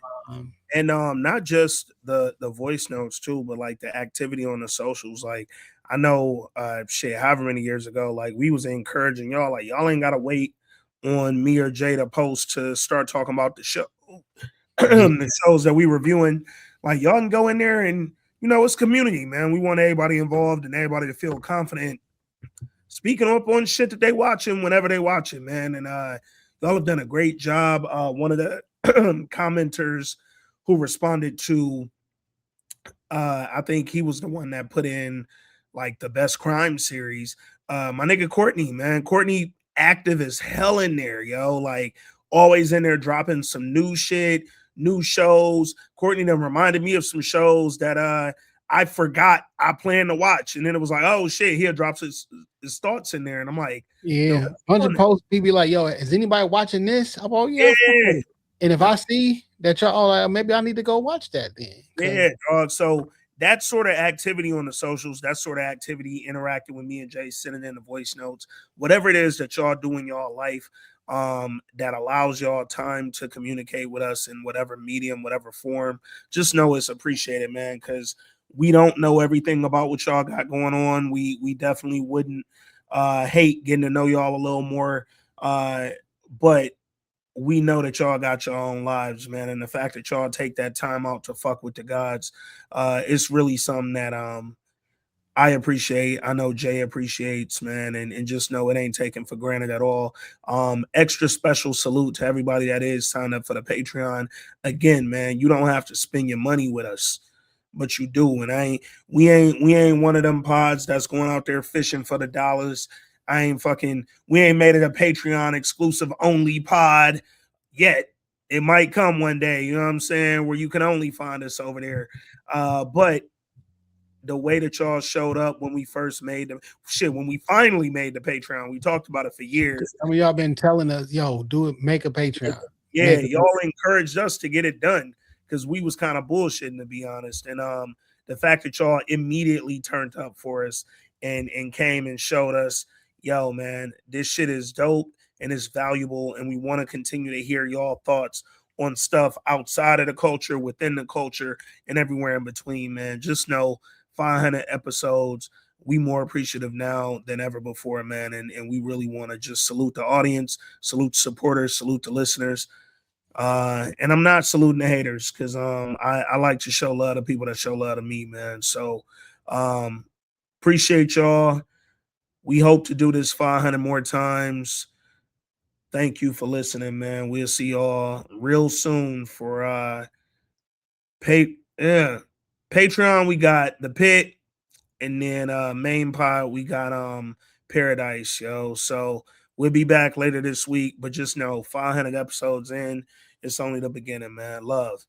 And not just the voice notes too, but like the activity on the socials. Like I know however many years ago, like we was encouraging y'all, like y'all ain't gotta wait on me or Jay to post to start talking about the show. The shows that we reviewing. Like y'all can go in there and it's community, man. We want everybody involved and everybody to feel confident speaking up on shit that they watching whenever they watch it, man. And y'all have done a great job. One of the commenters who responded to I think he was the one that put in like the best crime series. My nigga Courtney, man. Courtney active as hell in there, yo. Like always in there dropping some new shit, new shows. Courtney then reminded me of some shows that I forgot I planned to watch. And then it was like, oh shit, he drops his thoughts in there. And I'm like, yeah, bunch of posts, people like, yo, is anybody watching this? I'm all, yeah. And if I see that y'all like, maybe I need to go watch that then. Yeah, dog. So that sort of activity on the socials, that sort of activity interacting with me and Jay, sending in the voice notes, whatever it is that y'all do in y'all life, that allows y'all time to communicate with us in whatever medium, whatever form, just know it's appreciated, man, because we don't know everything about what y'all got going on. We definitely wouldn't hate getting to know y'all a little more, but we know that y'all got your own lives, man. And the fact that y'all take that time out to fuck with the gods, it's really something that I appreciate. I know Jay appreciates, man, and just know it ain't taken for granted at all. Extra special salute to everybody that is signed up for the Patreon. Again, man, you don't have to spend your money with us, but you do. And we ain't one of them pods that's going out there fishing for the dollars. We ain't made it a Patreon exclusive only pod yet. It might come one day, you know what I'm saying, where you can only find us over there. But the way that y'all showed up when we first made when we finally made the Patreon, we talked about it for years. Some of y'all been telling us, yo, do it, make a Patreon. Yeah, y'all encouraged us to get it done because we was kind of bullshitting, to be honest. And the fact that y'all immediately turned up for us and came and showed us, yo, man, this shit is dope and it's valuable, and we want to continue to hear y'all thoughts on stuff outside of the culture, within the culture, and everywhere in between, man. Just know 500 episodes, we more appreciative now than ever before, man, and we really want to just salute the audience, salute supporters, salute the listeners, and I'm not saluting the haters because I like to show love to people that show love to me, man. So appreciate y'all. We hope to do this 500 more times. Thank you for listening, man. We'll see y'all real soon for Patreon. We got the Pit, and then main pod we got Paradise, yo. So we'll be back later this week, but just know 500 episodes in, it's only the beginning, man. Love.